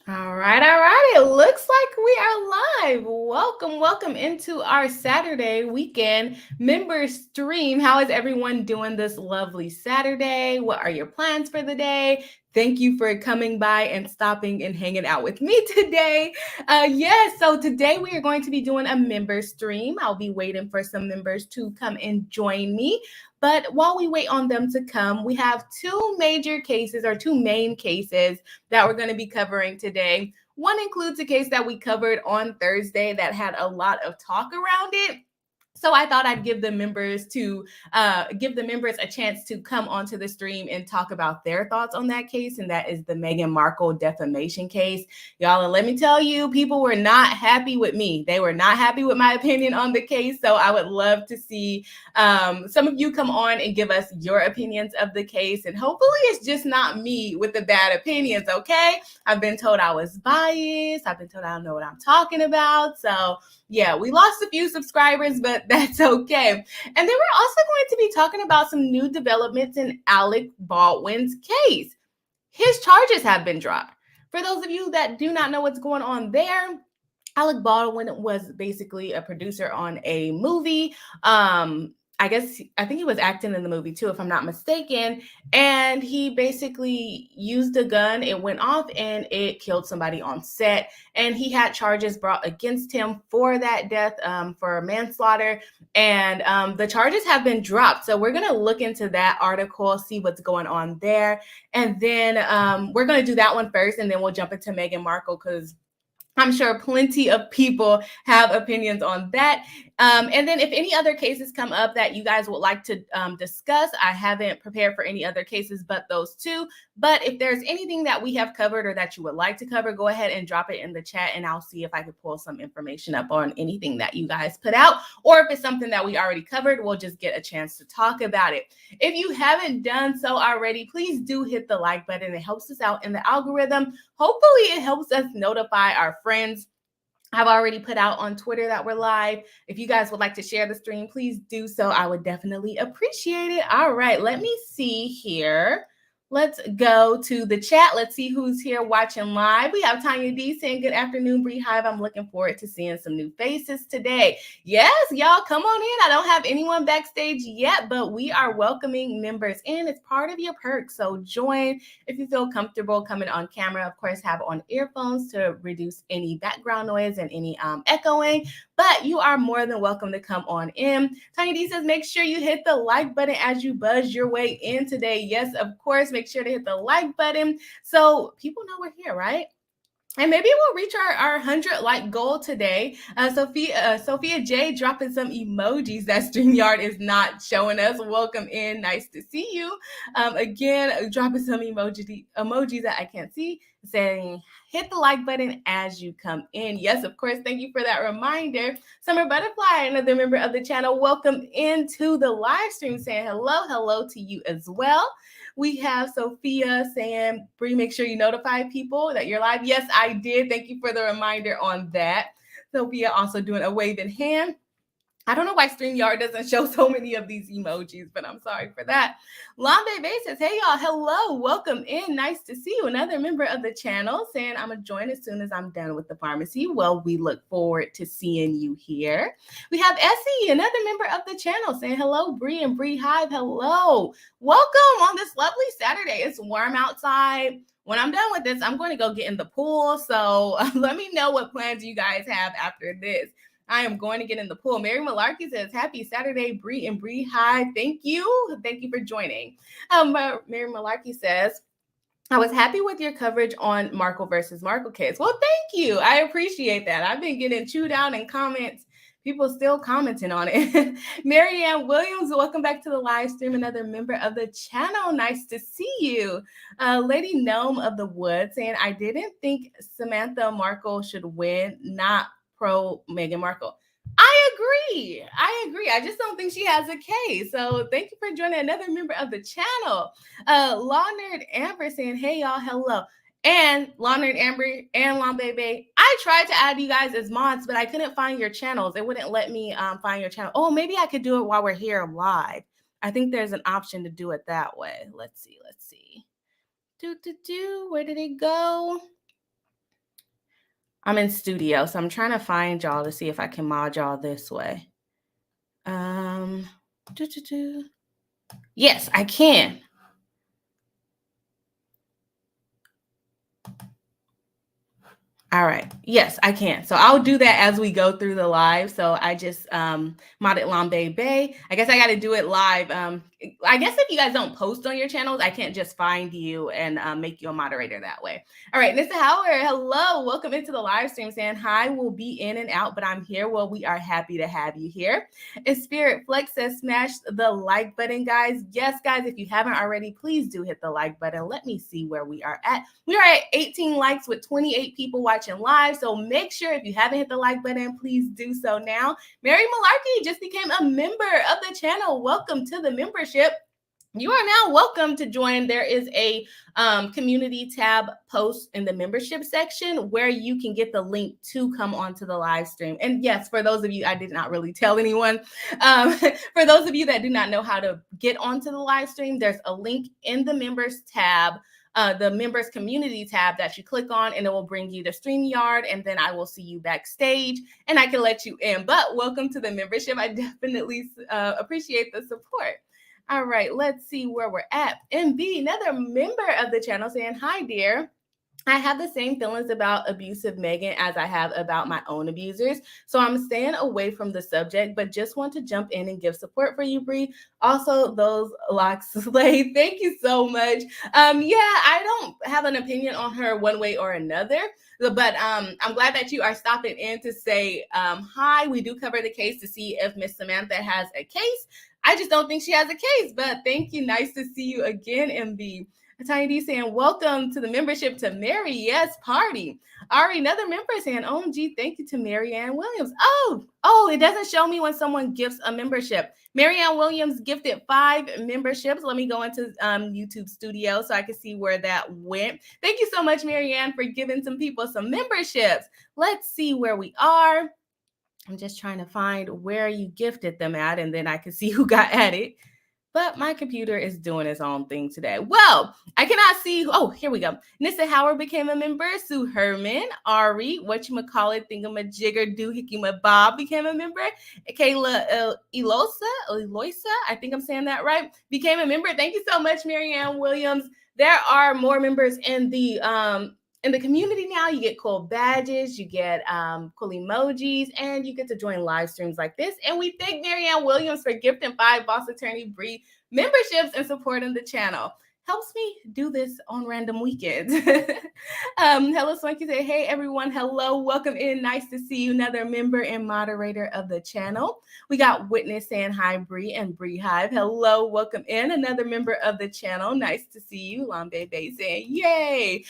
All right, all right. It looks like we are live. Welcome into our Saturday weekend member stream. How is everyone doing this lovely Saturday? What are your plans for the day? Thank you for coming by and stopping and hanging out with me today. Yes, so today we are going to be doing a member stream. I'll be waiting for some members to come and join me. But while we wait on them to come, we have two major cases or two main cases that we're going to be covering today. One includes a case that we covered on Thursday that had a lot of talk around it. So I thought I'd give the members a chance to come onto the stream and talk about their thoughts on that case, and that is the Meghan Markle defamation case. Y'all, and let me tell you, people were not happy with me. They were not happy with my opinion on the case. So I would love to see some of you come on and give us your opinions of the case, and hopefully it's just not me with the bad opinions. Okay, I've been told I was biased. I've been told I don't know what I'm talking about. So yeah, we lost a few subscribers, but that's okay. And then we're also going to be talking about some new developments in Alec Baldwin's case. His charges have been dropped. For those of you that do not know what's going on there, Alec Baldwin was basically a producer on a movie. I think he was acting in the movie too, if I'm not mistaken. And he basically used a gun. It went off and it killed somebody on set. And he had charges brought against him for that death, for manslaughter. And the charges have been dropped. So we're going to look into that article, see what's going on there. And then we're going to do that one first. And then we'll jump into Meghan Markle because I'm sure plenty of people have opinions on that. And then if any other cases come up that you guys would like to discuss, I haven't prepared for any other cases but those two. But if there's anything that we have covered or that you would like to cover, go ahead and drop it in the chat and I'll see if I could pull some information up on anything that you guys put out. Or if it's something that we already covered, we'll just get a chance to talk about it. If you haven't done so already, please do hit the like button. It helps us out in the algorithm. Hopefully it helps us notify our friends. I've already put out on Twitter that we're live. If you guys would like to share the stream, please do so. I would definitely appreciate it. All right, let me see here. Let's go to the chat. Let's see who's here watching live. We have Tanya D saying, good afternoon, Bree Hive. I'm looking forward to seeing some new faces today. Yes, y'all, come on in. I don't have anyone backstage yet, but we are welcoming members in. It's part of your perks. So join if you feel comfortable coming on camera. Of course, have on earphones to reduce any background noise and any echoing. But you are more than welcome to come on in. Tanya D says, make sure you hit the like button as you buzz your way in today. Yes, of course, make sure to hit the like button so people know we're here, right? And maybe we'll reach our 100 like goal today. Sophia J dropping some emojis that StreamYard is not showing us. Welcome in. Nice to see you. Again, dropping some emojis that I can't see, saying hit the like button as you come in. Yes, of course. Thank you for that reminder. Summer Butterfly, another member of the channel, welcome into the live stream, saying hello to you as well. We have Sophia saying, Bree, make sure you notify people that you're live. Yes, I did. Thank you for the reminder on that. Sophia also doing a waving hand. I don't know why StreamYard doesn't show so many of these emojis, but I'm sorry for that. Lambe Bay says, hey y'all, hello, welcome in. Nice to see you. Another member of the channel saying I'm going to join as soon as I'm done with the pharmacy. Well, we look forward to seeing you here. We have Essie, another member of the channel saying hello, Bree and Bree Hive. Hello. Welcome on this lovely Saturday. It's warm outside. When I'm done with this, I'm going to go get in the pool. So let me know what plans you guys have after this. I am going to get in the pool. Mary Malarkey says, happy Saturday, Bree and Bree. Hi, thank you. Thank you for joining. Mary Malarkey says, I was happy with your coverage on Markle versus Markle case. Well, thank you. I appreciate that. I've been getting chewed out in comments. People still commenting on it. Marianne Williams, welcome back to the live stream. Another member of the channel. Nice to see you. Lady Gnome of the Wood saying, I didn't think Samantha Markle should win, not pro Meghan Markle. I agree. I just don't think she has a case. So thank you for joining another member of the channel. Law Nerd Amber saying, hey y'all, hello. And Law Nerd Amber and Long Baby, I tried to add you guys as mods, but I couldn't find your channels. It wouldn't let me find your channel. Oh, maybe I could do it while we're here live. I think there's an option to do it that way. Let's see. Where did it go? I'm in studio, so I'm trying to find y'all to see if I can mod y'all this way. Yes, I can. All right. Yes, I can. So I'll do that as we go through the live. So I just modded Lambe Bay. I guess I got to do it live. I guess if you guys don't post on your channels, I can't just find you and make you a moderator that way. All right, Mr. Howard, hello. Welcome into the live stream. Saying hi, we'll be in and out, but I'm here. Well, we are happy to have you here. And Spirit Flex says smash the like button, guys. Yes, guys, if you haven't already, please do hit the like button. Let me see where we are at. We are at 18 likes with 28 people watching live. So make sure if you haven't hit the like button, please do so now. Mary Malarkey just became a member of the channel. Welcome to the membership. You are now welcome to join. There is a community tab post in the membership section where you can get the link to come onto the live stream. And yes, for those of you, I did not really tell anyone. For those of you that do not know how to get onto the live stream, there's a link in the members tab, the members community tab that you click on, and it will bring you to StreamYard, and then I will see you backstage and I can let you in. But welcome to the membership. I definitely appreciate the support. All right, let's see where we're at. MB, another member of the channel, saying, hi, dear. I have the same feelings about abusive Meghan as I have about my own abusers. So I'm staying away from the subject, but just want to jump in and give support for you, Bree. Also, those locks slay. Thank you so much. Yeah, I don't have an opinion on her one way or another, but I'm glad that you are stopping in to say hi. We do cover the case to see if Miss Samantha has a case. I just don't think she has a case, but thank you. Nice to see you again, MB. Tiny D saying, welcome to the membership to Mary. Yes, party. Ari, another member saying, OMG, thank you to Marianne Williams. Oh, it doesn't show me when someone gifts a membership. Marianne Williams gifted 5 memberships. Let me go into YouTube Studio so I can see where that went. Thank you so much, Marianne, for giving some people some memberships. Let's see where we are. I'm just trying to find where you gifted them at, and then I can see who got added. But my computer is doing its own thing today. Well, I cannot see. Oh, here we go. Nissa Howard became a member. Sue Herman, Ari, whatchamacallit, thingamajigger, doohickey Bob became a member. Kayla Eloisa, I think I'm saying that right, became a member. Thank you so much, Marianne Williams. There are more members in the community now. You get cool badges, you get cool emojis, and you get to join live streams like this. And we thank Marianne Williams for gifting 5 Boss Attorney Bree memberships and supporting the channel. Helps me do this on random weekends. Hello, Swanky say, hey everyone, hello, welcome in. Nice to see you, another member and moderator of the channel. We got Witness saying hi, Bree and Bree Hive. Hello, welcome in, another member of the channel. Nice to see you. Lambe Bay saying, yay.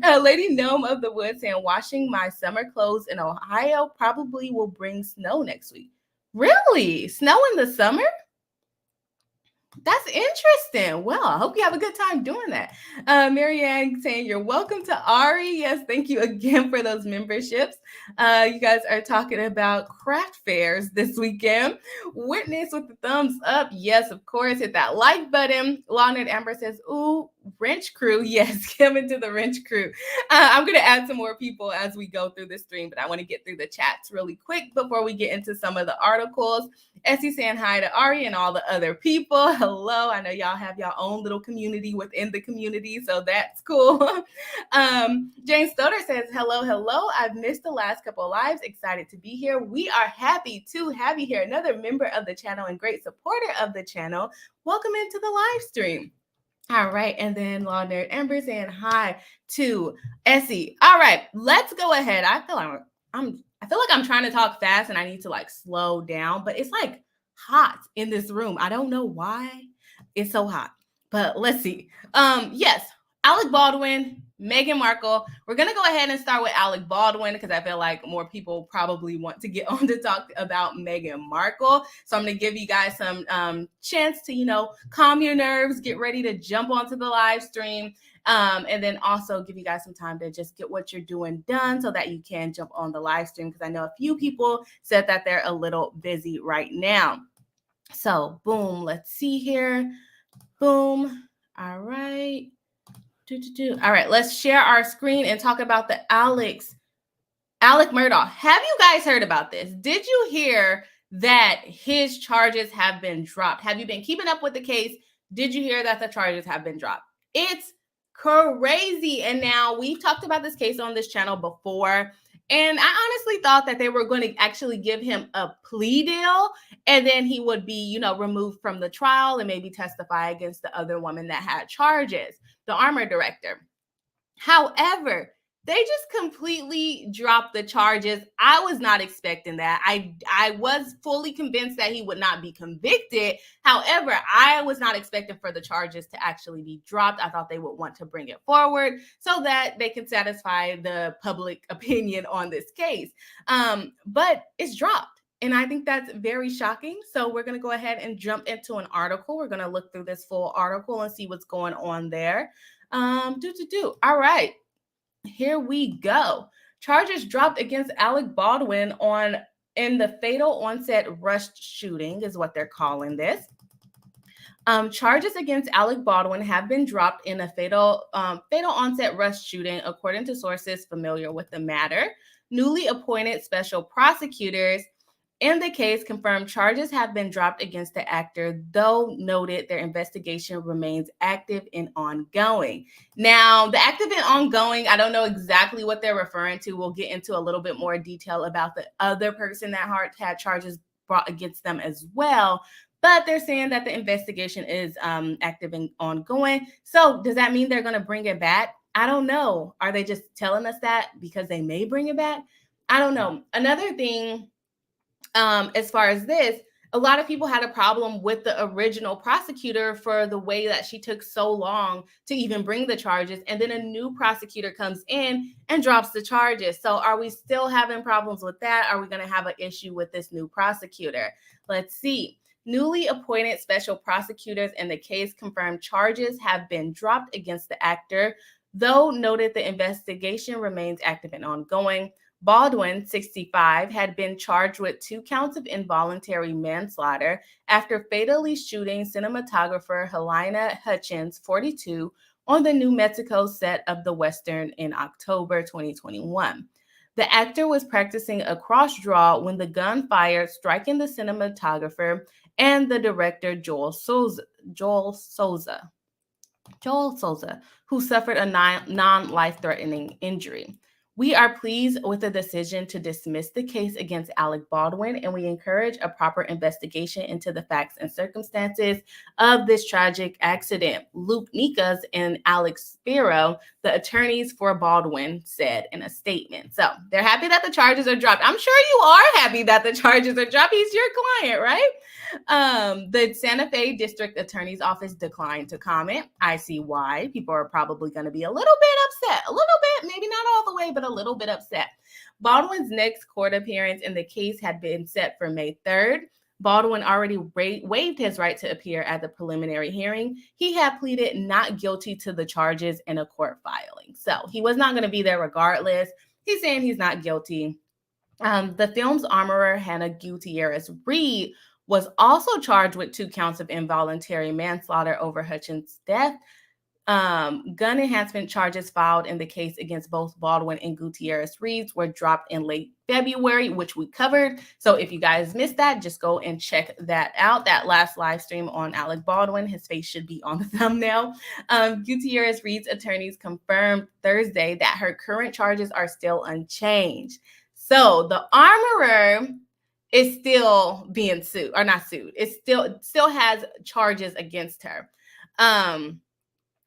Lady Gnome of the Woods saying, washing my summer clothes in Ohio probably will bring snow next week. Really? Snow in the summer? That's interesting. Well, I hope you have a good time doing that. Marianne saying, you're welcome to Ari. Yes, thank you again for those memberships. You guys are talking about craft fairs this weekend. Witness with the thumbs up. Yes, of course. Hit that like button. Lawnerd Amber says, ooh, wrench crew. Yes, come into the wrench crew. I'm going to add some more people as we go through the stream, but I want to get through the chats really quick before we get into some of the articles. Essie saying hi to Ari and all the other people. Hello. I know y'all have your own little community within the community, so that's cool. Jane Stoddard says, hello. I've missed the last couple of lives. Excited to be here. We are happy to have you here. Another member of the channel and great supporter of the channel. Welcome into the live stream. All right, and then Law Nerd Amber saying hi to Essie. All right, let's go ahead. I feel like I'm trying to talk fast and I need to like slow down, but it's like hot in this room. I don't know why it's so hot, but let's see. Yes, Alec Baldwin, Meghan Markle. We're going to go ahead and start with Alec Baldwin because I feel like more people probably want to get on to talk about Meghan Markle. So I'm going to give you guys some chance to, calm your nerves, get ready to jump onto the live stream. And then also give you guys some time to just get what you're doing done so that you can jump on the live stream because I know a few people said that they're a little busy right now. So boom, let's see here. Boom. All right. All right, let's share our screen and talk about the Alex Alec Murdaugh. Have you guys heard about this? Did you hear that his charges have been dropped? Have you been keeping up with the case? Did you hear that the charges have been dropped? It's crazy. And now we've talked about this case on this channel before. And I honestly thought that they were going to actually give him a plea deal and then he would be, removed from the trial and maybe testify against the other woman that had charges, the armor director. However, they just completely dropped the charges. I was not expecting that. I was fully convinced that he would not be convicted. However, I was not expecting for the charges to actually be dropped. I thought they would want to bring it forward so that they can satisfy the public opinion on this case. But it's dropped. And I think that's very shocking. So we're going to go ahead and jump into an article. We're going to look through this full article and see what's going on there. All right. Here we go. Charges dropped against Alec Baldwin in the fatal onset rush shooting is what they're calling this. Charges against Alec Baldwin have been dropped in a fatal onset rush shooting, according to sources familiar with the matter. Newly appointed special prosecutors in the case confirmed charges have been dropped against the actor, though noted their investigation remains active and ongoing. Now, the active and ongoing, I don't know exactly what they're referring to. We'll get into a little bit more detail about the other person that had charges brought against them as well. But they're saying that the investigation is active and ongoing. So does that mean they're going to bring it back? I don't know. Are they just telling us that because they may bring it back? I don't know. Another thing, as far as this, a lot of people had a problem with the original prosecutor for the way that she took so long to even bring the charges. And then a new prosecutor comes in and drops the charges. So are we still having problems with that? Are we going to have an issue with this new prosecutor? Let's see. Newly appointed special prosecutors in the case confirmed charges have been dropped against the actor, though noted the investigation remains active and ongoing. Baldwin, 65, had been charged with 2 counts of involuntary manslaughter after fatally shooting cinematographer Helena Hutchins, 42, on the New Mexico set of The Western in October 2021. The actor was practicing a cross draw when the gun fired, striking the cinematographer and the director Joel Souza, who suffered a non-life-threatening injury. We are pleased with the decision to dismiss the case against Alec Baldwin, and we encourage a proper investigation into the facts and circumstances of this tragic accident. Luke Nikas and Alex Spiro, the attorneys for Baldwin, said in a statement. So they're happy that the charges are dropped. I'm sure you are happy that the charges are dropped. He's your client, right? The Santa Fe District Attorney's Office declined to comment. I see why. People are probably going to be a little bit upset. A little bit, maybe not all the way, but a little bit upset. Baldwin's next court appearance in the case had been set for May 3rd. Baldwin already waived his right to appear at the preliminary hearing. He had pleaded not guilty to the charges in a court filing. So he was not going to be there regardless. He's saying he's not guilty. The film's armorer, Hannah Gutierrez-Reed, was also charged with 2 counts of involuntary manslaughter over Hutchins' death. Gun enhancement charges filed in the case against both Baldwin and Gutierrez-Reed were dropped in late February, which we covered. So if you guys missed that, just go and check that out. That last live stream on Alec Baldwin, his face should be on the thumbnail. Gutierrez-Reed's attorneys confirmed Thursday that her current charges are still unchanged. So the armorer is still being sued, or not sued. It still has charges against her.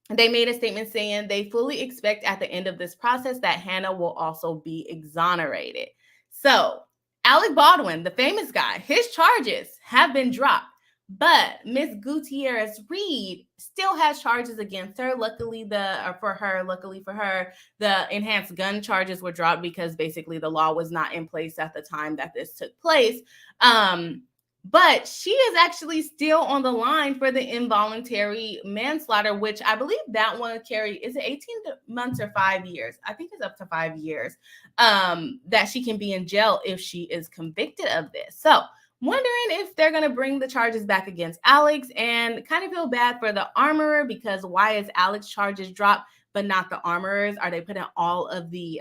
They made a statement saying they fully expect at the end of this process that Hannah will also be exonerated. So Alec Baldwin, the famous guy, his charges have been dropped, but Miss Gutierrez-Reed still has charges against her. Luckily for her, the enhanced gun charges were dropped because basically the law was not in place at the time that this took place. But she is actually still on the line for the involuntary manslaughter, which I believe that one, Carrie, is it 18 months or 5 years? I think it's up to 5 years that she can be in jail if she is convicted of this. So wondering if they're going to bring the charges back against Alex, and kind of feel bad for the armorer, because why is Alex's charges dropped but not the armorer's? Are they putting all of the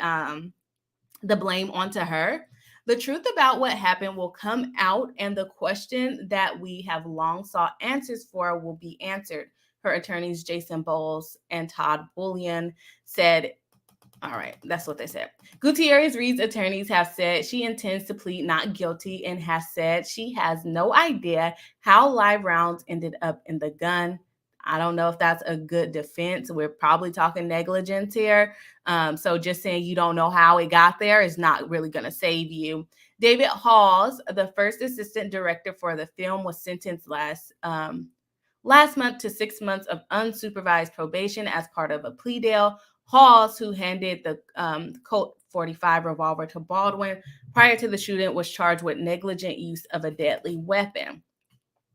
the blame onto her. The truth about what happened will come out, and the question that we have long sought answers for will be answered. Her attorneys, Jason Bowles and Todd Bullion, said. All right, that's what they said. Gutierrez Reed's attorneys have said she intends to plead not guilty and has said she has no idea how live rounds ended up in the gun. I don't know if that's a good defense. We're probably talking negligence here. So just saying you don't know how it got there is not really going to save you. David Halls, the first assistant director for the film, was sentenced last month to 6 months of unsupervised probation as part of a plea deal. Halls, who handed the Colt 45 revolver to Baldwin prior to the shooting, was charged with negligent use of a deadly weapon.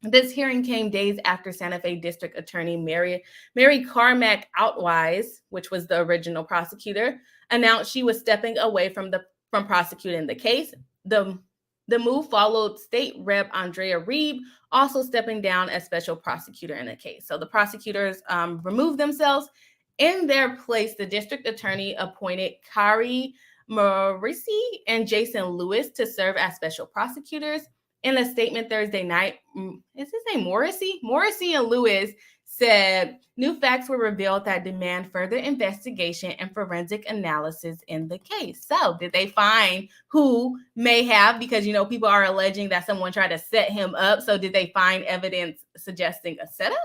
This hearing came days after Santa Fe District Attorney Mary Carmack Outwise, which was the original prosecutor, announced she was stepping away from prosecuting the case. The move followed State Rep Andrea Reed also stepping down as special prosecutor in the case. So the prosecutors removed themselves. In their place, the district attorney appointed Kari Morrissey and Jason Lewis to serve as special prosecutors. In a statement Thursday night, is his name Morrissey? Morrissey and Lewis said new facts were revealed that demand further investigation and forensic analysis in the case. So did they find who may have, because, people are alleging that someone tried to set him up. So did they find evidence suggesting a setup?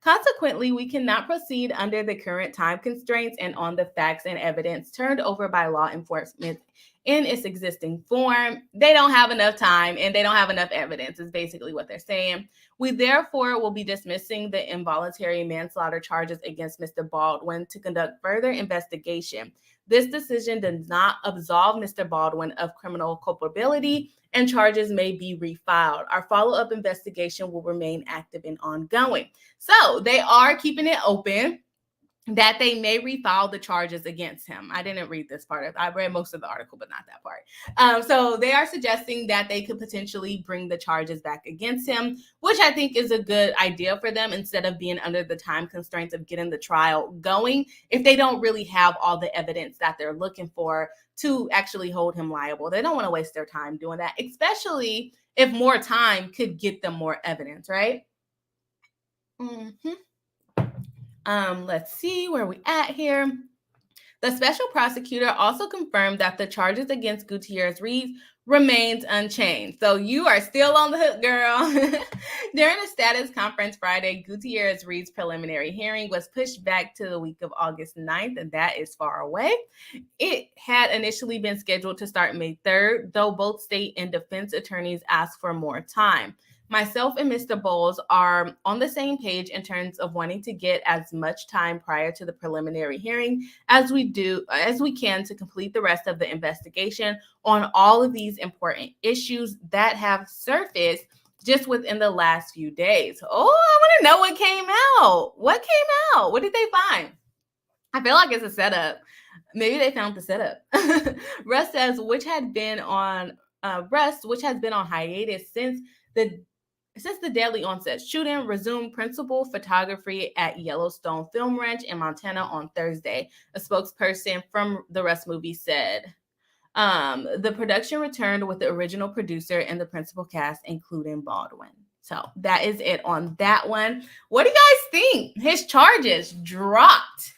Consequently, we cannot proceed under the current time constraints and on the facts and evidence turned over by law enforcement in its existing form. They don't have enough time and they don't have enough evidence, is basically what they're saying. We therefore will be dismissing the involuntary manslaughter charges against Mr. Baldwin to conduct further investigation. This decision does not absolve Mr. Baldwin of criminal culpability, and charges may be refiled. Our follow-up investigation will remain active and ongoing. So they are keeping it open that they may refile the charges against him. I didn't read this part. I read most of the article, but not that part. So they are suggesting that they could potentially bring the charges back against him, which I think is a good idea for them instead of being under the time constraints of getting the trial going if they don't really have all the evidence that they're looking for to actually hold him liable. They don't want to waste their time doing that, especially if more time could get them more evidence, right? Let's see where we at here. The special prosecutor also confirmed that the charges against Gutierrez Reed remains unchanged. So you are still on the hook, girl. During a status conference Friday, Gutierrez Reed's preliminary hearing was pushed back to the week of August 9th, and that is far away. It had initially been scheduled to start May 3rd, though both state and defense attorneys asked for more time. Myself and Mr. Bowles are on the same page in terms of wanting to get as much time prior to the preliminary hearing as we can to complete the rest of the investigation on all of these important issues that have surfaced just within the last few days. Oh, I want to know what came out. What came out? What did they find? I feel like it's a setup. Maybe they found the setup. Russ says, which has been on hiatus since the deadly onset shooting, resumed principal photography at Yellowstone Film Ranch in Montana on Thursday. A spokesperson from the Russ movie said, the production returned with the original producer and the principal cast, including Baldwin. So that is it on that one. What do you guys think? His charges dropped,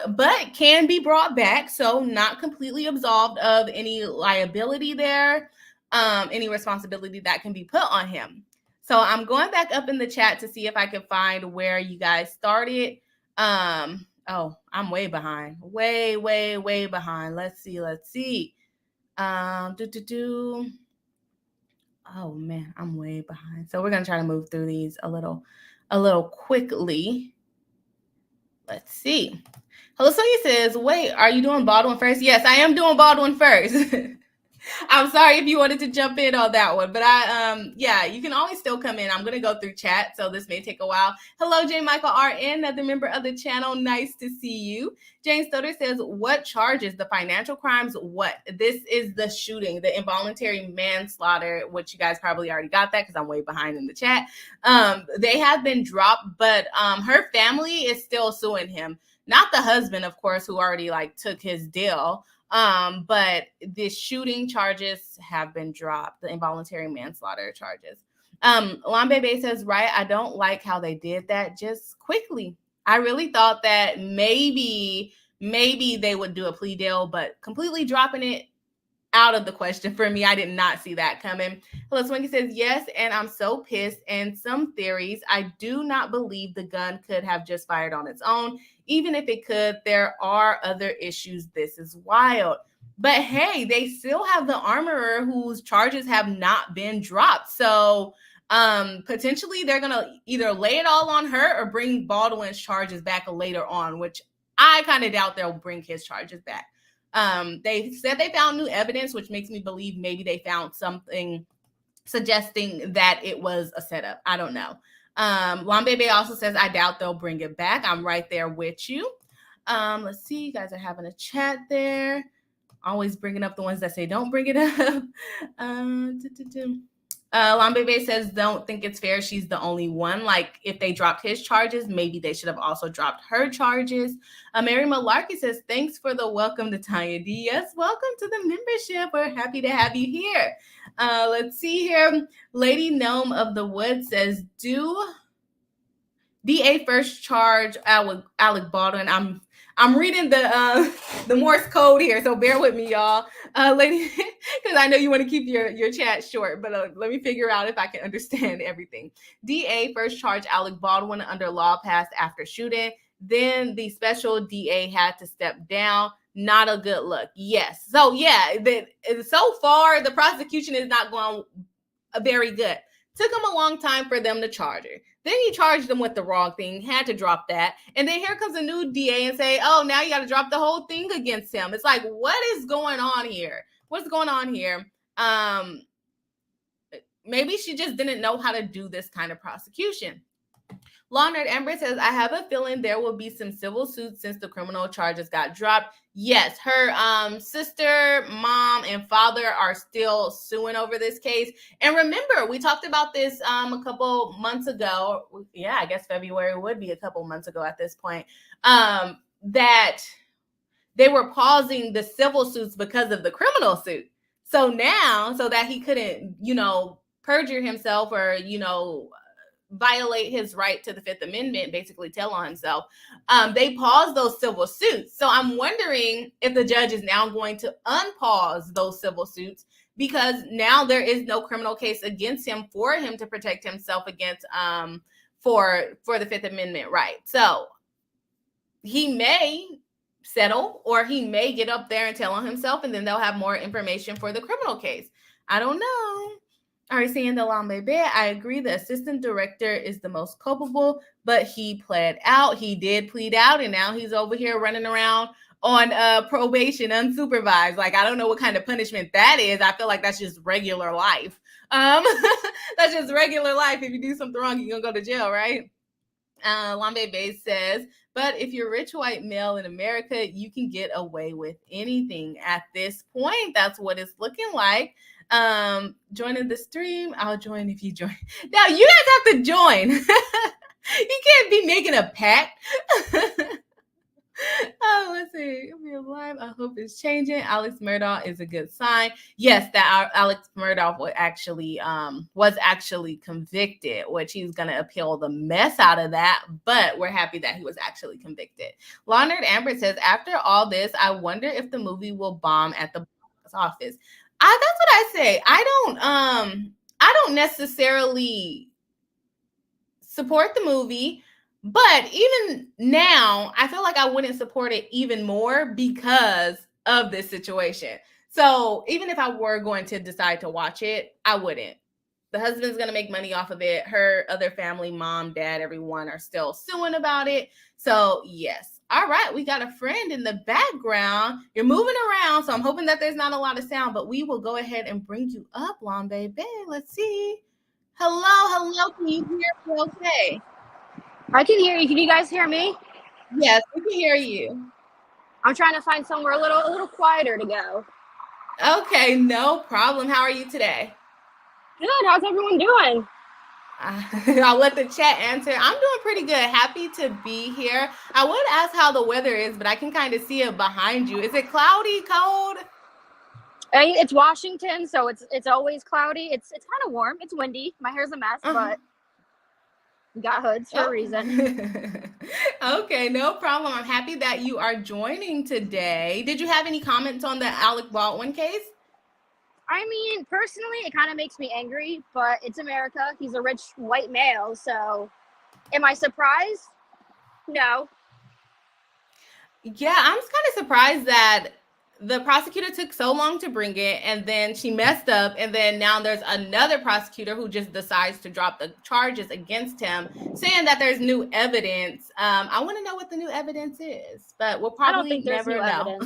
but can be brought back. So not completely absolved of any liability there, any responsibility that can be put on him. So I'm going back up in the chat to see if I can find where you guys started. Oh, I'm way behind. Way behind. Let's see. Oh man, I'm way behind. So we're gonna try to move through these a little quickly. Let's see. Hello, Sonia says, wait, are you doing Baldwin first? Yes, I am doing Baldwin first. I'm sorry if you wanted to jump in on that one, but you can always still come in. I'm going to go through chat, so this may take a while. Hello, J. Michael RN, another member of the channel. Nice to see you. Jane Stoddard says, what charges? The financial crimes? What? This is the shooting, the involuntary manslaughter, which you guys probably already got that because I'm way behind in the chat. They have been dropped, but her family is still suing him. not the husband, of course, who already like took his deal. But the shooting charges have been dropped, the involuntary manslaughter charges. Lambebe says, right, I don't like how they did that just quickly. I really thought that maybe they would do a plea deal, but completely dropping it out of the question for me. I did not see that coming. Hello Swinky says, yes, and I'm so pissed. And some theories, I do not believe the gun could have just fired on its own. Even if it could, there are other issues. This is wild. But hey, they still have the armorer whose charges have not been dropped. So potentially they're gonna either lay it all on her or bring Baldwin's charges back later on, which I kind of doubt they'll bring his charges back. They said they found new evidence, which makes me believe maybe they found something suggesting that it was a setup. I don't know. Lambebe also says, I doubt they'll bring it back. I'm right there with you. Let's see. You guys are having a chat there. Always bringing up the ones that say don't bring it up. Lambebe says, don't think it's fair. She's the only one. Like, if they dropped his charges, maybe they should have also dropped her charges. Mary Malarkey says, thanks for the welcome to Tanya D. Yes, welcome to the membership. We're happy to have you here. Let's see here. Lady Gnome of the Wood says, do DA first charge Alec Baldwin. I'm reading the Morse code here, so bear with me, y'all, lady, because I know you want to keep your chat short, but let me figure out if I can understand everything. DA first charged Alec Baldwin under law passed after shooting. Then the special DA had to step down. Not a good look. Yes. So yeah, so far the prosecution is not going very good. Took them a long time for them to charge her. Then he charged them with the wrong thing, had to drop that. And then here comes a new DA and say, oh, now you got to drop the whole thing against him. It's like, what is going on here? What's going on here? Maybe she just didn't know how to do this kind of prosecution. Lawnerd Amber says, I have a feeling there will be some civil suits since the criminal charges got dropped. Yes, her sister, mom, and father are still suing over this case. And remember, we talked about this a couple months ago. Yeah, I guess February would be a couple months ago at this point. That they were pausing the civil suits because of the criminal suit. So now, so that he couldn't, perjure himself or, violate his right to the Fifth Amendment, basically tell on himself, they paused those civil suits. So I'm wondering if the judge is now going to unpause those civil suits because now there is no criminal case against him for him to protect himself against for the Fifth Amendment right. So he may settle or he may get up there and tell on himself, and then they'll have more information for the criminal case. I don't know. All right, saying the Lambebe, I agree. The assistant director is the most culpable, but he pled out. He did plead out, and now he's over here running around on probation, unsupervised. Like, I don't know what kind of punishment that is. I feel like that's just regular life. That's just regular life. If you do something wrong, you're gonna go to jail, right? Lambebe says, but if you're a rich white male in America, you can get away with anything. At this point, that's what it's looking like. Joining the stream, I'll join if you join. Now you guys have to join. You can't be making a pact. Oh, let's see. We're live. I hope it's changing. Alex Murdaugh is a good sign. Yes, that Alex Murdaugh was actually convicted, which he's gonna appeal the mess out of that. But we're happy that he was actually convicted. Lawnerd Amber says, after all this, I wonder if the movie will bomb at the box office. That's what I say. I don't necessarily support the movie. But even now, I feel like I wouldn't support it even more because of this situation. So even if I were going to decide to watch it, I wouldn't. The husband's going to make money off of it. Her other family, mom, dad, everyone are still suing about it. So yes. All right. We got a friend in the background. You're moving around. So I'm hoping that there's not a lot of sound, but we will go ahead and bring you up, Lambebe. Let's see. Hello. Can you hear me okay? I can hear you. Can you guys hear me? Yes, we can hear you. I'm trying to find somewhere a little quieter to go. Okay, no problem. How are you today? Good. How's everyone doing? I'll let the chat answer. I'm doing pretty good. Happy to be here. I would ask how the weather is, but I can kind of see it behind you. Is it cloudy, cold? It's Washington, so it's always cloudy. It's kind of warm. It's windy. My hair's a mess, but we got hoods for a reason. Okay, no problem. I'm happy that you are joining today. Did you have any comments on the Alec Baldwin case? I mean, personally, it kind of makes me angry, but it's America. He's a rich white male, so am I surprised? No. Yeah, I'm kind of surprised that the prosecutor took so long to bring it, and then she messed up, and then now there's another prosecutor who just decides to drop the charges against him, saying that there's new evidence. I want to know what the new evidence is, but we'll probably never know.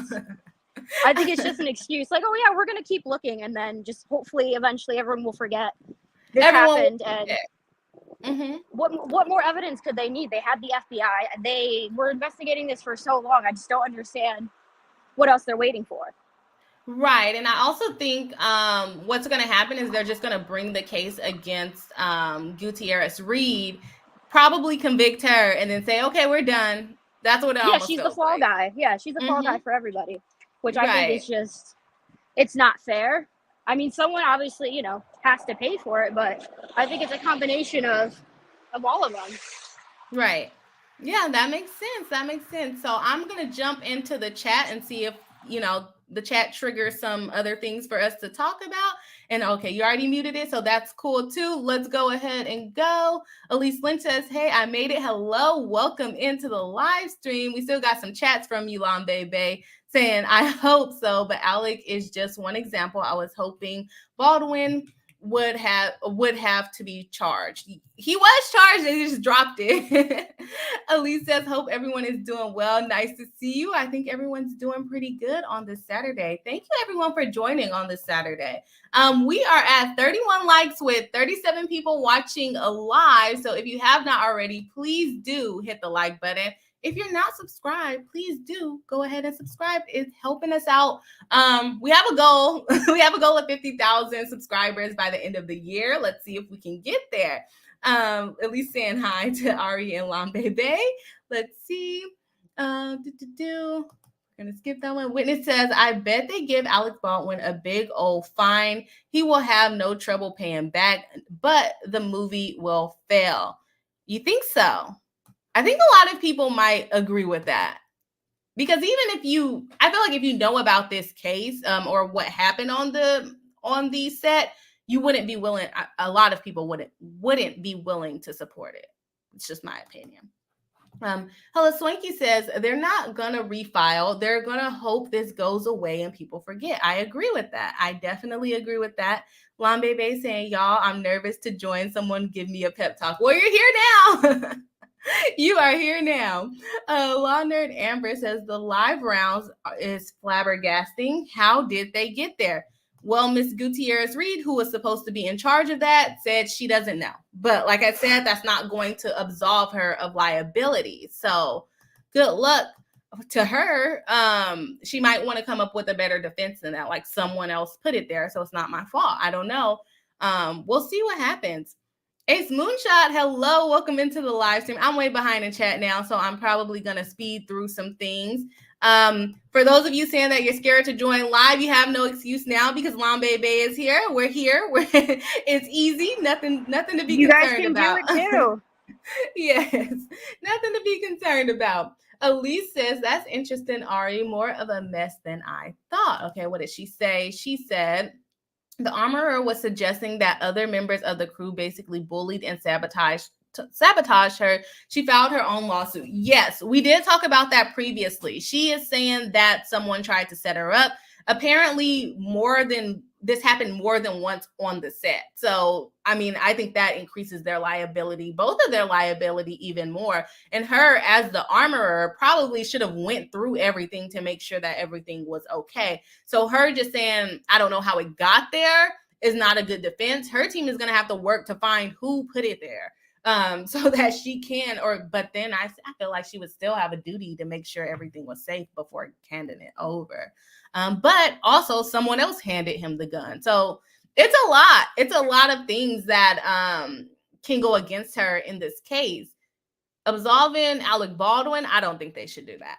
I think it's just an excuse, like, oh yeah, we're gonna keep looking, and then just hopefully eventually everyone will forget this happened. And what more evidence could they need? They had the FBI. They were investigating this for so long. I just don't understand what else they're waiting for. Right. And I also think what's going to happen is they're just going to bring the case against Gutierrez Reed, probably convict her, and then say, okay, we're done. That's what it almost she's feels the fall guy. Yeah, she's the fall guy for everybody, which I think is just, it's not fair. I mean, someone obviously, has to pay for it, but I think it's a combination of all of them. Right. Yeah, that makes sense. So I'm going to jump into the chat and see if, the chat triggers some other things for us to talk about. And okay, you already muted it, so that's cool too. Let's go ahead and go. Elise Lynch says, hey, I made it. Hello, welcome into the live stream. We still got some chats from you, Lambe, saying, I hope so, but Alec is just one example. I was hoping Baldwin would have to be charged. He was charged and he just dropped it. Elise says, hope everyone is doing well. Nice to see you. I think everyone's doing pretty good on this Saturday. Thank you everyone for joining on this Saturday. We are at 31 likes with 37 people watching live. So if you have not already, please do hit the like button. If you're not subscribed, please do go ahead and subscribe. It's helping us out. We have a goal. We have a goal of 50,000 subscribers by the end of the year. Let's see if we can get there. At least saying hi to Ari and Lambe. Let's see. We're going to skip that one. Witness says, I bet they give Alec Baldwin a big old fine. He will have no trouble paying back, but the movie will fail. You think so? I think a lot of people might agree with that, because even I feel like if you know about this case or what happened on the set, you wouldn't be willing. A lot of people wouldn't be willing to support it. It's just my opinion. Hello, Swanky says they're not gonna refile. They're gonna hope this goes away and people forget. I agree with that. I definitely agree with that. Lambe saying, y'all, I'm nervous to join. Someone give me a pep talk. Well, you're here now. You are here now. Law Nerd Amber says the live rounds is flabbergasting. How did they get there? Well, Miss Gutierrez Reed, who was supposed to be in charge of that, said she doesn't know. But like I said, that's not going to absolve her of liability. So good luck to her. She might want to come up with a better defense than that, like someone else put it there. So it's not my fault. I don't know. We'll see what happens. Ace Moonshot, hello, welcome into the live stream. I'm way behind in chat now, so I'm probably going to speed through some things. For those of you saying that you're scared to join live, you have no excuse now because Lambe is here. We're here. It's easy. Nothing to be concerned about. You guys can do it too. Yes, nothing to be concerned about. Elise says, that's interesting, Ari. More of a mess than I thought. Okay, what did she say? She said, the armorer was suggesting that other members of the crew basically bullied and sabotaged her. She filed her own lawsuit. Yes, we did talk about that previously. She is saying that someone tried to set her up. Apparently, this happened more than once on the set. So, I mean, I think that increases their liability, both of their liability even more. And her, as the armorer, probably should have went through everything to make sure that everything was okay. So her just saying, I don't know how it got there is not a good defense. Her team is going to have to work to find who put it there. So that she can, but then I feel like she would still have a duty to make sure everything was safe before handing it over. But also someone else handed him the gun. So it's a lot of things that can go against her in this case. Absolving Alec Baldwin, I don't think they should do that.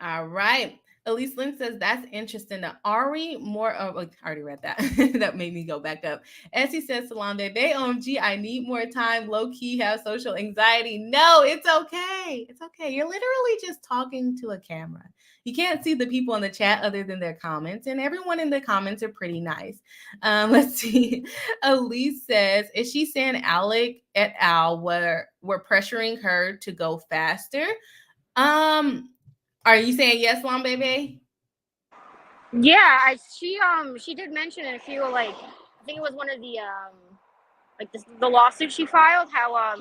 All right. Elise Lynn says, that's interesting. The Ari more of, I already read that. That made me go back up. Essie says, Solange, they OMG, I need more time. Low key have social anxiety. No, it's okay. It's okay. You're literally just talking to a camera. You can't see the people in the chat other than their comments, and everyone in the comments are pretty nice. Let's see. Elise says, is she saying Alec et al. were pressuring her to go faster? Are you saying yes, Long Baby? Yeah, she did mention in a few, like, I think it was one of the the lawsuit she filed, how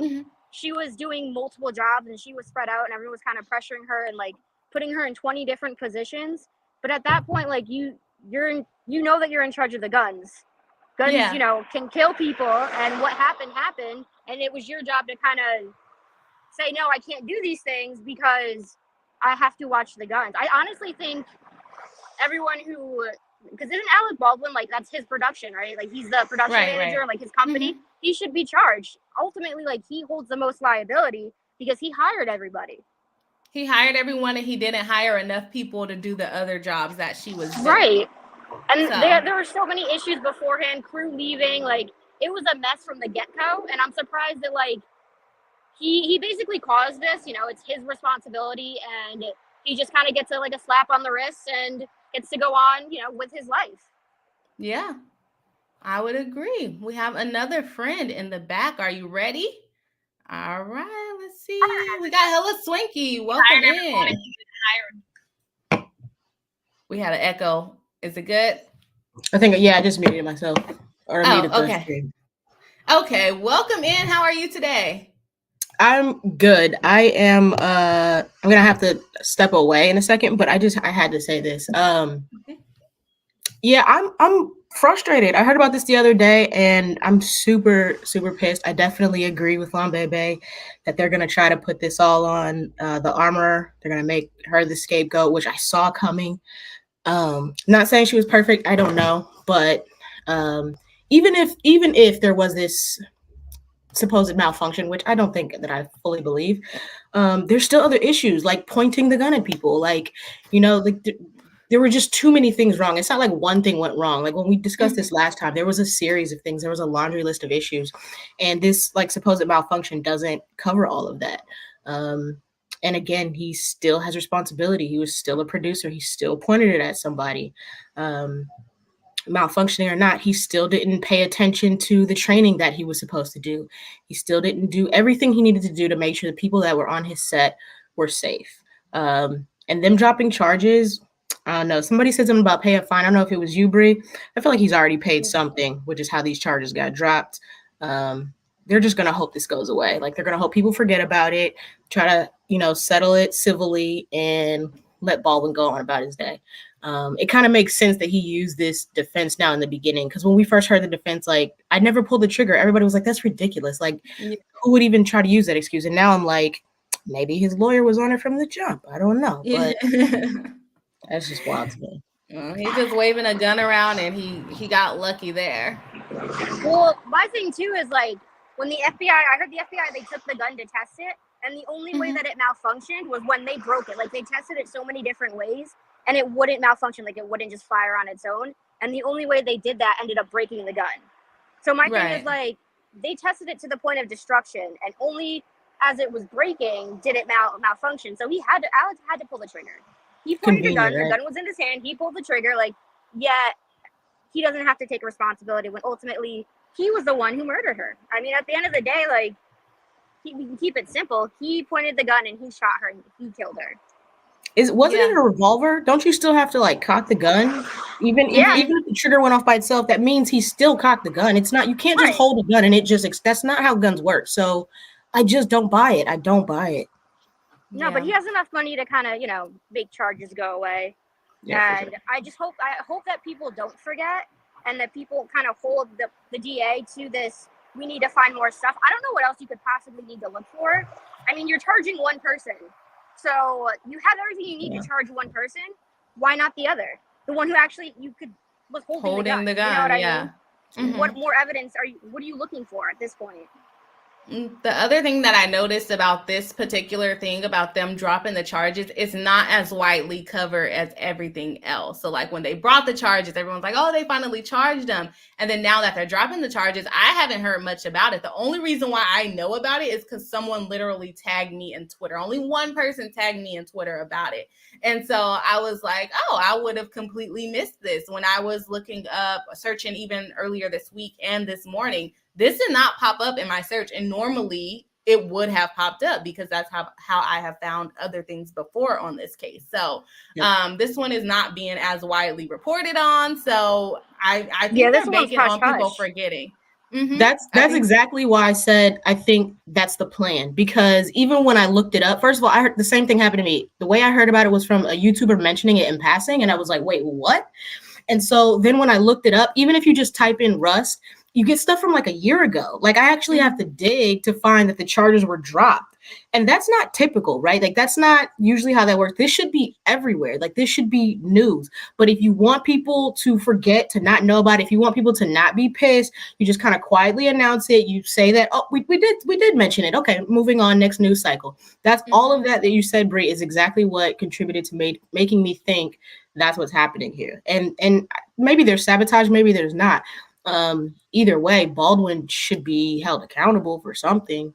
she was doing multiple jobs and she was spread out and everyone was kind of pressuring her and like putting her in 20 different positions. But at that point, like you know that you're in charge of the guns. Guns, you know, can kill people, and what happened, and it was your job to kind of say, no, I can't do these things because I have to watch the guns. I honestly think everyone who, because isn't Alec Baldwin, like, that's his production, right? Like, he's the production manager, like his company. He should be charged. Ultimately, like, he holds the most liability because he hired everybody. He hired everyone, and he didn't hire enough people to do the other jobs that she was doing. Right. And there were so many issues beforehand, crew leaving, like, it was a mess from the get-go, and I'm surprised that, like, he basically caused this, you know, it's his responsibility, and he just kind of gets a slap on the wrist and gets to go on, you know, with his life. Yeah, I would agree. We have another friend in the back. Are you ready? All right, let's see. We got Hella Swinky. Welcome in. We had an echo. Is it good? I think, yeah, I just muted myself. Or muted the screen. Okay, welcome in. How are you today? I'm good. I am I'm gonna have to step away in a second, but I had to say this. Yeah, I'm frustrated. I heard about this the other day and I'm super, super pissed. I definitely agree with Lambebe that they're gonna try to put this all on the armorer. They're gonna make her the scapegoat, which I saw coming. Not saying she was perfect, I don't know, but even if there was this supposed malfunction, which I don't think that I fully believe, there's still other issues like pointing the gun at people, like, you know, like there were just too many things wrong. It's not like one thing went wrong. Like when we discussed this last time, there was a series of things. There was a laundry list of issues, and this like supposed malfunction doesn't cover all of that. And again, he still has responsibility. He was still a producer. He still pointed it at somebody. Malfunctioning or not, he still didn't pay attention to the training that he was supposed to do. He still didn't do everything he needed to do to make sure the people that were on his set were safe. And them dropping charges, I don't know. Somebody said something about pay a fine. I don't know if it was you, Bree. I feel like he's already paid something, which is how these charges got dropped. They're just going to hope this goes away. Like they're going to hope people forget about it, try to, you know, settle it civilly and let Baldwin go on about his day. It kind of makes sense that he used this defense now in the beginning, because when we first heard the defense, like I never pulled the trigger. Everybody was like, that's ridiculous. Like who would even try to use that excuse? And now I'm like, maybe his lawyer was on it from the jump. I don't know, but that's just wild to me. He's just waving a gun around and he got lucky there. Well, my thing too is like when the FBI, I heard the FBI, they took the gun to test it, and the only way that it malfunctioned was when they broke it. Like they tested it so many different ways and it wouldn't malfunction, like it wouldn't just fire on its own. And the only way they did that ended up breaking the gun. So my thing is like they tested it to the point of destruction, and only as it was breaking did it malfunction. So Alex had to pull the trigger. He pointed the gun, the gun was in his hand, he pulled the trigger, like, yet he doesn't have to take responsibility when ultimately he was the one who murdered her. I mean, at the end of the day, like, we can keep it simple. He pointed the gun and he shot her and he killed her. Wasn't it a revolver? Don't you still have to like cock the gun? Even if the trigger went off by itself, that means he still cocked the gun. It's not, you can't just hold a gun and it just, that's not how guns work. So I just don't buy it. I don't buy it. No, but he has enough money to kind of, you know, make charges go away. Yeah, and I hope that people don't forget, and that people kind of hold the DA to this, we need to find more stuff. I don't know what else you could possibly need to look for. I mean, you're charging one person. So you have everything you need to charge one person. Why not the other? The one who actually was holding the gun. You know what I mean? What more evidence what are you looking for at this point? The other thing that I noticed about this particular thing about them dropping the charges, it's not as widely covered as everything else. So like when they brought the charges, everyone's like, oh, they finally charged them. And then now that they're dropping the charges, I haven't heard much about it. The only reason why I know about it is because someone literally tagged me in Twitter. Only one person tagged me in Twitter about it. And so I was like, oh, I would have completely missed this when I was looking up, searching even earlier this week and this morning. This did not pop up in my search, and normally it would have popped up because that's how I have found other things before on this case. So this one is not being as widely reported on. So I think they're banking on people forgetting. Mm-hmm. That's exactly why I said I think that's the plan, because even when I looked it up, first of all, I heard the same thing happened to me. The way I heard about it was from a YouTuber mentioning it in passing, and I was like, wait, what? And so then when I looked it up, even if you just type in Rust, you get stuff from like a year ago. Like I actually have to dig to find that the charges were dropped. And that's not typical, right? Like that's not usually how that works. This should be everywhere. Like this should be news. But if you want people to forget, to not know about it, if you want people to not be pissed, you just kind of quietly announce it. You say that, oh, we did mention it. Okay, moving on, next news cycle. That's all of that you said, Brie, is exactly what contributed to making me think that's what's happening here. And maybe there's sabotage, maybe there's not. Either way, Baldwin should be held accountable for something.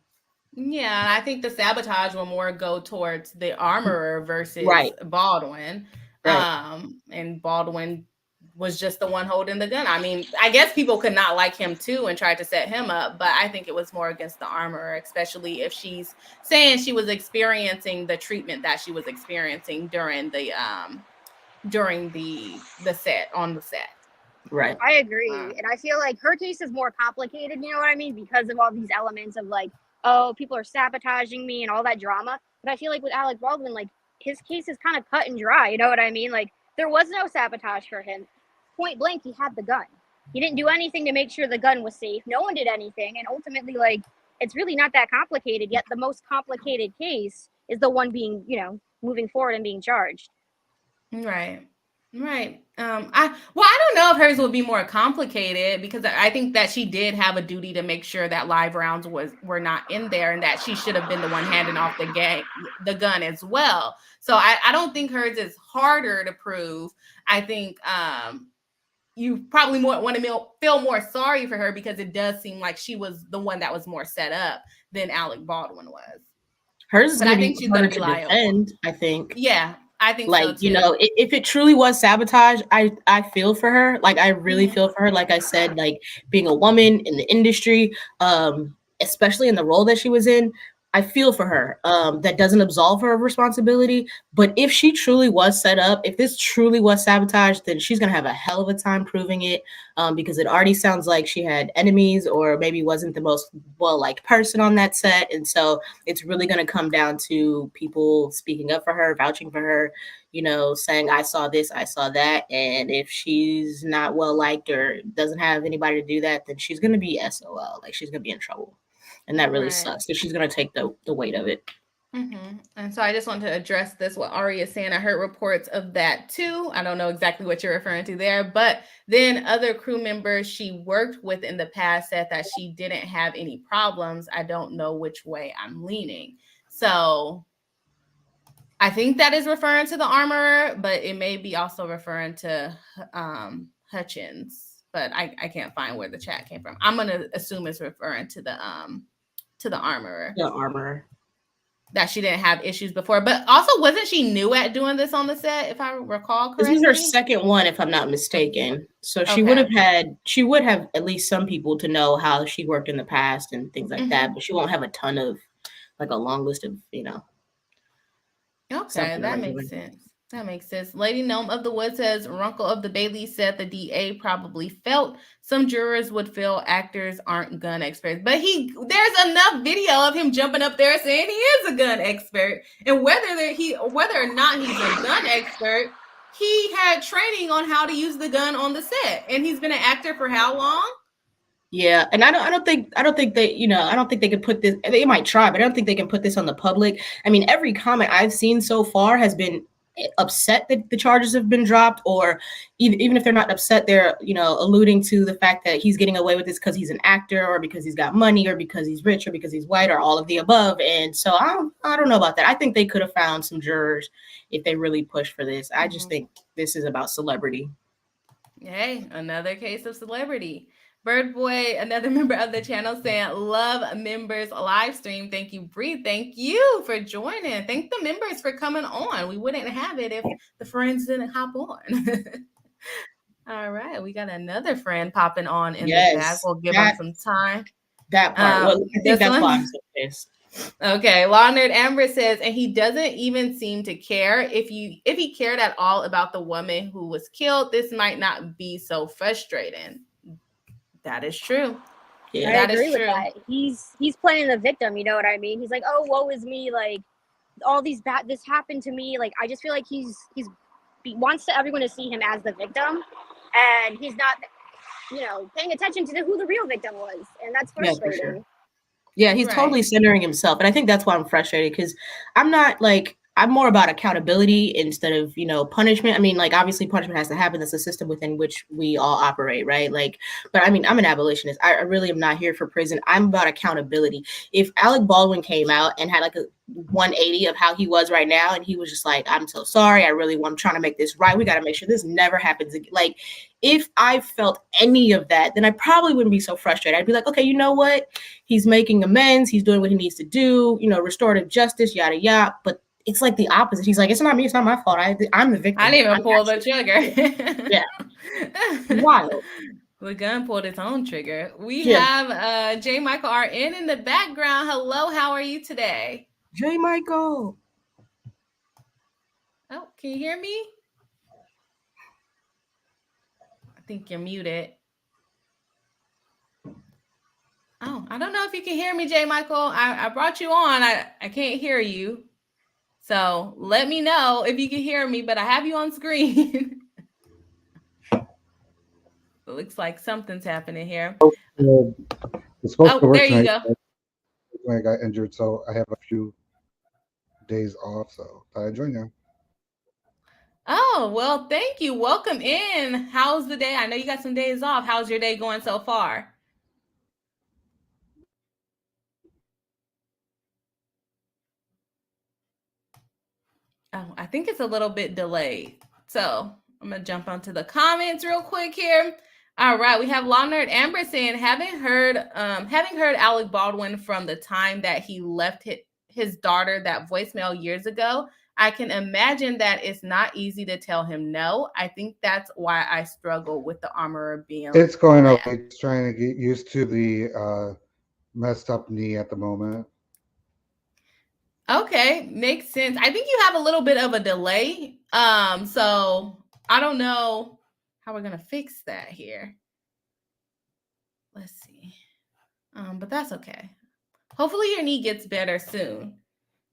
Yeah, I think the sabotage will more go towards the armorer versus Baldwin. Right. And Baldwin was just the one holding the gun. I mean, I guess people could not like him too and try to set him up, but I think it was more against the armorer, especially if she's saying she was experiencing the treatment that she was experiencing during the set, on the set. Right. I agree. And I feel like her case is more complicated, you know what I mean? Because of all these elements of like, oh, people are sabotaging me and all that drama. But I feel like with Alec Baldwin, like his case is kind of cut and dry, you know what I mean? Like there was no sabotage for him. Point blank, he had the gun. He didn't do anything to make sure the gun was safe. No one did anything. And ultimately, like, it's really not that complicated, yet the most complicated case is the one being, moving forward and being charged. Right. I don't know if hers would be more complicated, because I think that she did have a duty to make sure that live rounds were not in there, and that she should have been the one handing off the gun as well. So I don't think hers is harder to prove. I think you probably want to feel more sorry for her, because it does seem like she was the one that was more set up than Alec Baldwin was. Hers is, but I think she's going to liable. I think. Yeah. I think like, so too. If it truly was sabotage, I feel for her. Like, I really feel for her. Like I said, like being a woman in the industry, especially in the role that she was in, I feel for her. That doesn't absolve her of responsibility. But if she truly was set up, if this truly was sabotage, then she's going to have a hell of a time proving it, because it already sounds like she had enemies, or maybe wasn't the most well-liked person on that set. And so it's really going to come down to people speaking up for her, vouching for her, saying, I saw this, I saw that. And if she's not well-liked or doesn't have anybody to do that, then she's going to be SOL. Like, she's going to be in trouble. And that really sucks. So she's going to take the weight of it. Mm-hmm. And so I just want to address this, what Ari is saying. I heard reports of that too. I don't know exactly what you're referring to there, but then other crew members she worked with in the past said that she didn't have any problems. I don't know which way I'm leaning. So I think that is referring to the armorer, but it may be also referring to Hutchins, but I can't find where the chat came from. I'm going to assume it's referring to the armorer. The armorer. That she didn't have issues before. But also, wasn't she new at doing this on the set, if I recall correctly? This is her second one, if I'm not mistaken. So she would have at least some people to know how she worked in the past and things like that, but she won't have a ton of, like, a long list of, Okay, that makes sense. That makes sense. Lady Gnome of the Wood says, Runkle of the Bailey said the DA probably felt some jurors would feel actors aren't gun experts. But there's enough video of him jumping up there saying he is a gun expert. And whether or not he's a gun expert, he had training on how to use the gun on the set. And he's been an actor for how long? Yeah, and I don't think they could put this. They might try, but I don't think they can put this on the public. I mean, every comment I've seen so far has been upset that the charges have been dropped, or even if they're not upset, they're, you know, alluding to the fact that he's getting away with this because he's an actor, or because he's got money, or because he's rich, or because he's white, or all of the above. And so I don't know about that. I think they could have found some jurors if they really pushed for this. I just think this is about celebrity. Hey, another case of celebrity. Bird Boy, another member of the channel, saying, love members live stream. Thank you, Bree. Thank you for joining. Thank the members for coming on. We wouldn't have it if the friends didn't hop on. All right. We got another friend popping on in the back. We'll give them some time. That part. Well, I think that's why I'm so pissed. Okay, Law Nerd Amber says, and he doesn't even seem to care. If he cared at all about the woman who was killed, this might not be so frustrating. That is true. Yeah, I agree with that. He's playing the victim, you know what I mean? He's like, oh, woe is me, like all these this happened to me. Like, I just feel like he wants everyone to see him as the victim, and he's not, you know, paying attention to who the real victim was, and that's frustrating. Yeah, for sure. Yeah, he's totally centering himself. And I think that's why I'm frustrated, because I'm more about accountability instead of, you know, punishment. I mean, like, obviously punishment has to happen. That's a system within which we all operate, right? Like, but I mean, I'm an abolitionist. I really am not here for prison. I'm about accountability. If Alec Baldwin came out and had like a 180 of how he was right now, and he was just like, I'm so sorry, I'm trying to make this right, we got to make sure this never happens again. Like, if I felt any of that, then I probably wouldn't be so frustrated. I'd be like, okay, you know what, he's making amends, he's doing what he needs to do, you know, restorative justice, yada yada. But it's like the opposite. He's like, it's not me, it's not my fault, I'm the victim. I didn't even pull the trigger. Yeah. Wild. The gun pulled its own trigger. We have J. Michael RN in the background. Hello, how are you today? J. Michael. Oh, can you hear me? I think you're muted. Oh, I don't know if you can hear me, J. Michael. I brought you on. I can't hear you. So let me know if you can hear me, but I have you on screen. It looks like something's happening here. It's supposed to work there tonight. You go. I got injured, so I have a few days off, so I join you. Oh, well, thank you. Welcome in. How's the day? I know you got some days off. How's your day going so far? Oh, I think it's a little bit delayed. So I'm going to jump onto the comments real quick here. All right. We have Law Nerd Amber saying, having heard Alec Baldwin from the time that he left his daughter that voicemail years ago, I can imagine that it's not easy to tell him no. I think that's why I struggle with the armorer being. It's going okay. It's trying to get used to the messed up knee at the moment. Okay, makes sense. I think you have a little bit of a delay. So I don't know how we're gonna fix that here. Let's see. But that's okay. Hopefully your knee gets better soon.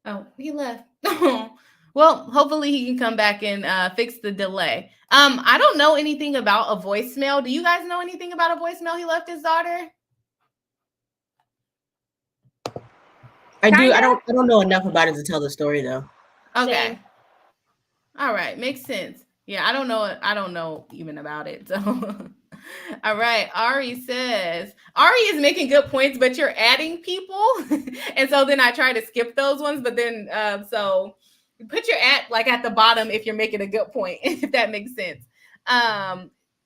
Oh, he left. Well, hopefully he can come back and fix the delay. I don't know anything about a voicemail. Do you guys know anything about a voicemail he left his daughter? I do. I don't know enough about it to tell the story though. Okay. Same. All right, makes sense. Yeah, I don't know even about it. So all right. Ari says, Ari is making good points, but you're adding people. And so then I try to skip those ones, but then so you put your at the bottom if you're making a good point, if that makes sense.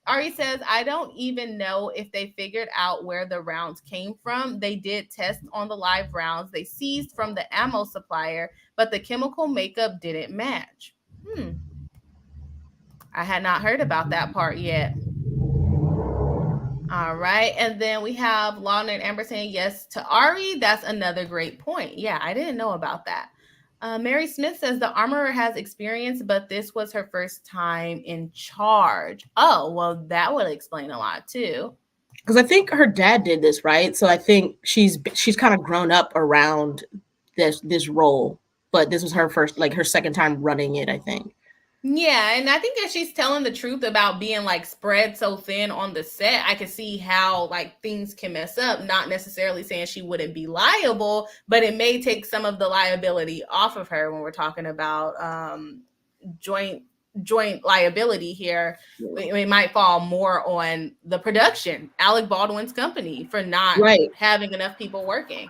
Ari says, I don't even know if they figured out where the rounds came from. They did tests on the live rounds they seized from the ammo supplier, but the chemical makeup didn't match. I had not heard about that part yet. All right. And then we have Law Nerd Amber saying yes to Ari. That's another great point. Yeah, I didn't know about that. Mary Smith says the armorer has experience, but this was her first time in charge. Oh, well, that would explain a lot too. Because I think her dad did this, right? So I think she's kind of grown up around this role, but this was her first, like her second time running it, I think. Yeah, and I think that she's telling the truth about being like spread so thin on the set. I can see how like things can mess up, not necessarily saying she wouldn't be liable, but it may take some of the liability off of her when we're talking about joint liability here, it might fall more on the production, Alec Baldwin's company, for not having enough people working.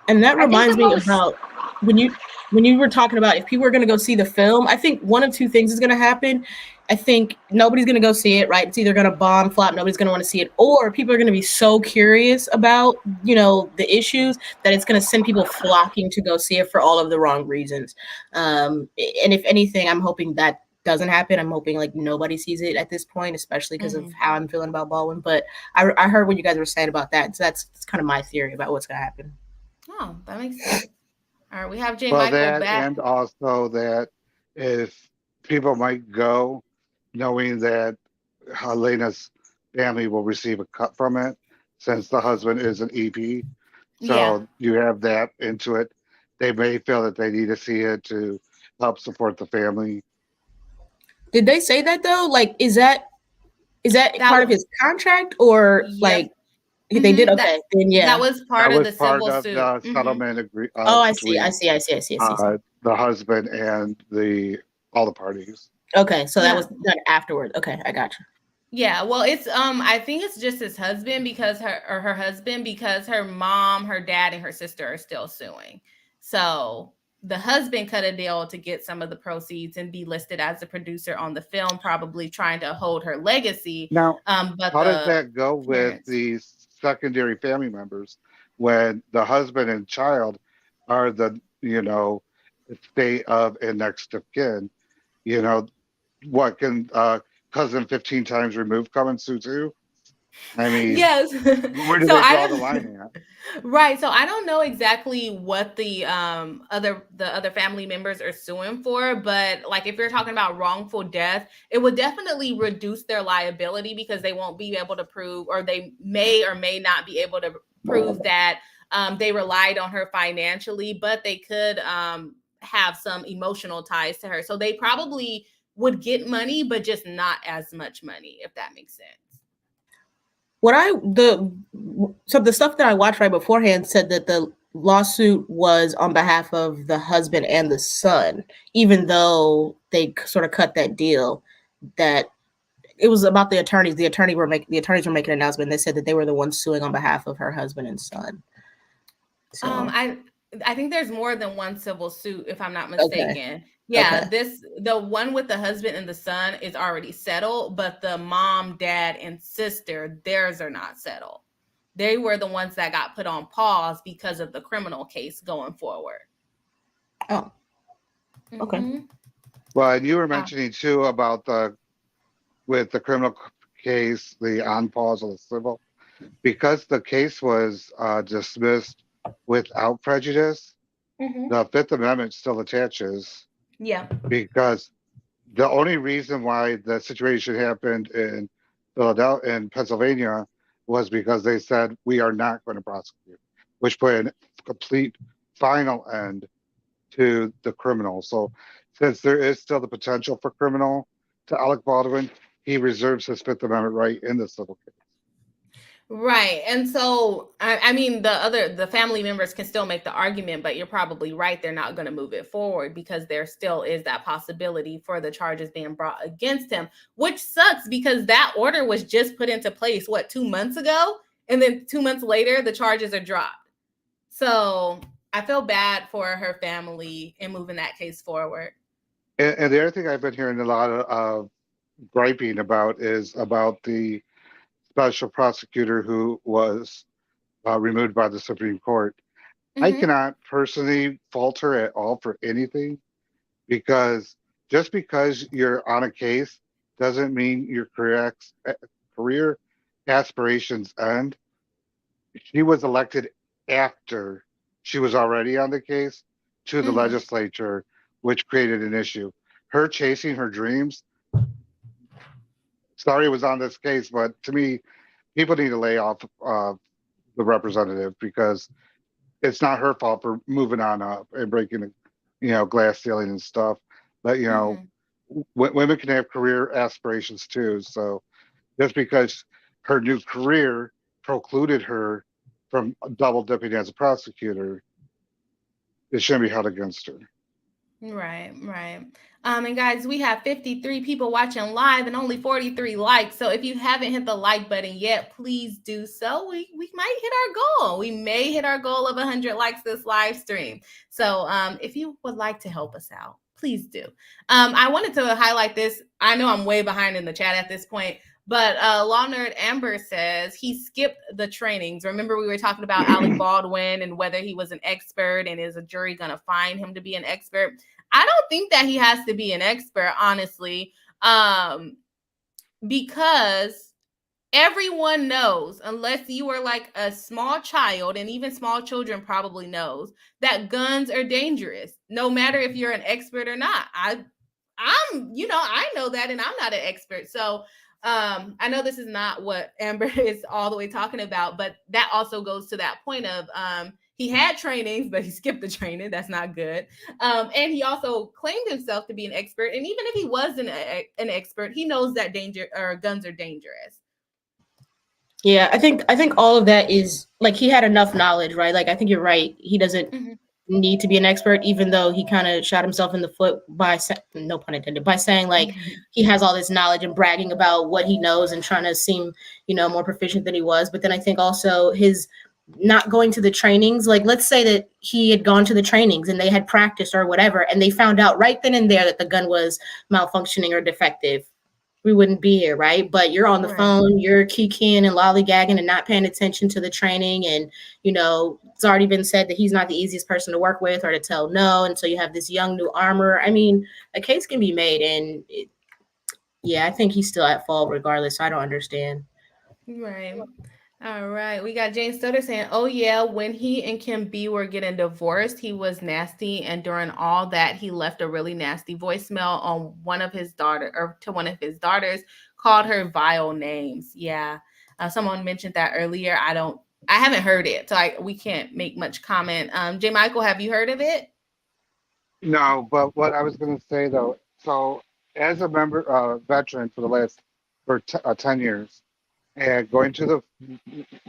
And that reminds me about when you were talking about if people are going to go see the film, I think one of two things is going to happen. I think nobody's going to go see it, right? It's either going to bomb, flop, nobody's going to want to see it, or people are going to be so curious about, the issues that it's going to send people flocking to go see it for all of the wrong reasons. And if anything, I'm hoping that doesn't happen. I'm hoping like nobody sees it at this point, especially because of how I'm feeling about Baldwin. But I heard what you guys were saying about that. So that's kind of my theory about what's going to happen. Oh, that makes sense. All right, we have J. Michael back. And also that if people might go knowing that Helena's family will receive a cut from it, since the husband is an EP. So you have that into it. They may feel that they need to see it to help support the family. Did they say that though? Like, is that part of his contract, or like they did? Okay, then that was part of the civil suit. The settlement agreement. I see. The husband and all the parties. Okay, so that was done afterwards. Okay, I got you. Yeah, well, it's I think it's just his husband because her husband, because her mom, her dad, and her sister are still suing. So the husband cut a deal to get some of the proceeds and be listed as a producer on the film, probably trying to hold her legacy. Now, but how does that go with the secondary family members when the husband and child are the state of and next of kin? What can cousin 15 times removed come and sue too? I mean, yes. Where do they draw the line at? Right. So I don't know exactly what the other family members are suing for, but like if you're talking about wrongful death, it would definitely reduce their liability because they won't be able to prove, or they may or may not be able to prove that they relied on her financially, but they could have some emotional ties to her. So they probably would get money, but just not as much money, if that makes sense. So the stuff that I watched right beforehand said that the lawsuit was on behalf of the husband and the son, even though they sort of cut that deal. That it was about the attorneys. The attorneys were making an announcement. They said that they were the ones suing on behalf of her husband and son. So I think there's more than one civil suit, if I'm not mistaken. Okay. Yeah, the one with the husband and the son is already settled, but the mom, dad, and sister, theirs are not settled. They were the ones that got put on pause because of the criminal case going forward. Oh, okay. Mm-hmm. Well, and you were mentioning too about with the criminal case, the on pause of the civil, because the case was dismissed without prejudice. Mm-hmm. The Fifth Amendment still attaches. Yeah. Because the only reason why the situation happened in Philadelphia and Pennsylvania was because they said we are not going to prosecute, which put a complete final end to the criminal. So since there is still the potential for criminal to Alec Baldwin, he reserves his Fifth Amendment right in the civil case. Right. And so, I mean, the family members can still make the argument, but you're probably right. They're not going to move it forward because there still is that possibility for the charges being brought against him, which sucks because that order was just put into place, 2 months ago? And then 2 months later, the charges are dropped. So I feel bad for her family in moving that case forward. And the other thing I've been hearing a lot of griping about is about the special prosecutor who was removed by the Supreme Court. Mm-hmm. I cannot personally fault her at all for anything, because just because you're on a case doesn't mean your career aspirations end. She was elected after she was already on the case to the legislature, which created an issue. Her chasing her dreams. Sorry it was on this case, but to me, people need to lay off the representative, because it's not her fault for moving on up and breaking, glass ceiling and stuff. But, women can have career aspirations too. So just because her new career precluded her from double dipping as a prosecutor, it shouldn't be held against her. Right. And guys, we have 53 people watching live and only 43 likes. So if you haven't hit the like button yet, please do so. We might hit our goal. We may hit our goal of 100 likes this live stream. So if you would like to help us out, please do. I wanted to highlight this. I know I'm way behind in the chat at this point, but Law Nerd Amber says he skipped the trainings. Remember, we were talking about Alec Baldwin and whether he was an expert, and is a jury going to find him to be an expert? I don't think that he has to be an expert, honestly, because everyone knows, unless you are like a small child, and even small children probably knows, that guns are dangerous, no matter if you're an expert or not. I know that, and I'm not an expert. So I know this is not what Amber is all the way talking about, but that also goes to that point of he had trainings, but he skipped the training. That's not good. And he also claimed himself to be an expert. And even if he wasn't an expert, he knows that guns are dangerous. Yeah, I think all of that is like he had enough knowledge, right? Like I think you're right. He doesn't need to be an expert, even though he kind of shot himself in the foot by no pun intended, by saying like he has all this knowledge and bragging about what he knows and trying to seem, more proficient than he was. But then I think also his not going to the trainings, like let's say that he had gone to the trainings and they had practiced or whatever, and they found out right then and there that the gun was malfunctioning or defective, we wouldn't be here, right? But you're on the phone, you're keying and lollygagging and not paying attention to the training. And, it's already been said that he's not the easiest person to work with or to tell no. And so you have this young new armor. I mean, a case can be made. And I think he's still at fault regardless. I don't understand. Right. All right. We got Jane Stutter saying, oh, yeah, when he and Kim B were getting divorced, he was nasty. And during all that, he left a really nasty voicemail on one of his daughters, called her vile names. Yeah. Someone mentioned that earlier. I haven't heard it, so we can't make much comment. J. Michael, have you heard of it? No, but what I was going to say, though, so as a veteran for 10 years, and going to the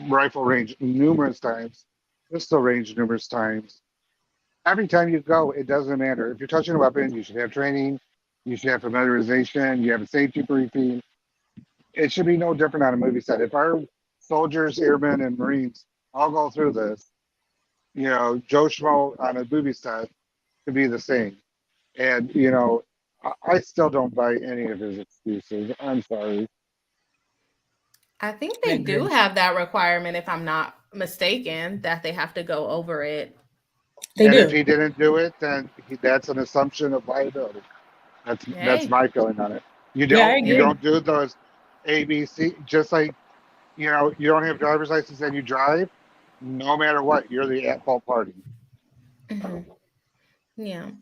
rifle range numerous times, pistol range numerous times. Every time you go, it doesn't matter. If you're touching a weapon, you should have training, you should have familiarization, you have a safety briefing. It should be no different on a movie set. If our soldiers, airmen, and Marines all go through this, Joe Schmo on a movie set could be the same. And, I still don't buy any of his excuses. I'm sorry. I think they do have that requirement, if I'm not mistaken, that they have to go over it. They do. If he didn't do it, then that's an assumption of liability. That's my feeling on it. You don't do those ABC, just like you don't have a driver's license and you drive. No matter what, you're the at-fault party. Yeah.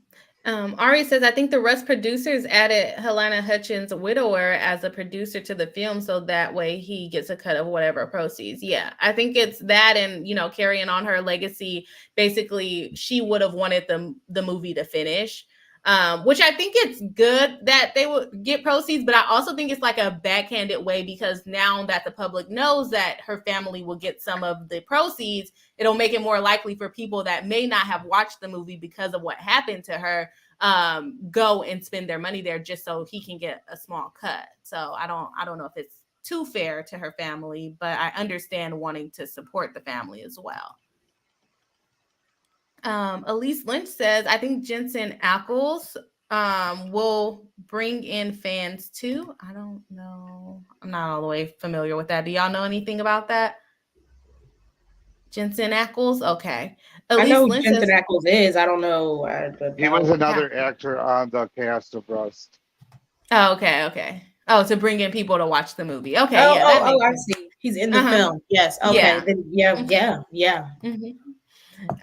Ari says, I think the Rust producers added Helena Hutchins' widower as a producer to the film, so that way he gets a cut of whatever proceeds. Yeah, I think it's that, and carrying on her legacy. Basically, she would have wanted the movie to finish, which I think it's good that they would get proceeds, but I also think it's like a backhanded way, because now that the public knows that her family will get some of the proceeds, it'll make it more likely for people that may not have watched the movie because of what happened to her, go and spend their money there just so he can get a small cut. So I don't know if it's too fair to her family, but I understand wanting to support the family as well. Elise Lynch says, I think Jensen Ackles will bring in fans too. I don't know. I'm not all the way familiar with that. Do y'all know anything about that? Jensen Ackles? Okay. Elise I know who Jensen Ackles is. I don't know. He was another actor on the cast of Rust. Oh, okay. Oh, to bring in people to watch the movie. Okay. I see. He's in the film. Yes. Okay. Yeah.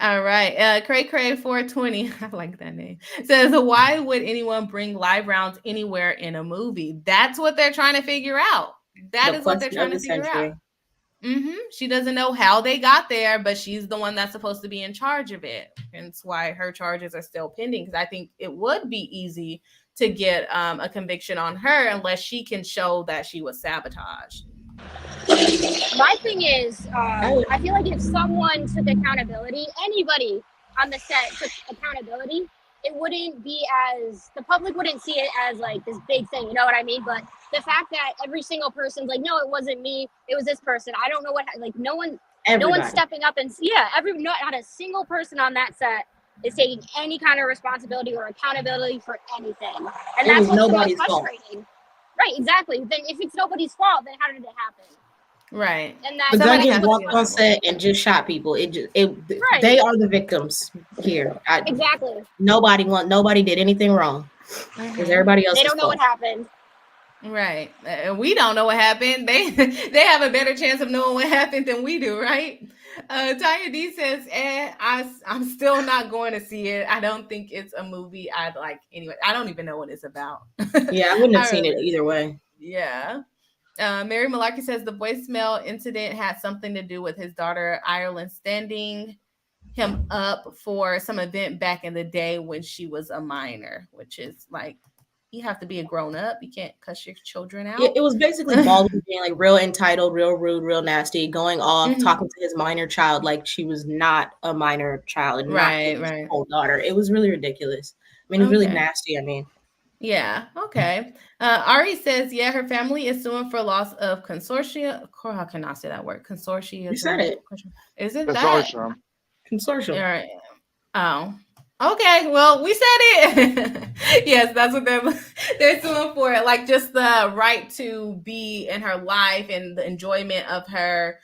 All right. Cray 420, I like that name, says, why would anyone bring live rounds anywhere in a movie? That's what they're trying to figure out. That is what they're trying to figure out. She doesn't know how they got there, but she's the one that's supposed to be in charge of it. And it's why her charges are still pending, because I think it would be easy to get a conviction on her unless she can show that she was sabotaged. My thing is, I feel like if someone took accountability, anybody on the set took accountability, it wouldn't be as, the public wouldn't see it as like this big thing, you know what I mean? But the fact that every single person's like, no, it wasn't me, it was this person. I don't know what, like no one's stepping up and not a single person on that set is taking any kind of responsibility or accountability for anything. And that's what's nobody's frustrating. Fault. Right, exactly. Then if it's nobody's fault, then how did it happen? Right. And that the gun just walked on set and just shot people. Right. They are the victims here. Exactly. Nobody did anything wrong. Because everybody else, they don't know what happened. Right. We don't know what happened. They have a better chance of knowing what happened than we do, right? Tanya D says, I'm still not going to see it. I don't think it's a movie I'd like anyway. I don't even know what it's about. Yeah, I wouldn't have seen it either way. Yeah. Mary Malarkey says the voicemail incident had something to do with his daughter Ireland standing him up for some event back in the day when she was a minor, which is like, you have to be a grown up. You can't cuss your children out. It was basically Baldwin being like real entitled, real rude, real nasty, going off, talking to his minor child like she was not a minor child and not his whole daughter. It was really ridiculous. I mean, it was really nasty. I mean, yeah. Okay. Ari says, yeah, her family is suing for loss of consortium. How can I say that word? Consortium. You said it. Is it consortium? Consortium. All right. Oh. Okay, well, we said it. Yes, that's what they're suing for. Like just the right to be in her life and the enjoyment of her.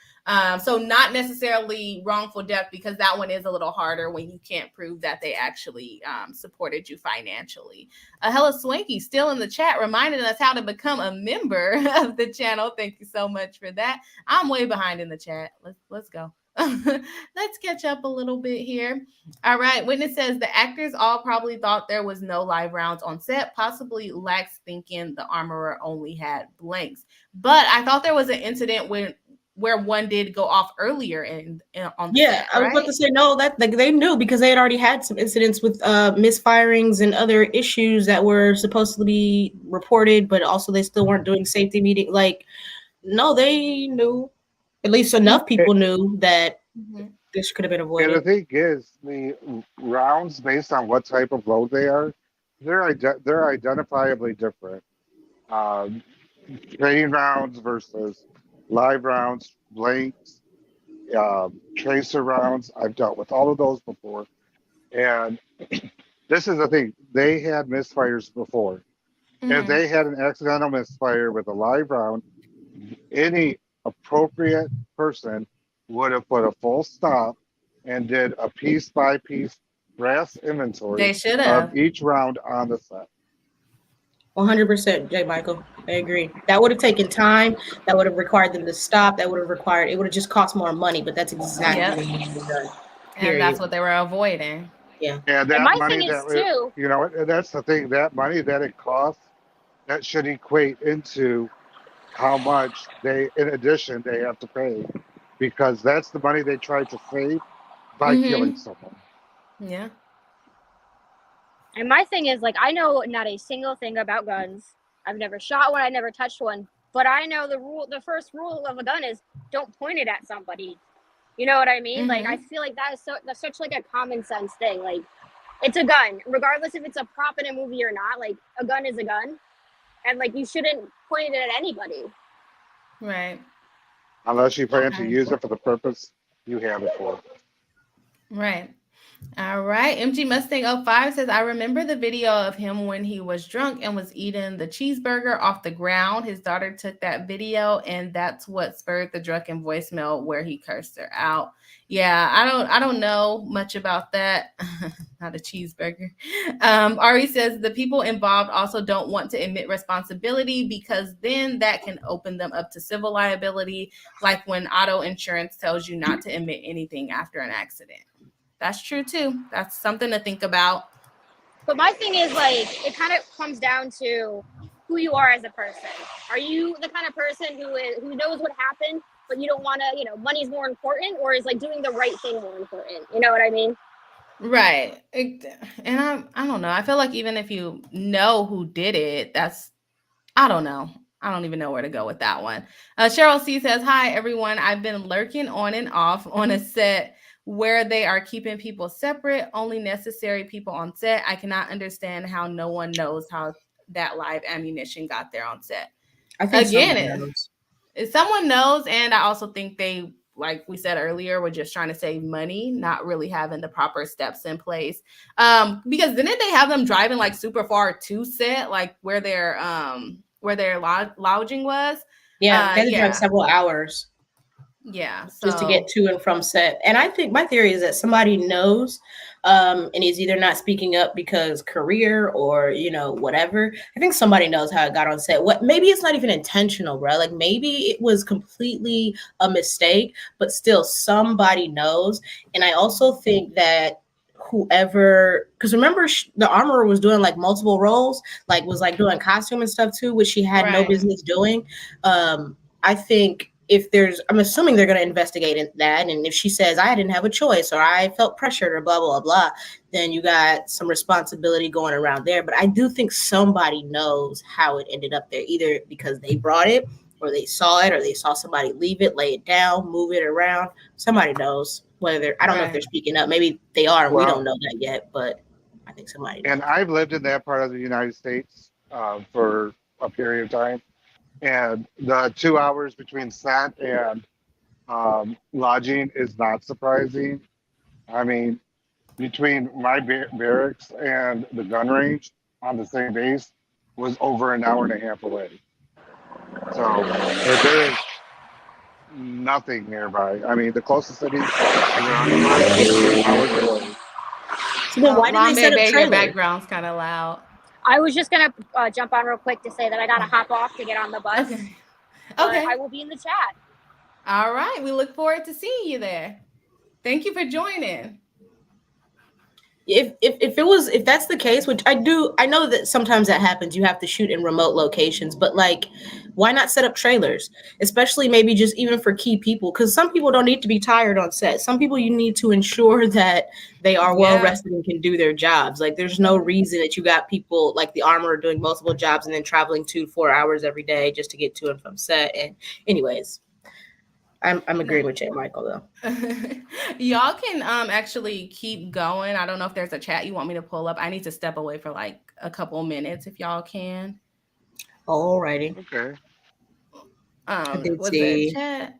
So not necessarily wrongful death, because that one is a little harder when you can't prove that they actually supported you financially. Hella Swanky still in the chat reminding us how to become a member of the channel. Thank you so much for that. I'm way behind in the chat. Let's go. Let's catch up a little bit here. All right. Witness says the actors all probably thought there was no live rounds on set, possibly lax thinking the armorer only had blanks. But I thought there was an incident where one did go off earlier on the set, I was about to say no, that like they knew because they had already had some incidents with misfirings and other issues that were supposed to be reported, but also they still weren't doing safety meeting. Like, no, they knew. At least enough people knew that this could have been avoided. And the thing is, the rounds, based on what type of load they are, they're identifiably different. Training rounds versus live rounds, blanks, tracer rounds. I've dealt with all of those before. And this is the thing. They had misfires before. If they had an accidental misfire with a live round, any appropriate person would have put a full stop and did a piece by piece brass inventory of each round on the set. 100%, J. Michael. I agree. That would have taken time. That would have required them to stop. That would have just cost more money, but that's exactly what needed to be done. And that's what they were avoiding. Yeah. And that money that's the thing, that money that it costs, that should equate into how much in addition they have to pay, because that's the money they tried to save by killing someone. Yeah. And my thing is, like, I know not a single thing about guns. I've never shot one. I never touched one. But I know the first rule of a gun is don't point it at somebody. You know what I mean? Like, I feel like that's such like a common sense thing. Like, it's a gun, regardless if it's a prop in a movie or not. Like, a gun is a gun. And like, you shouldn't point it at anybody. Right. Unless you plan to use it for the purpose you have it for. Right. All right. MG Mustang 05 says, I remember the video of him when he was drunk and was eating the cheeseburger off the ground. His daughter took that video, and that's what spurred the drunken voicemail where he cursed her out. Yeah, I don't know much about that. Not a cheeseburger. Ari says the people involved also don't want to admit responsibility, because then that can open them up to civil liability, like when auto insurance tells you not to admit anything after an accident. That's true too. That's something to think about. But my thing is, like, it kind of comes down to who you are as a person. Are you the kind of person who knows what happened, but you don't want to, money's more important, or is like doing the right thing more important? You know what I mean? Right. And I don't know. I feel like even if you know who did it, I don't know. I don't even know where to go with that one. Cheryl C says, hi, everyone. I've been lurking on and off on a set where they are keeping people separate, only necessary people on set. I cannot understand how no one knows how that live ammunition got there on set. I think someone knows, and I also think they, like we said earlier, were just trying to save money, not really having the proper steps in place. Because didn't they have them driving like super far to set, like where their lodging was? Yeah, they had to drive several hours. Yeah, just to get to and from set. And I think my theory is that somebody knows and is either not speaking up because career or, you know, whatever. I think somebody knows how it got on set. Maybe it's not even intentional, bro. Like maybe it was completely a mistake, but still somebody knows. And I also think that whoever, because remember the armorer was doing like multiple roles, like was like doing costume and stuff too, which she had no business doing. I think I'm assuming they're going to investigate that. And if she says, I didn't have a choice or I felt pressured or blah, blah, blah, then you got some responsibility going around there. But I do think somebody knows how it ended up there, either because they brought it or they saw it or they saw somebody leave it, lay it down, move it around. Somebody knows whether I don't know if they're speaking up. Maybe they are. And we don't know that yet, but I think somebody knows. And I've lived in that part of the United States for a period of time. And the 2 hours between set and lodging is not surprising. I mean, between my barracks and the gun range on the same base was over an hour and a half away. So there is nothing nearby. I mean, the closest city is around 2 hours away. So then why did they set up trailers? Your background's kind of loud. I was just going to jump on real quick to say that I got to hop off to get on the bus. Okay. I will be in the chat. All right. We look forward to seeing you there. Thank you for joining. If that's the case, which I know that sometimes that happens, you have to shoot in remote locations, but like, why not set up trailers? Especially maybe just even for key people, because some people don't need to be tired on set. Some people you need to ensure that they are well rested and can do their jobs. Like there's no reason that you got people like the armorer doing multiple jobs and then traveling 2-4 hours every day just to get to and from set. And anyways, I'm agreeing with Jay Michael though. Y'all can actually keep going. I don't know if there's a chat you want me to pull up. I need to step away for like a couple minutes if y'all can. Alrighty. Okay. Was the chat?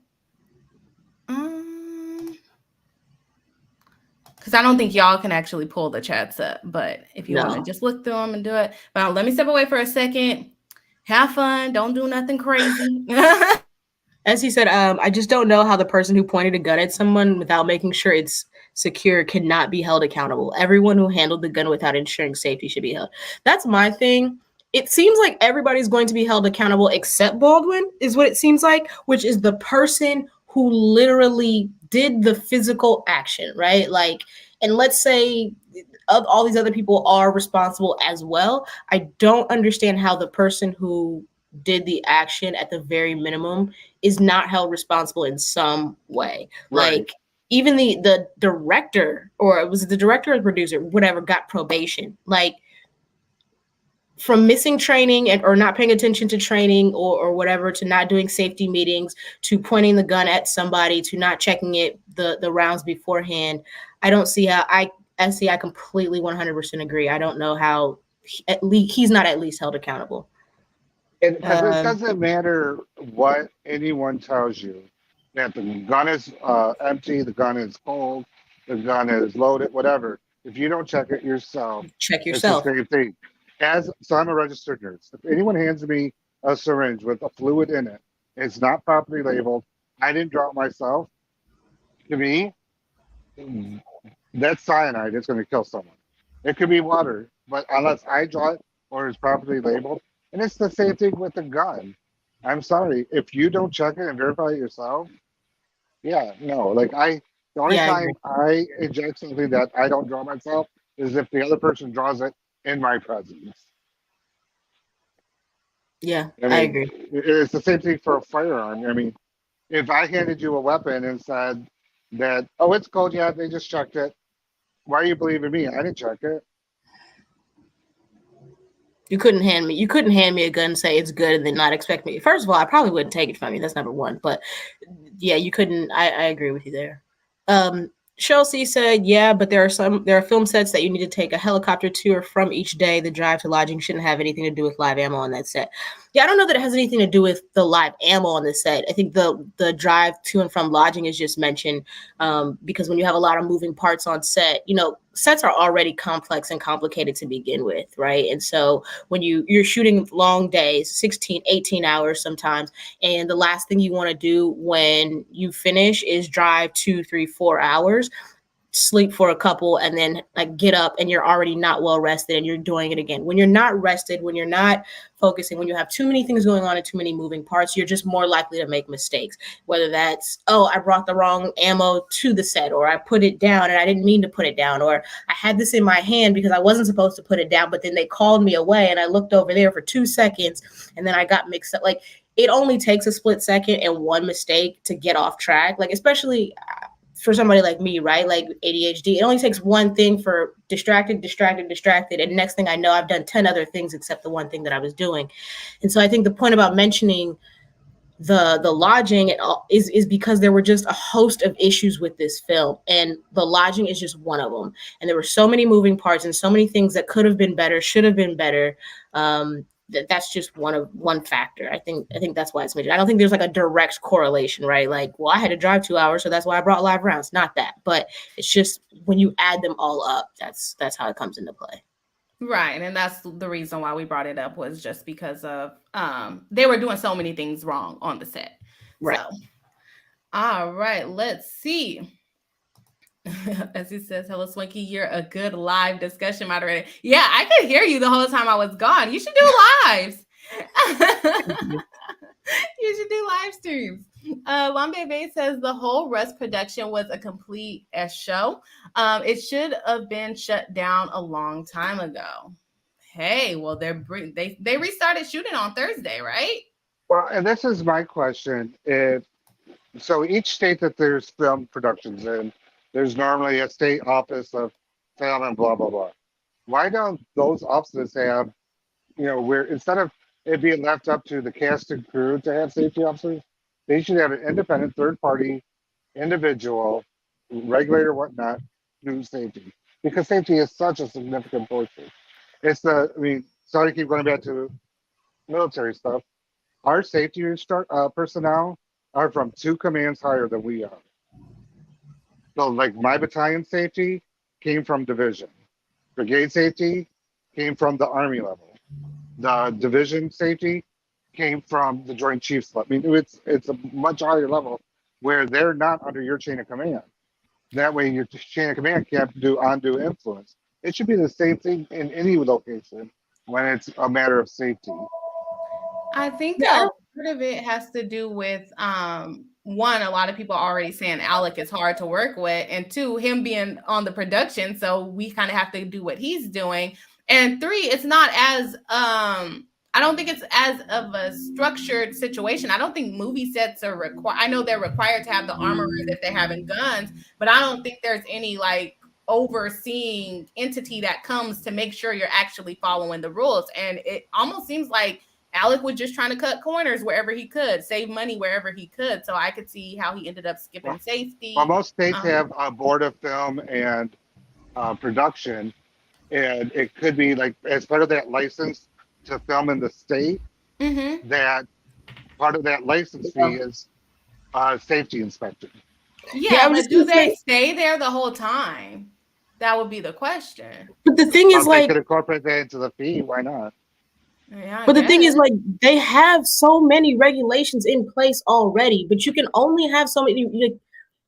Because I don't think y'all can actually pull the chats up, but if you want to just look through them and do it. But let me step away for a second. Have fun. Don't do nothing crazy. As he said, I just don't know how the person who pointed a gun at someone without making sure it's secure cannot be held accountable. Everyone who handled the gun without ensuring safety should be held. That's my thing. It seems like everybody's going to be held accountable except Baldwin, is what it seems like, which is the person who literally did the physical action, right? Like, and let's say all these other people are responsible as well. I don't understand how the person who did the action at the very minimum is not held responsible in some way. Right. Like even the director, or was it the director or the producer, whatever, got probation. Like from missing training or not paying attention to training or whatever, to not doing safety meetings, to pointing the gun at somebody, to not checking the rounds beforehand. I don't see how I completely 100% agree. I don't know how he's not at least held accountable. It doesn't matter what anyone tells you, that the gun is empty, the gun is cold, the gun is loaded, whatever. If you don't check it yourself, check yourself. It's the same thing. So I'm a registered nurse. If anyone hands me a syringe with a fluid in it, it's not properly labeled, I didn't draw it myself, to me, that's cyanide. It's going to kill someone. It could be water, but unless I draw it or it's properly labeled. And it's the same thing with the gun. I'm sorry. If you don't check it and verify it yourself, the only time I inject something that I don't draw myself is if the other person draws it in my presence. Yeah, I agree. It's the same thing for a firearm. I mean, if I handed you a weapon and said that, oh, it's cold, yeah, they just checked it. Why are you believing me? I didn't check it. You couldn't hand me a gun and say it's good and then not expect me. First of all, I probably wouldn't take it from you. That's number one. But yeah, you couldn't. I agree with you there. Chelsea said, yeah, but there are film sets that you need to take a helicopter to or from each day. The drive to lodging shouldn't have anything to do with live ammo on that set. Yeah, I don't know that it has anything to do with the live ammo on the set. I think the drive to and from lodging is just mentioned because when you have a lot of moving parts on set, sets are already complex and complicated to begin with, right? And so when you're shooting long days, 16, 18 hours sometimes, and the last thing you want to do when you finish is drive 2, 3, 4 hours, sleep for a couple, and then get up and you're already not well rested and you're doing it again. When you're not rested, when you're not focusing, when you have too many things going on and too many moving parts, you're just more likely to make mistakes. Whether that's, I brought the wrong ammo to the set, or I put it down and I didn't mean to put it down, or I had this in my hand because I wasn't supposed to put it down, but then they called me away and I looked over there for 2 seconds and then I got mixed up. It only takes a split second and one mistake to get off track. Especially for somebody like me, right? ADHD, it only takes one thing for distracted. And next thing I know, I've done 10 other things except the one thing that I was doing. And so I think the point about mentioning the lodging is because there were just a host of issues with this film, and the lodging is just one of them. And there were so many moving parts and so many things that could have been better, should have been better. That's just one factor. I think that's why it's mentioned. I don't think there's a direct correlation, right? I had to drive 2 hours, so that's why I brought live rounds. Not that, but it's just when you add them all up, that's how it comes into play. Right, and that's the reason why we brought it up, was just because of they were doing so many things wrong on the set. Right. So, all right, let's see. As he says, hello, Swanky, you're a good live discussion moderator. Yeah, I could hear you the whole time I was gone. You should do lives. You should do live streams. Lambe Bay says the whole Rust production was a complete show. It should have been shut down a long time ago. Hey, well, they restarted shooting on Thursday, right? Well, and this is my question. So each state that there's film productions in, there's normally a state office of film and blah, blah, blah. Why don't those offices have, where instead of it being left up to the cast and crew to have safety officers, they should have an independent third-party individual, regulator, whatnot, do safety. Because safety is such a significant portion. Sorry to keep going back to military stuff. Our safety personnel are from 2 commands higher than we are. So my battalion safety came from division. Brigade safety came from the Army level. The division safety came from the Joint Chiefs level. It's a much higher level where they're not under your chain of command. That way your chain of command can't do undue influence. It should be the same thing in any location when it's a matter of safety. I think a lot of it has to do with one, a lot of people are already saying Alec is hard to work with, and 2, him being on the production, so we kind of have to do what he's doing. And 3, it's not as I don't think it's as of a structured situation. I don't think movie sets are required. I know they're required to have the armorers if they're having guns, but I don't think there's any overseeing entity that comes to make sure you're actually following the rules. And it almost seems like Alec was just trying to cut corners wherever he could, save money wherever he could. So I could see how he ended up skipping safety. Well, most states have a board of film and production, and it could be as part of that license to film in the state, that part of that license fee is safety inspection. Yeah, but do they stay there the whole time? That would be the question. But the thing is, they could incorporate that into the fee. Why not? Yeah, but the thing is, they have so many regulations in place already, but you can only have so many.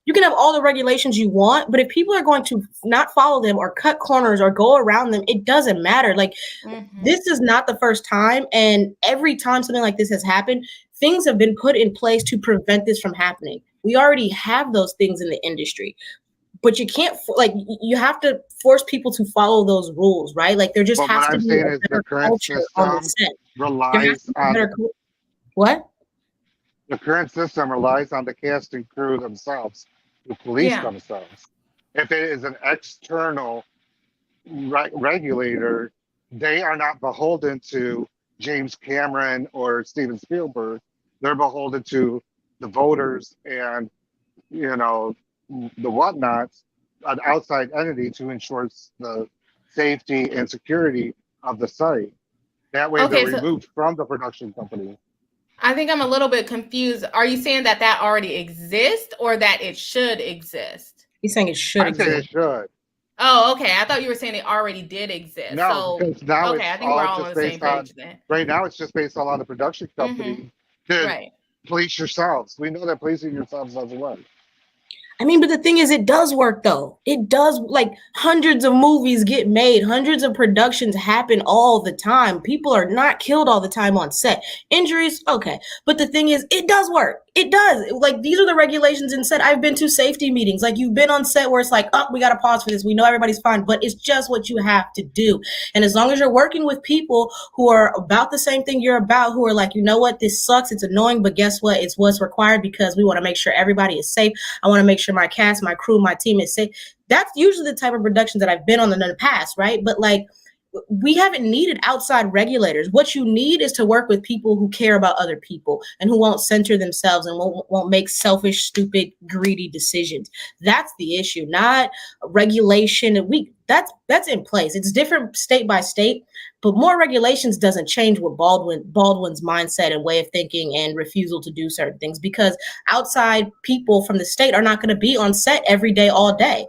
You can have all the regulations you want, but if people are going to not follow them or cut corners or go around them, it doesn't matter. This is not the first time, and every time something like this has happened, things have been put in place to prevent this from happening. We already have those things in the industry. But you can't you have to force people to follow those rules, right? There just has to be a better culture on the set. Relies on what? The current system relies on the cast and crew themselves to police themselves. If it is an external regulator, they are not beholden to James Cameron or Steven Spielberg. They're beholden to the voters and the whatnots an outside entity to ensure the safety and security of the site. That way, they're Okay, so removed from the production company. I think I'm a little bit confused. Are you saying that that already exists or that it should exist? He's saying it should I say it exist. should. Oh, okay. I thought you were saying it already did exist. No, So, because now okay, it's I think we're all all on just the same based on. page then. Right now, it's just based on the production company to Right. police yourselves. We know that policing yourselves doesn't work. I mean, but the thing is, it does work though. It does. Like, hundreds of movies get made, hundreds of productions happen all the time. People are not killed all the time on set. Injuries, okay. But the thing is, it does work. It does. Like, these are the regulations in set. I've been to safety meetings. Like, you've been on set where it's like, oh, we got to pause for this. We know everybody's fine, but it's just what you have to do. And as long as you're working with people who are about the same thing you're about, who are like, you know what, this sucks, it's annoying, but guess what? It's what's required because we want to make sure everybody is safe. I want to make sure my cast, my crew, my team is safe. That's usually the type of productions that I've been on in the past, right? But like, we haven't needed outside regulators. What you need is to work with people who care about other people and who won't center themselves and won't make selfish, stupid, greedy decisions. That's the issue, not regulation. That's in place. It's different state by state, but more regulations doesn't change what Baldwin's mindset and way of thinking and refusal to do certain things, because outside people from the state are not going to be on set every day, all day.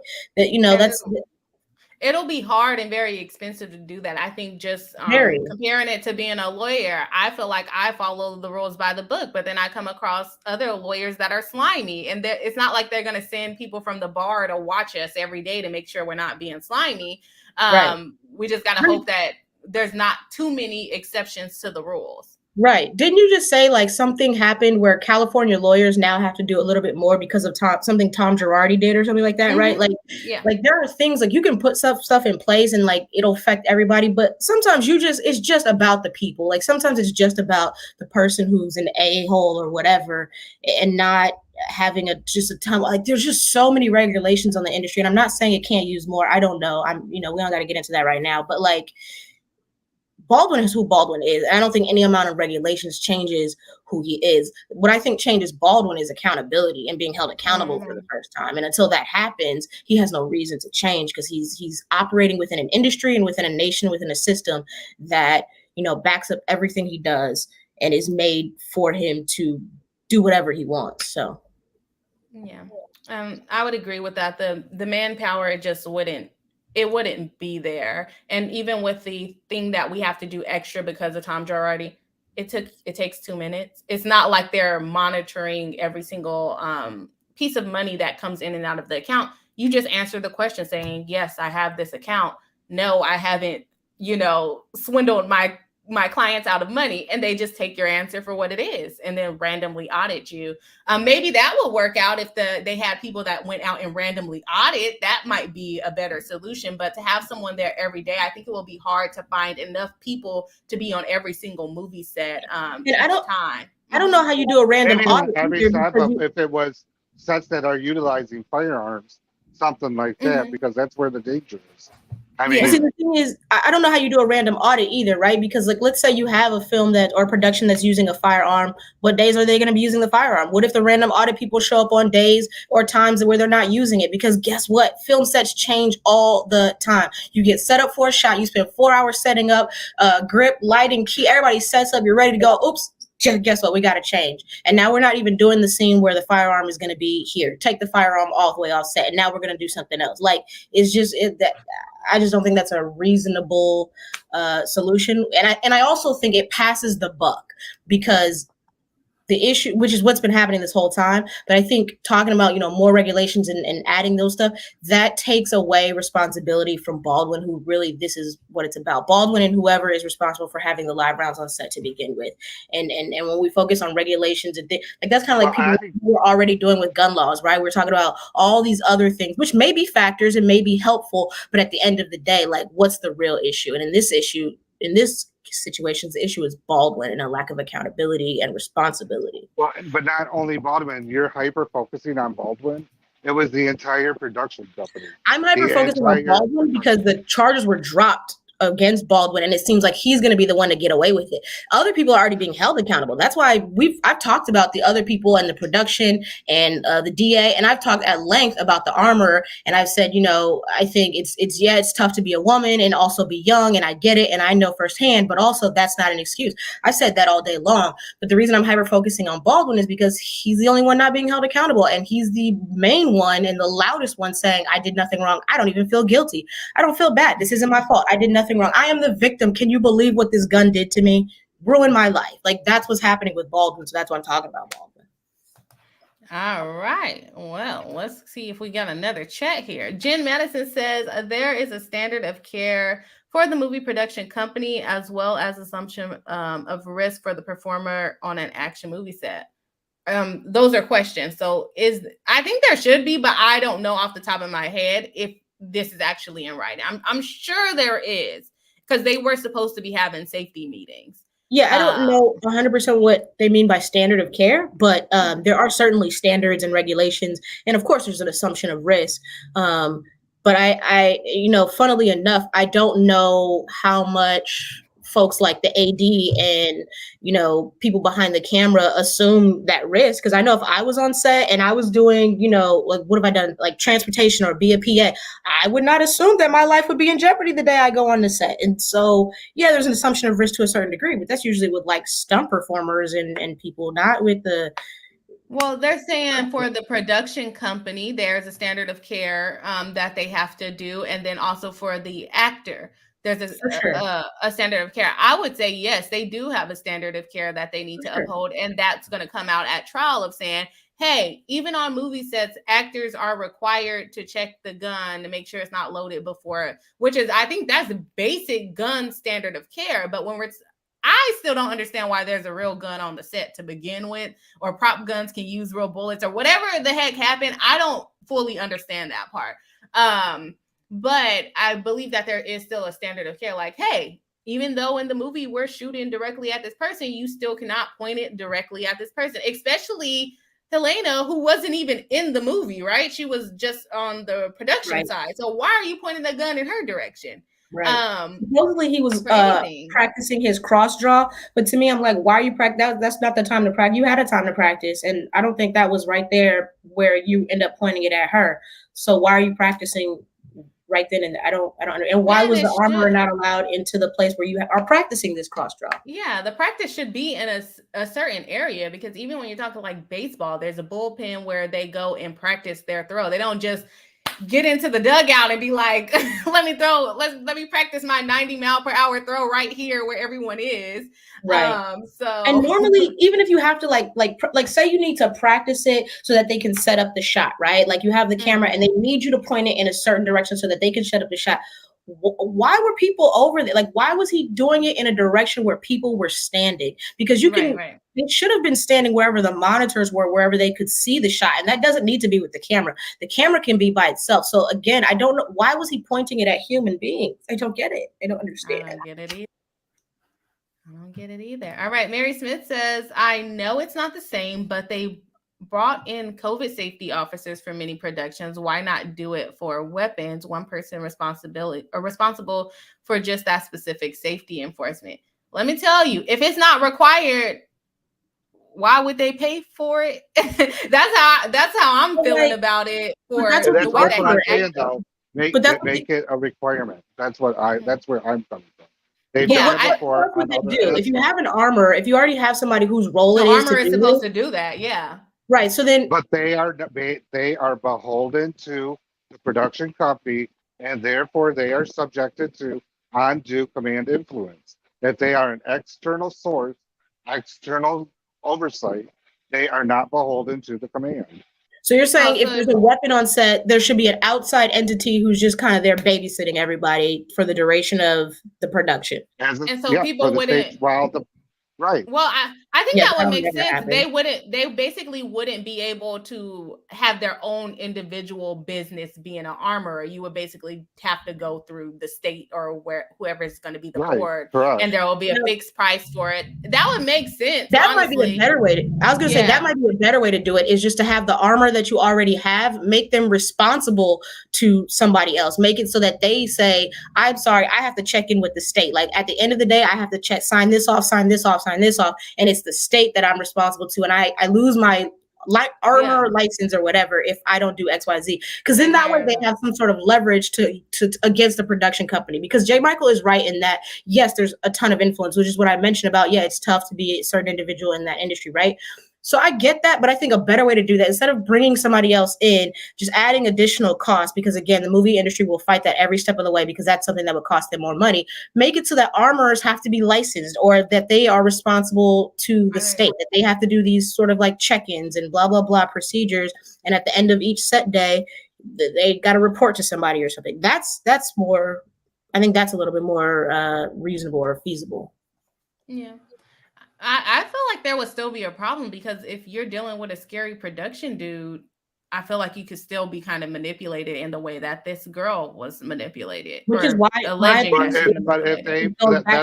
It'll be hard and very expensive to do that. I think just comparing it to being a lawyer, I feel like I follow the rules by the book, but then I come across other lawyers that are slimy, and it's not like they're going to send people from the bar to watch us every day to make sure we're not being slimy. We just got to hope that there's not too many exceptions to the rules. Right. Didn't you just say like something happened where California lawyers now have to do a little bit more because of something Tom Girardi did or something like that, right? Like, like there are things like you can put stuff in place and like it'll affect everybody, but sometimes it's just about the people. Like sometimes it's just about the person who's an a-hole or whatever, and not having just a ton. Like there's just so many regulations on the industry, and I'm not saying it can't use more. I don't know. We don't got to get into that right now, but like, Baldwin is who Baldwin is. I don't think any amount of regulations changes who he is. What I think changes Baldwin is accountability and being held accountable for the first time. And until that happens, he has no reason to change, because he's operating within an industry and within a nation, within a system that, backs up everything he does and is made for him to do whatever he wants. So, yeah, I would agree with that. The manpower, it just wouldn't be there. And even with the thing that we have to do extra because of Tom Girardi, it takes 2 minutes. It's not like they're monitoring every single piece of money that comes in and out of the account. You just answer the question saying, yes, I have this account. No, I haven't, swindled my clients out of money, and they just take your answer for what it is and then randomly audit you. Maybe that will work out if they had people that went out and randomly audit. That might be a better solution, but to have someone there every day, I think it will be hard to find enough people to be on every single movie set I don't know how you do a random audit every set, if it was sets that are utilizing firearms, something like that, because that's where the danger is. See, the thing is, I don't know how you do a random audit either, right? Because like, let's say you have a film or production that's using a firearm. What days are they going to be using the firearm? What if the random audit people show up on days or times where they're not using it? Because guess what? Film sets change all the time. You get set up for a shot. You spend 4 hours setting up, grip, lighting, key. Everybody sets up. You're ready to go. Oops. Guess what? We got to change. And now we're not even doing the scene where the firearm is going to be here. Take the firearm all the way off set. And now we're going to do something else. Like, it's just that. I just don't think that's a reasonable solution. And I also think it passes the buck, because the issue, which is what's been happening this whole time, but I think talking about, more regulations and adding those stuff, that takes away responsibility from Baldwin, who really, this is what it's about. Baldwin and whoever is responsible for having the live rounds on set to begin with. And when we focus on regulations and like, that's kind of like people who are already doing with gun laws, right? We're talking about all these other things, which may be factors and may be helpful, but at the end of the day, like, what's the real issue? And in this situations, the issue is Baldwin and a lack of accountability and responsibility. Well, but not only Baldwin, you're hyper focusing on Baldwin. It was the entire production company. I'm hyper focusing on Baldwin because the charges were dropped against Baldwin, and it seems like he's going to be the one to get away with it. Other people are already being held accountable. That's why I've talked about the other people and the production and the DA, and I've talked at length about the armor, and I've said, I think it's tough to be a woman and also be young, and I get it, and I know firsthand, but also that's not an excuse. I said that all day long, but the reason I'm hyper focusing on Baldwin is because he's the only one not being held accountable, and he's the main one and the loudest one saying, I did nothing wrong. I don't even feel guilty. I don't feel bad. This isn't my fault. I did nothing wrong. I am the victim. Can you believe what this gun did to me? Ruined my life. Like, that's what's happening with Baldwin. So that's what I'm talking about, Baldwin. All right. Well, let's see if we got another chat here. Jen Madison says there is a standard of care for the movie production company as well as assumption of risk for the performer on an action movie set. Those are questions. So I think there should be, but I don't know off the top of my head if this is actually in writing. I'm sure there is, because they were supposed to be having safety meetings. Yeah, I don't know 100% what they mean by standard of care, but there are certainly standards and regulations. And of course, there's an assumption of risk. But I funnily enough, I don't know how much folks like the AD and, people behind the camera assume that risk. Because I know if I was on set and I was doing, like, what have I done? Like transportation or be a PA, I would not assume that my life would be in jeopardy the day I go on the set. And so, yeah, there's an assumption of risk to a certain degree, but that's usually with like stunt performers and people, not with the... Well, they're saying for the production company, there's a standard of care that they have to do. And then also for the actor, there's a standard of care. I would say, yes, they do have a standard of care that they need to uphold. And that's going to come out at trial of saying, hey, even on movie sets, actors are required to check the gun to make sure it's not loaded before, which is, I think that's the basic gun standard of care. But I still don't understand why there's a real gun on the set to begin with, or prop guns can use real bullets or whatever the heck happened. I don't fully understand that part. But I believe that there is still a standard of care. Like, hey, even though in the movie we're shooting directly at this person, you still cannot point it directly at this person, especially Helena, who wasn't even in the movie, right? She was just on the production side. So why are you pointing the gun in her direction? Right. Supposedly he was practicing his cross draw, but to me, I'm like, why are you practice? That's not the time to practice. You had a time to practice, and I don't think that was right there where you end up pointing it at her. So why are you practicing right then? And I don't understand. And why was the armorer not allowed into the place where you are practicing this cross draw? Yeah, the practice should be in a certain area, because even when you're talking like baseball, there's a bullpen where they go and practice their throw. They don't just get into the dugout and be like, let me practice my 90-mile-per-hour throw right here where everyone is. Right. And normally, even if you have to like say you need to practice it so that they can set up the shot, right? Like you have the camera and they need you to point it in a certain direction so that they can set up the shot. Why were people over there? Like, why was he doing it in a direction where people were standing? Because you can, They should have been standing wherever the monitors were, wherever they could see the shot. And that doesn't need to be with the camera. The camera can be by itself. So again, I don't know. Why was he pointing it at human beings? I don't get it. I don't understand. I don't get it either. All right. Mary Smith says, I know it's not the same, but they brought in COVID safety officers for many productions. Why not do it for weapons? One person responsible for just that specific safety enforcement. Let me tell you, if it's not required, why would they pay for it? that's how I'm feeling about it. Make it a requirement. That's where I'm coming from. If you have an armor, if you already have somebody whose role it is, armor is supposed to do that, yeah. Right. So then, but they are beholden to the production company, and therefore they are subjected to undue command influence. If they are an external source, external oversight, they are not beholden to the command. So you're saying if there's a weapon on set, there should be an outside entity who's just kind of there babysitting everybody for the duration of the production. And so people wouldn't. Right. Well, I think Yeah, that would that'll make never sense. happen. They basically wouldn't be able to have their own individual business being an armorer. You would basically have to go through the state or whoever is going to be the board, correct. and there will be a fixed price for it. That would make sense. That honestly. might be a better way to, I was going to say that might be a better way to do it, is just to have the armor that you already have, make them responsible to somebody else. Make it so that they say, I'm sorry, I have to check in with the state. Like at the end of the day, I have to sign this off, sign this off, sign this off. And it's the state that I'm responsible to. And I lose my armor license or whatever if I don't do XYZ. Because then that way they have some sort of leverage to against the production company. Because J. Michael is right in that, yes, there's a ton of influence, which is what I mentioned about, it's tough to be a certain individual in that industry, right? So I get that, but I think a better way to do that, instead of bringing somebody else in, just adding additional costs, because again, the movie industry will fight that every step of the way, because that's something that would cost them more money. Make it so that armorers have to be licensed, or that they are responsible to the state, that they have to do these sort of like check-ins and blah, blah, blah procedures. And at the end of each set day, they got to report to somebody or something. That's more, I think that's a little bit more reasonable or feasible. Yeah. I feel like there would still be a problem, because if you're dealing with a scary production dude, I feel like you could still be kind of manipulated in the way that this girl was manipulated. Which is why that's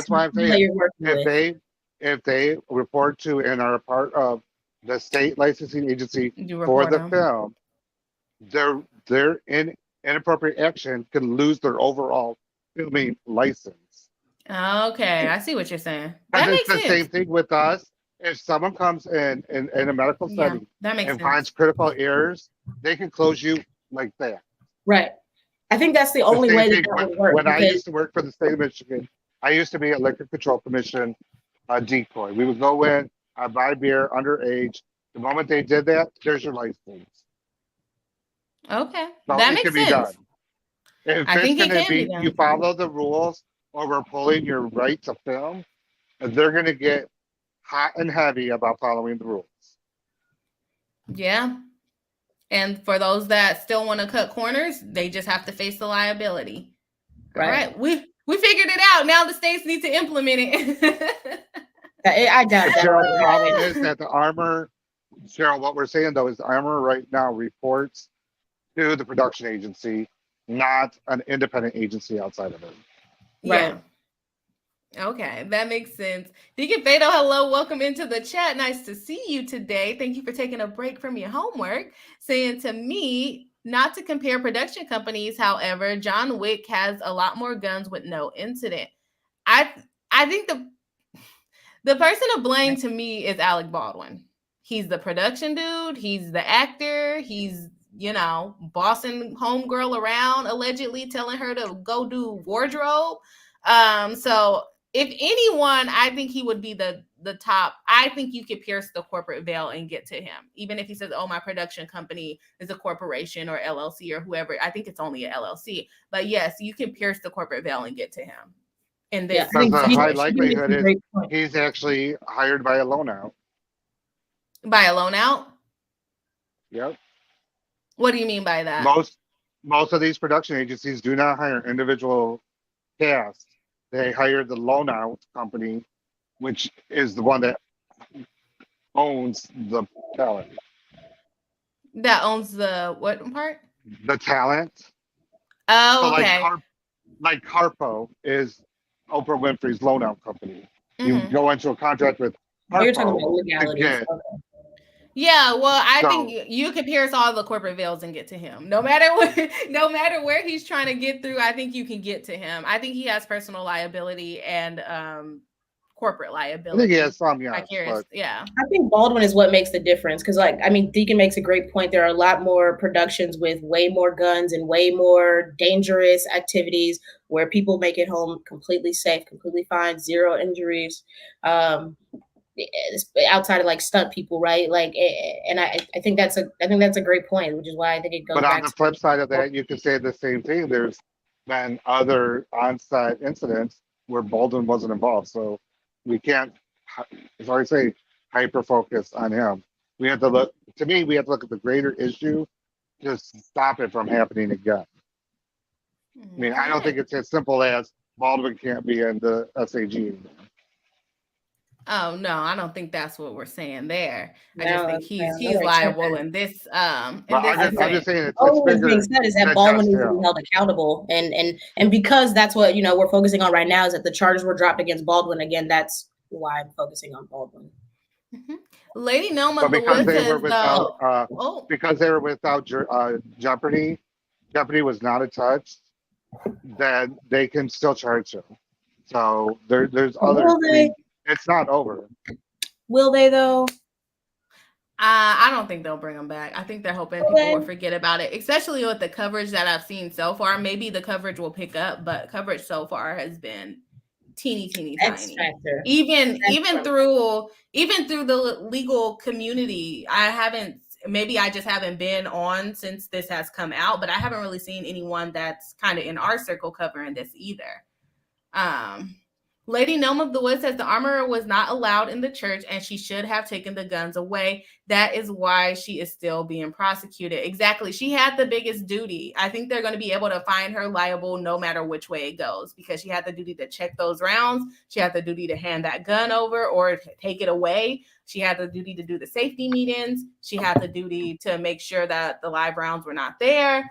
why I'm saying if they report to and are a part of the state licensing agency for the film, their inappropriate action can lose their overall filming license. Okay, I see what you're saying. That makes sense. Same thing with us. If someone comes in a medical setting and finds critical errors, they can close you like that. Right. I think that's the only way that would work. When I used to work for the state of Michigan, I used to be a liquor control commission decoy. We would go in, I'd buy beer underage. The moment they did that, there's your license. Okay, so that makes sense. Done. If I think it's going to be you follow the rules, or we're pulling your right to film, they're going to get hot and heavy about following the rules. Yeah. And for those that still want to cut corners, they just have to face the liability. Right. All right. We figured it out. Now the states need to implement it. I doubt that. Cheryl, the problem is that the armor, Cheryl, what we're saying though is the armor right now reports to the production agency, not an independent agency outside of it. Yeah. Right. Okay, that makes sense. Deacon Fado, hello, welcome into the chat. Nice to see you today. Thank you for taking a break from your homework. Saying to me, not to compare production companies, however, John Wick has a lot more guns with no incident. I think the person to blame to me is Alec Baldwin. He's the production dude. He's the actor. He's, bossing homegirl around, allegedly telling her to go do wardrobe. So if anyone, I think he would be the top. I think you could pierce the corporate veil and get to him. Even if he says, oh, my production company is a corporation or LLC or whoever. I think it's only a LLC. But yes, you can pierce the corporate veil and get to him. And this the high likelihood is he's actually hired by a loan out. By a loan out? Yep. What do you mean by that? Most of these production agencies do not hire individual cast. They hire the loan out company, which is the one that owns the talent. That owns the what part? The talent. Oh, okay. So like Harpo is Oprah Winfrey's loan out company. You go into a contract with Harpo. You're talking about legalities. Yeah, well, I think you can pierce all the corporate veils and get to him. No matter where he's trying to get through, I think you can get to him. I think he has personal liability and corporate liability. I think he has some, yeah. I think Baldwin is what makes the difference, because, Deacon makes a great point. There are a lot more productions with way more guns and way more dangerous activities where people make it home completely safe, completely fine, zero injuries. Outside of stunt people, right? And I think that's a great point, which is why I think it goes. But on the flip side of that, you could say the same thing. There's been other on-set incidents where Baldwin wasn't involved, so we can't, as I say, hyper focus on him. We have to look. To me, we have to look at the greater issue to stop it from happening again. I mean, I don't think it's as simple as Baldwin can't be in the SAG anymore. Oh no, I don't think that's what we're saying there. No, I just think he's liable in this I'm instance. just saying all it's that's being said is that Baldwin needs to be held accountable, and because that's what we're focusing on right now is that the charges were dropped against Baldwin. Again, that's why I'm focusing on Baldwin. Mm-hmm. Lady Noma but because they were because they were without jeopardy, jeopardy was not attached, then they can still charge them. So there's other. It's not over. Will they though? I don't think they'll bring them back. I think they're hoping people will forget about it, especially with the coverage that I've seen so far. Maybe the coverage will pick up, but coverage so far has been teeny tiny. Even through the legal community, maybe I just haven't been on since this has come out, but I haven't really seen anyone that's kind of in our circle covering this either. Lady Gnome of the Woods says the armorer was not allowed in the church and she should have taken the guns away. That is why she is still being prosecuted. Exactly. She had the biggest duty. I think they're going to be able to find her liable no matter which way it goes, because she had the duty to check those rounds. She had the duty to hand that gun over or take it away. She had the duty to do the safety meetings. She had the duty to make sure that the live rounds were not there.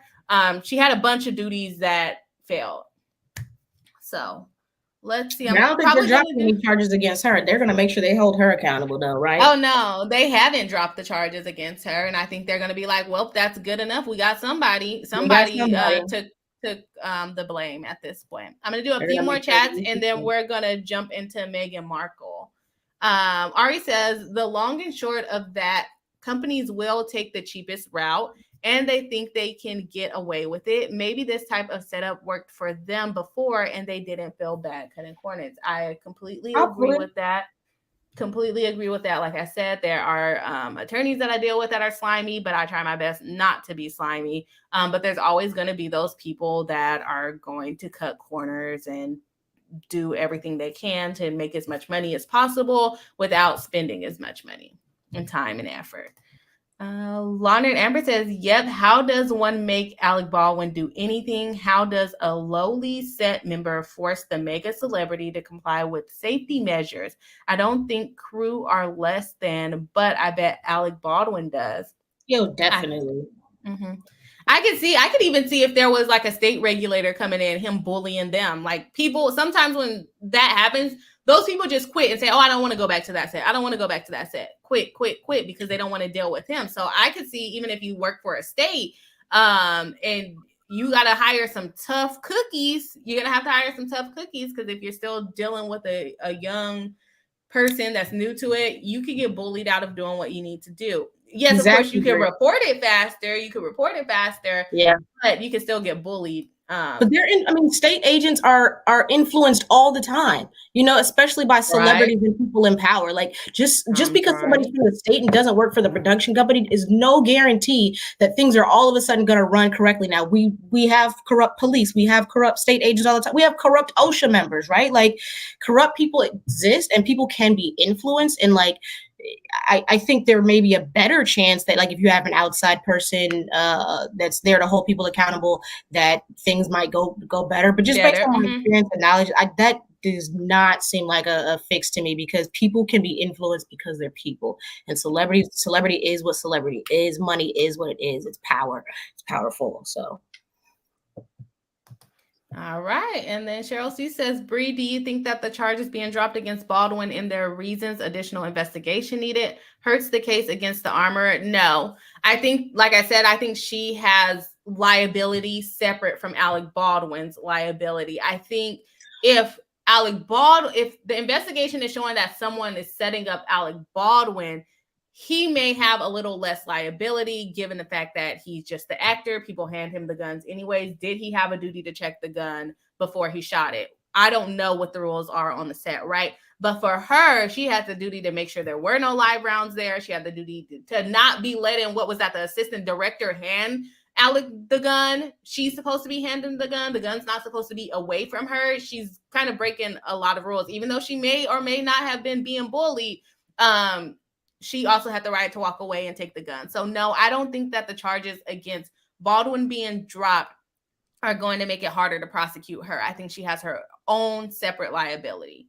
She had a bunch of duties that failed. So let's see. I don't think they're dropping any charges against her. They're going to make sure they hold her accountable, though, right? Oh, no, they haven't dropped the charges against her. And I think they're going to be like, well, that's good enough. We got somebody took the blame at this point. I'm going to do a few more chats and then we're going to jump into Meghan Markle. Ari says the long and short of that, companies will take the cheapest route and they think they can get away with it. Maybe this type of setup worked for them before and they didn't feel bad cutting corners. I completely agree with that. Like I said, there are attorneys that I deal with that are slimy, but I try my best not to be slimy. But there's always going to be those people that are going to cut corners and do everything they can to make as much money as possible without spending as much money and time and effort. Laundry and Amber says, yep, how does one make Alec Baldwin do anything? How does a lowly set member force the mega celebrity to comply with safety measures? I don't think crew are less than, but I bet Alec Baldwin does. Yo, definitely. I could even see if there was like a state regulator coming in, him bullying them. Like people, sometimes when that happens, those people just quit and say, oh, I don't want to go back to that set. I don't want to go back to that set. Quit, because they don't want to deal with him. So I could see, even if you work for a state and you got to hire some tough cookies, you're going to have to hire some tough cookies, because if you're still dealing with a young person that's new to it, you could get bullied out of doing what you need to do. Yes, exactly. Of course, you can report it faster. Yeah, but you can still get bullied. But state agents are influenced all the time, especially by celebrities and people in power. Like just because somebody's from the state and doesn't work for the production company is no guarantee that things are all of a sudden going to run correctly. Now we have corrupt police, we have corrupt state agents all the time. We have corrupt OSHA members, right? Like corrupt people exist and people can be influenced. And like, I think there may be a better chance that, like, if you have an outside person that's there to hold people accountable, that things might go better. But just based on my experience and knowledge, that does not seem like a fix to me, because people can be influenced because they're people. And celebrity is what celebrity is. Money is what it is. It's power. It's powerful. So. All right. And then Cheryl C says, Bree, do you think that the charges being dropped against Baldwin and their reasons additional investigation needed hurts the case against the armorer? No. I think, like I said, I think she has liability separate from Alec Baldwin's liability. I think if the investigation is showing that someone is setting up Alec Baldwin, he may have a little less liability given the fact that he's just the actor. People hand him the guns anyways. Did he have a duty to check the gun before he shot it? I don't know what the rules are on the set, right? But for her, she had the duty to make sure there were no live rounds there. She had the duty to not be letting, what was that, the assistant director hand Alec the gun. She's supposed to be handing the gun. The gun's not supposed to be away from her. She's kind of breaking a lot of rules, even though she may or may not have been being bullied. She also had the right to walk away and take the gun. So no, I don't think that the charges against Baldwin being dropped are going to make it harder to prosecute her. I think she has her own separate liability.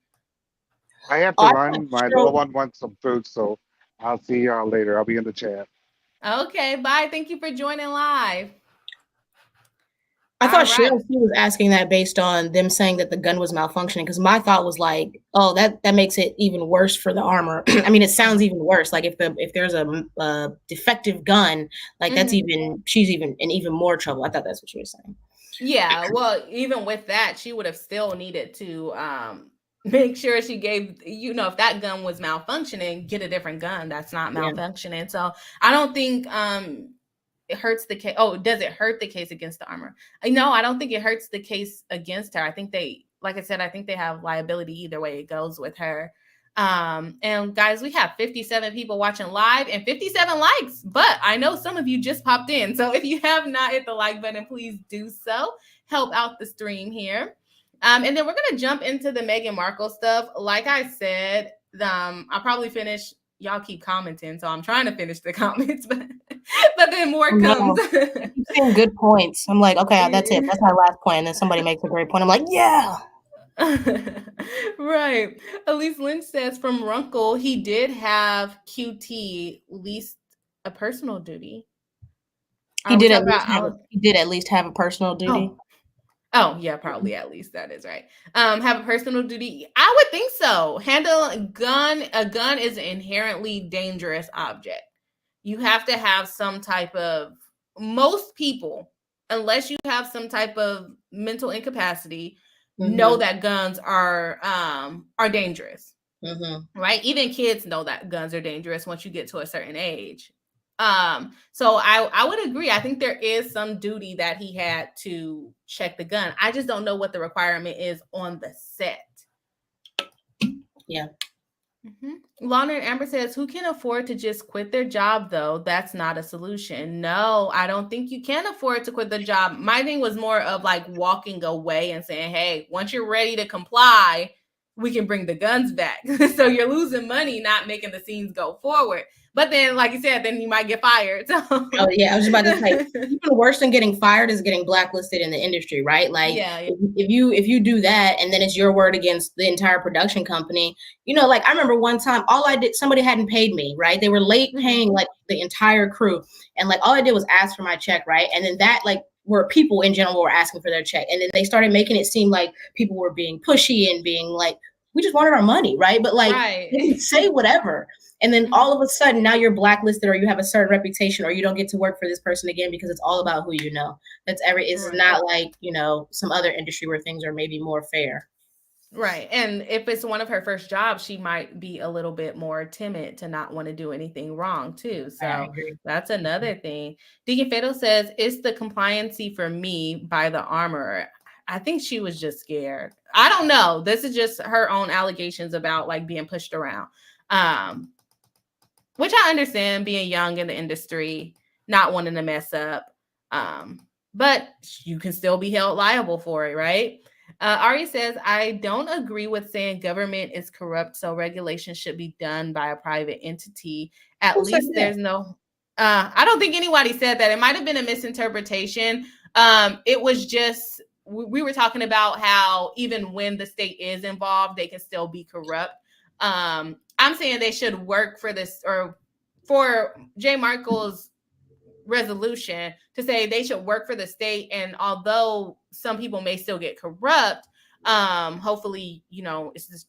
I have to run. My little one wants some food, so I'll see y'all later. I'll be in the chat. Okay, bye. Thank you for joining live. I thought Cheryl was asking that based on them saying that the gun was malfunctioning, because my thought was like, oh, that makes it even worse for the armor. I mean, it sounds even worse. Like if there's a defective gun, like that's she's even in even more trouble. I thought that's what she was saying. Yeah, well, even with that, she would have still needed to make sure she gave, if that gun was malfunctioning, get a different gun that's not malfunctioning. Yeah. So I don't think it hurts the case. Oh, does it hurt the case against the armor? No, I don't think it hurts the case against her. I think like I said, I think they have liability either way it goes with her. And guys, we have 57 people watching live and 57 likes, but I know some of you just popped in. So if you have not hit the like button, please do so. Help out the stream here. And then we're going to jump into the Meghan Markle stuff. Like I said, I'll probably finish. Y'all keep commenting, so I'm trying to finish the comments, but then more comes. You're saying good points. I'm like, okay, that's it. That's my last point. And then somebody makes a great point. I'm like, yeah. Right. Elise Lynch says from Runkle, he did have QT least a personal duty. He did at least have a personal duty. Oh, yeah, probably at least that is right. Have a personal duty. I would think so. Handle a gun is an inherently dangerous object. You have to have some type of, most people, unless you have some type of mental incapacity, know that guns are dangerous. Right? Even kids know that guns are dangerous once you get to a certain age. So I would agree. I think there is some duty that he had to check the gun. I just don't know what the requirement is on the set. Yeah. Lana and Amber says, who can afford to just quit their job, though? That's not a solution. No, I don't think you can afford to quit the job. My thing was more of like walking away and saying, hey, once you're ready to comply, we can bring the guns back. So you're losing money, not making the scenes go forward. But then, like you said, then you might get fired. So. Oh, yeah. I was just about to say, even worse than getting fired is getting blacklisted in the industry, right? Like, if you do that and then it's your word against the entire production company, like I remember one time, somebody hadn't paid me, right? They were late paying like the entire crew. And like all I did was ask for my check, right? And then that like where people in general were asking for their check. And then they started making it seem like people were being pushy and being like, we just wanted our money, right? But like, they can say whatever. And then all of a sudden now you're blacklisted or you have a certain reputation or you don't get to work for this person again because it's all about who you know. It's not like, some other industry where things are maybe more fair. Right. And if it's one of her first jobs, she might be a little bit more timid to not want to do anything wrong too. So that's another thing. Deacon Fatal says, it's the compliancy for me by the armorer. I think she was just scared. I don't know. This is just her own allegations about like being pushed around. Which I understand, being young in the industry, not wanting to mess up. But you can still be held liable for it, right? Ari says, I don't agree with saying government is corrupt, so regulation should be done by a private entity. At least there's no... I don't think anybody said that. It might have been a misinterpretation. It was just... We were talking about how even when the state is involved, they can still be corrupt. I'm saying they should work for this, or for J. Markle's resolution to say they should work for the state. And although some people may still get corrupt, hopefully, it's just,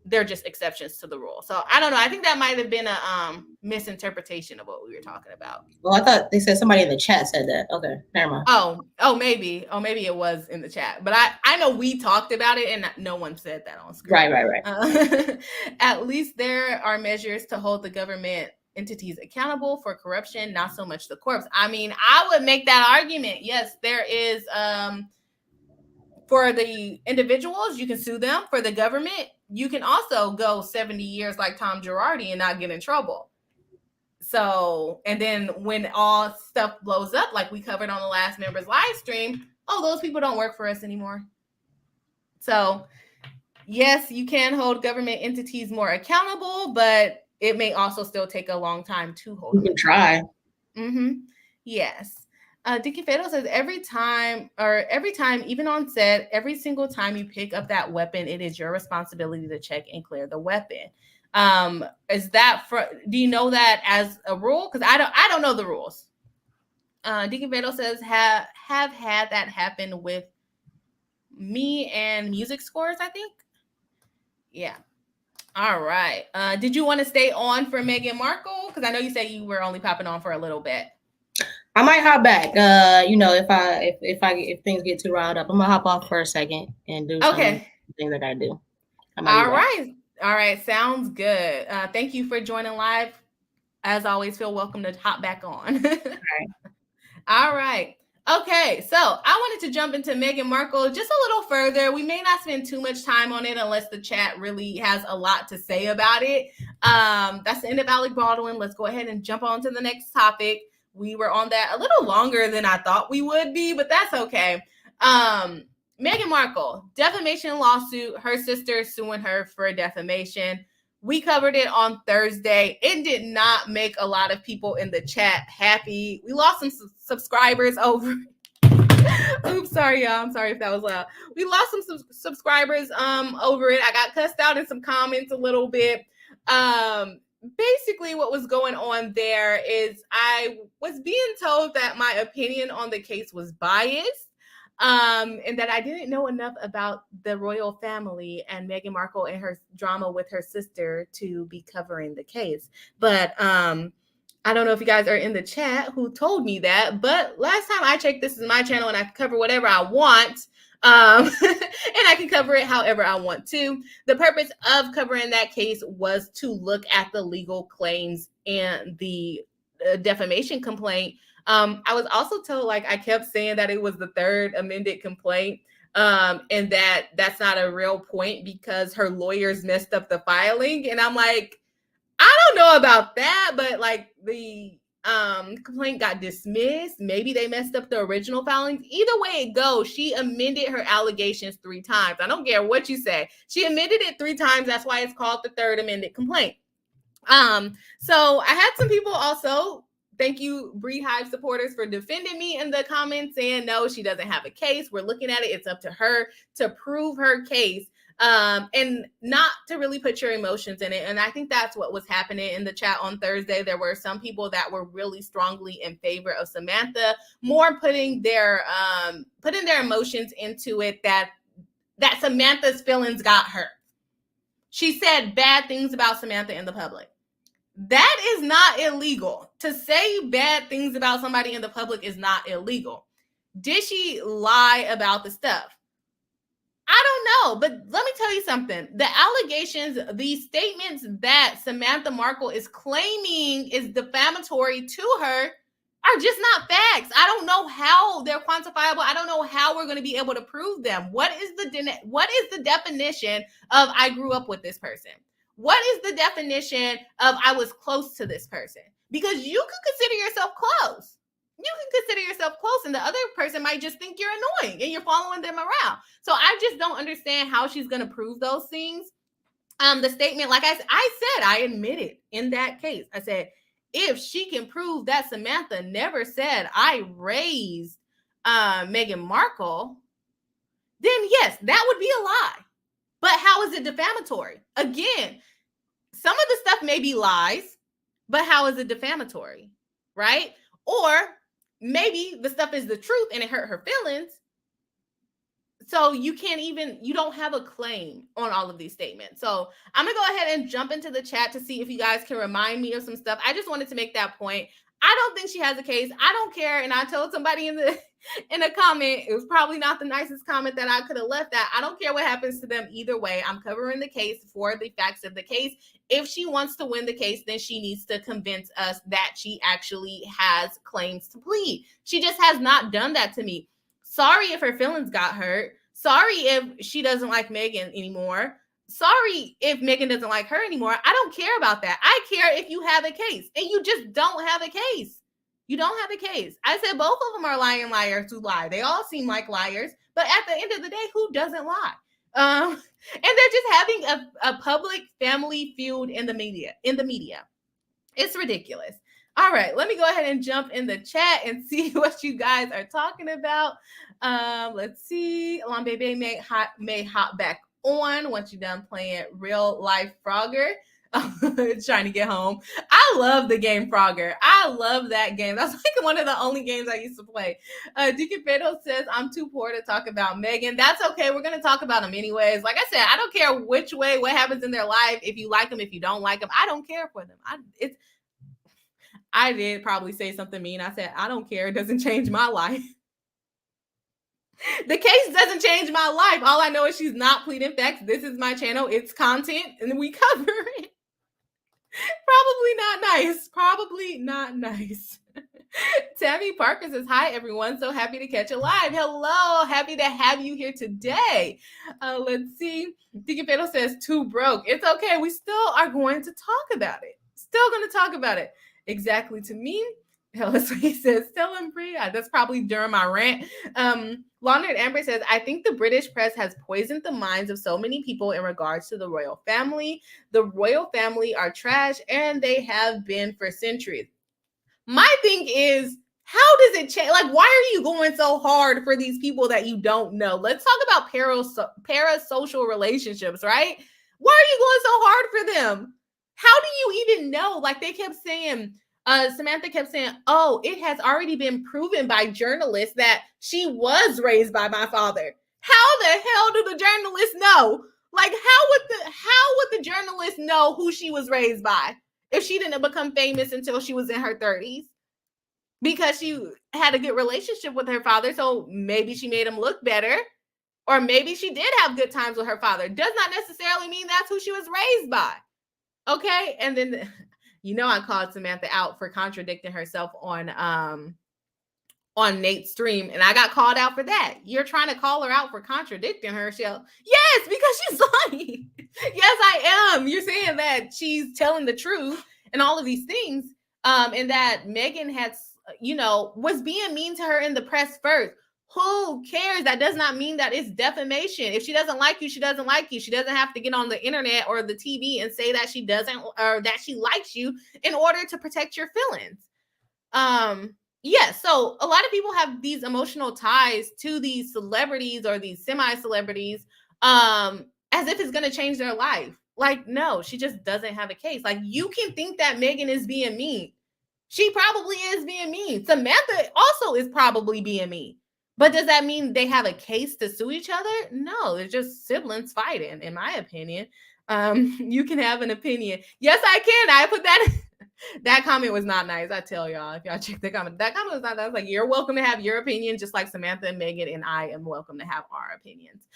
they're just exceptions to the rule. So I don't know. I think that might have been a misinterpretation of what we were talking about. Well, I thought they said somebody in the chat said that. Okay, never mind. Oh, maybe. Oh, maybe it was in the chat. But I know we talked about it and no one said that on screen. Right. At least there are measures to hold the government entities accountable for corruption, not so much the corpse. I mean, I would make that argument. Yes, there is... for the individuals, you can sue them. For the government, you can also go 70 years like Tom Girardi and not get in trouble. So, and then when all stuff blows up, like we covered on the last members live stream, those people don't work for us anymore. So, yes, you can hold government entities more accountable, but it may also still take a long time to hold them. You can try. Yes. Dicky Fatal says every time, even on set, every single time you pick up that weapon, it is your responsibility to check and clear the weapon. Is that do you know that as a rule? Because I don't know the rules. Dicky Fatal says have had that happen with me and music scores, I think. Yeah. All right. Did you want to stay on for Meghan Markle? Because I know you said you were only popping on for a little bit. I might hop back. If things get too riled up, I'm gonna hop off for a second and do some things I gotta do. All right. Sounds good. Thank you for joining live. As always, feel welcome to hop back on. All right. Okay, so I wanted to jump into Meghan Markle just a little further. We may not spend too much time on it unless the chat really has a lot to say about it. That's the end of Alec Baldwin. Let's go ahead and jump on to the next topic. We were on that a little longer than I thought we would be, but that's okay. Meghan Markle, defamation lawsuit, her sister suing her for defamation. We covered it on Thursday. It did not make a lot of people in the chat happy. We lost some subscribers over. Oops, sorry, y'all. I'm sorry if that was loud. We lost some subscribers over it. I got cussed out in some comments a little bit. Basically, what was going on there is I was being told that my opinion on the case was biased. And that I didn't know enough about the royal family and Meghan Markle and her drama with her sister to be covering the case. But I don't know if you guys are in the chat who told me that, but last time I checked, this is my channel and I can cover whatever I want. And I can cover it however I want to. The purpose of covering that case was to look at the legal claims and the defamation complaint. I was also told, I kept saying that it was the third amended complaint, and that's not a real point because her lawyers messed up the filing. And I'm like, I don't know about that, but the complaint got dismissed. Maybe they messed up the original filings. Either way it goes, she amended her allegations 3 times. I don't care what you say. She amended it 3 times. That's why it's called the third amended complaint. So I had some people also. Thank you, Bree Hive supporters, for defending me in the comments, saying, no, she doesn't have a case. We're looking at it. It's up to her to prove her case, and not to really put your emotions in it. And I think that's what was happening in the chat on Thursday. There were some people that were really strongly in favor of Samantha, more putting their emotions into it, that Samantha's feelings got hurt. She said bad things about Samantha in the public. That is not illegal. To say bad things about somebody in the public is not illegal. Did she lie about the stuff? I don't know, but let me tell you something. The allegations, the statements that Samantha Markle is claiming is defamatory to her are just not facts. I don't know how they're quantifiable. I don't know how we're going to be able to prove them. What is the definition of I grew up with this person? What is the definition of I was close to this person? Because you could consider yourself close. You can consider yourself close, and the other person might just think you're annoying and you're following them around. So I just don't understand how she's going to prove those things. The statement, like I said, I admitted in that case, I said, if she can prove that Samantha never said I raised Meghan Markle, then yes, that would be a lie. But how is it defamatory? Again, some of the stuff may be lies, but how is it defamatory, right? Or maybe the stuff is the truth and it hurt her feelings. So you don't have a claim on all of these statements. So I'm going to go ahead and jump into the chat to see if you guys can remind me of some stuff. I just wanted to make that point. I don't think she has a case. I don't care. And I told somebody in a comment, it was probably not the nicest comment that I could have left at. I don't care what happens to them either way. I'm covering the case for the facts of the case. If she wants to win the case, then she needs to convince us that she actually has claims to plead. She just has not done that to me. Sorry if her feelings got hurt. Sorry if she doesn't like Meghan anymore. Sorry if Meghan doesn't like her anymore. I don't care about that. I care if you have a case, and you just don't have a case. You don't have a case. I said both of them are lying liars who lie. They all seem like liars, but at the end of the day, who doesn't lie? And they're just having a public family feud in the media. It's ridiculous. All right, let me go ahead and jump in the chat and see what you guys are talking about. Let's see. Bebe may hop back on once you're done playing Real Life Frogger. Trying to get home. I love the game Frogger. I love that game. That's like one of the only games I used to play. Deacon Fedo says, I'm too poor to talk about Meghan. That's okay. We're going to talk about them anyways. Like I said, I don't care which way, what happens in their life. If you like them, if you don't like them, I don't care for them. I did probably say something mean. I said, I don't care. It doesn't change my life. The case doesn't change my life. All I know is she's not pleading facts. This is my channel. It's content, and we cover it. Probably not nice. Probably not nice. Tammy Parker says, hi, everyone. So happy to catch you live. Hello. Happy to have you here today. Let's see. Deacon Fatal says, too broke. It's okay. We still are going to talk about it. Still going to talk about it. Exactly to me. He says, tell him free. That's probably during my rant. Lawnerd Amber says, I think the British press has poisoned the minds of so many people in regards to the royal family. The royal family are trash, and they have been for centuries. My thing is, how does it change? Like, why are you going so hard for these people that you don't know? Let's talk about parasocial relationships, right? Why are you going so hard for them? How do you even know? Like, they kept saying, Samantha kept saying, oh, it has already been proven by journalists that she was raised by my father. How the hell do the journalists know? Like, how would the journalists know who she was raised by if she didn't become famous until she was in her 30s? Because she had a good relationship with her father, so maybe she made him look better, or maybe she did have good times with her father. Does not necessarily mean that's who she was raised by. Okay, and then I called Samantha out for contradicting herself on Nate's stream, and I got called out for that. You're trying to call her out for contradicting herself. Yes, because she's lying. Yes, I am. You're saying that she's telling the truth and all of these things, and that Meghan was being mean to her in the press first. Who cares? That does not mean that it's defamation. If she doesn't like you, she doesn't like you. She doesn't have to get on the internet or the TV and say that she doesn't, or that she likes you in order to protect your feelings. So a lot of people have these emotional ties to these celebrities or these semi-celebrities, as if it's going to change their life. Like, no, she just doesn't have a case. Like, you can think that Meghan is being mean. She probably is being mean. Samantha also is probably being mean. But does that mean they have a case to sue each other? No, they're just siblings fighting, in my opinion. You can have an opinion. Yes, I can. I put that. That comment was not nice. I tell y'all, if y'all check the comment, that comment was not nice. Like, you're welcome to have your opinion, just like Samantha and Meghan, and I am welcome to have our opinions.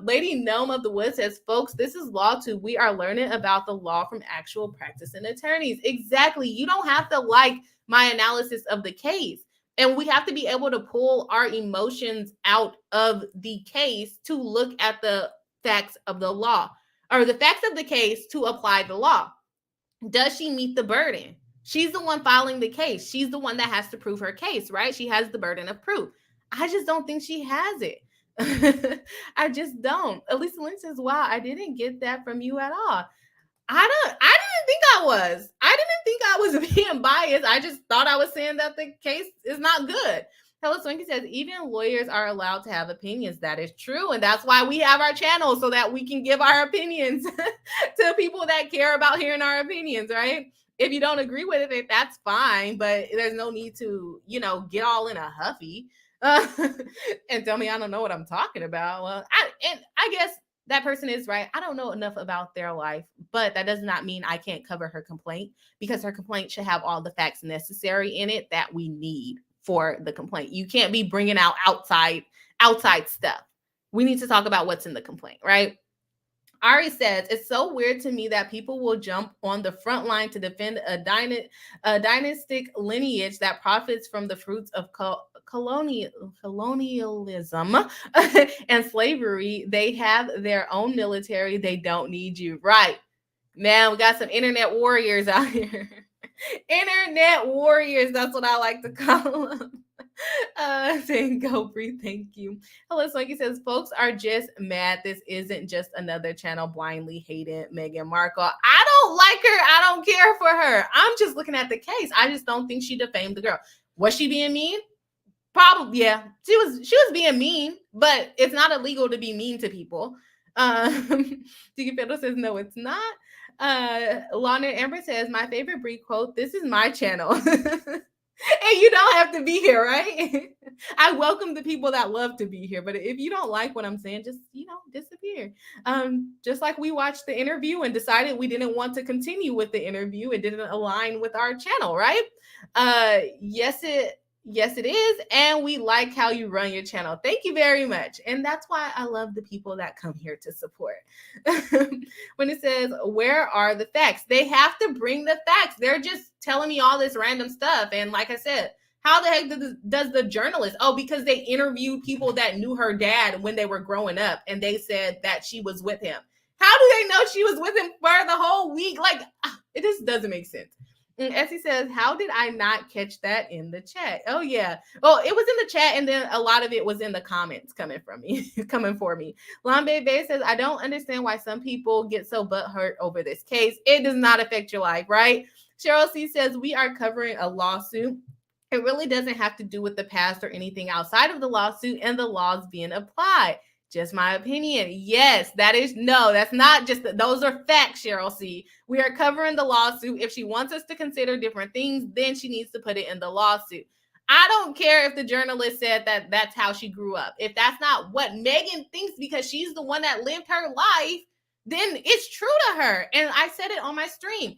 Lady Gnome of the Woods says, folks, this is law too. We are learning about the law from actual practicing attorneys. Exactly. You don't have to like my analysis of the case. And we have to be able to pull our emotions out of the case to look at the facts of the law, or the facts of the case to apply the law. Does she meet the burden? She's the one filing the case. She's the one that has to prove her case, right? She has the burden of proof. I just don't think she has it. I just don't. Elisa Lynn says, wow, I didn't get that from you at all. I didn't think I was. I didn't think I was being biased. I just thought I was saying that the case is not good. Hello Swinky says, even lawyers are allowed to have opinions. That is true. And that's why we have our channel, so that we can give our opinions to people that care about hearing our opinions, right? If you don't agree with it, that's fine. But there's no need to, get all in a huffy and tell me I don't know what I'm talking about. Well, I guess that person is right. I don't know enough about their life, but that does not mean I can't cover her complaint, because her complaint should have all the facts necessary in it that we need for the complaint. You can't be bringing out outside stuff. We need to talk about what's in the complaint, right? Ari says, it's so weird to me that people will jump on the front line to defend a dynastic lineage that profits from the fruits of colonialism and slavery. They have their own military. They don't need you. Right. Man, we got some internet warriors out here. Internet warriors. That's what I like to call them. Saying go breathe, thank you. Hello, Swanky says, folks are just mad. This isn't just another channel blindly hating Meghan Markle. I don't like her. I don't care for her. I'm just looking at the case. I just don't think she defamed the girl. Was she being mean? Probably, yeah. She was being mean, but it's not illegal to be mean to people. Tiki Fiddle says, no, it's not. Lana Amber says, my favorite Brie quote, this is my channel. And you don't have to be here, right? I welcome the people that love to be here, but if you don't like what I'm saying, just, disappear. Just like we watched the interview and decided we didn't want to continue with the interview. It didn't align with our channel, right? Yes, it is. And we like how you run your channel. Thank you very much. And that's why I love the people that come here to support. When it says, where are the facts? They have to bring the facts. They're just telling me all this random stuff. And like I said, how the heck does the journalist? Oh, because they interviewed people that knew her dad when they were growing up. And they said that she was with him. How do they know she was with him for the whole week? Like, it just doesn't make sense. And Essie says, how did I not catch that in the chat? Oh, yeah. Oh, it was in the chat, and then a lot of it was in the comments coming for me. Lambe Bay says, I don't understand why some people get so butthurt over this case. It does not affect your life, right? Cheryl C says, we are covering a lawsuit. It really doesn't have to do with the past or anything outside of the lawsuit and the laws being applied. Just my opinion. Yes, that's not just, those are facts, Cheryl C. We are covering the lawsuit. If she wants us to consider different things, then she needs to put it in the lawsuit. I don't care if the journalist said that that's how she grew up. If that's not what Meghan thinks because she's the one that lived her life, then it's true to her. And I said it on my stream.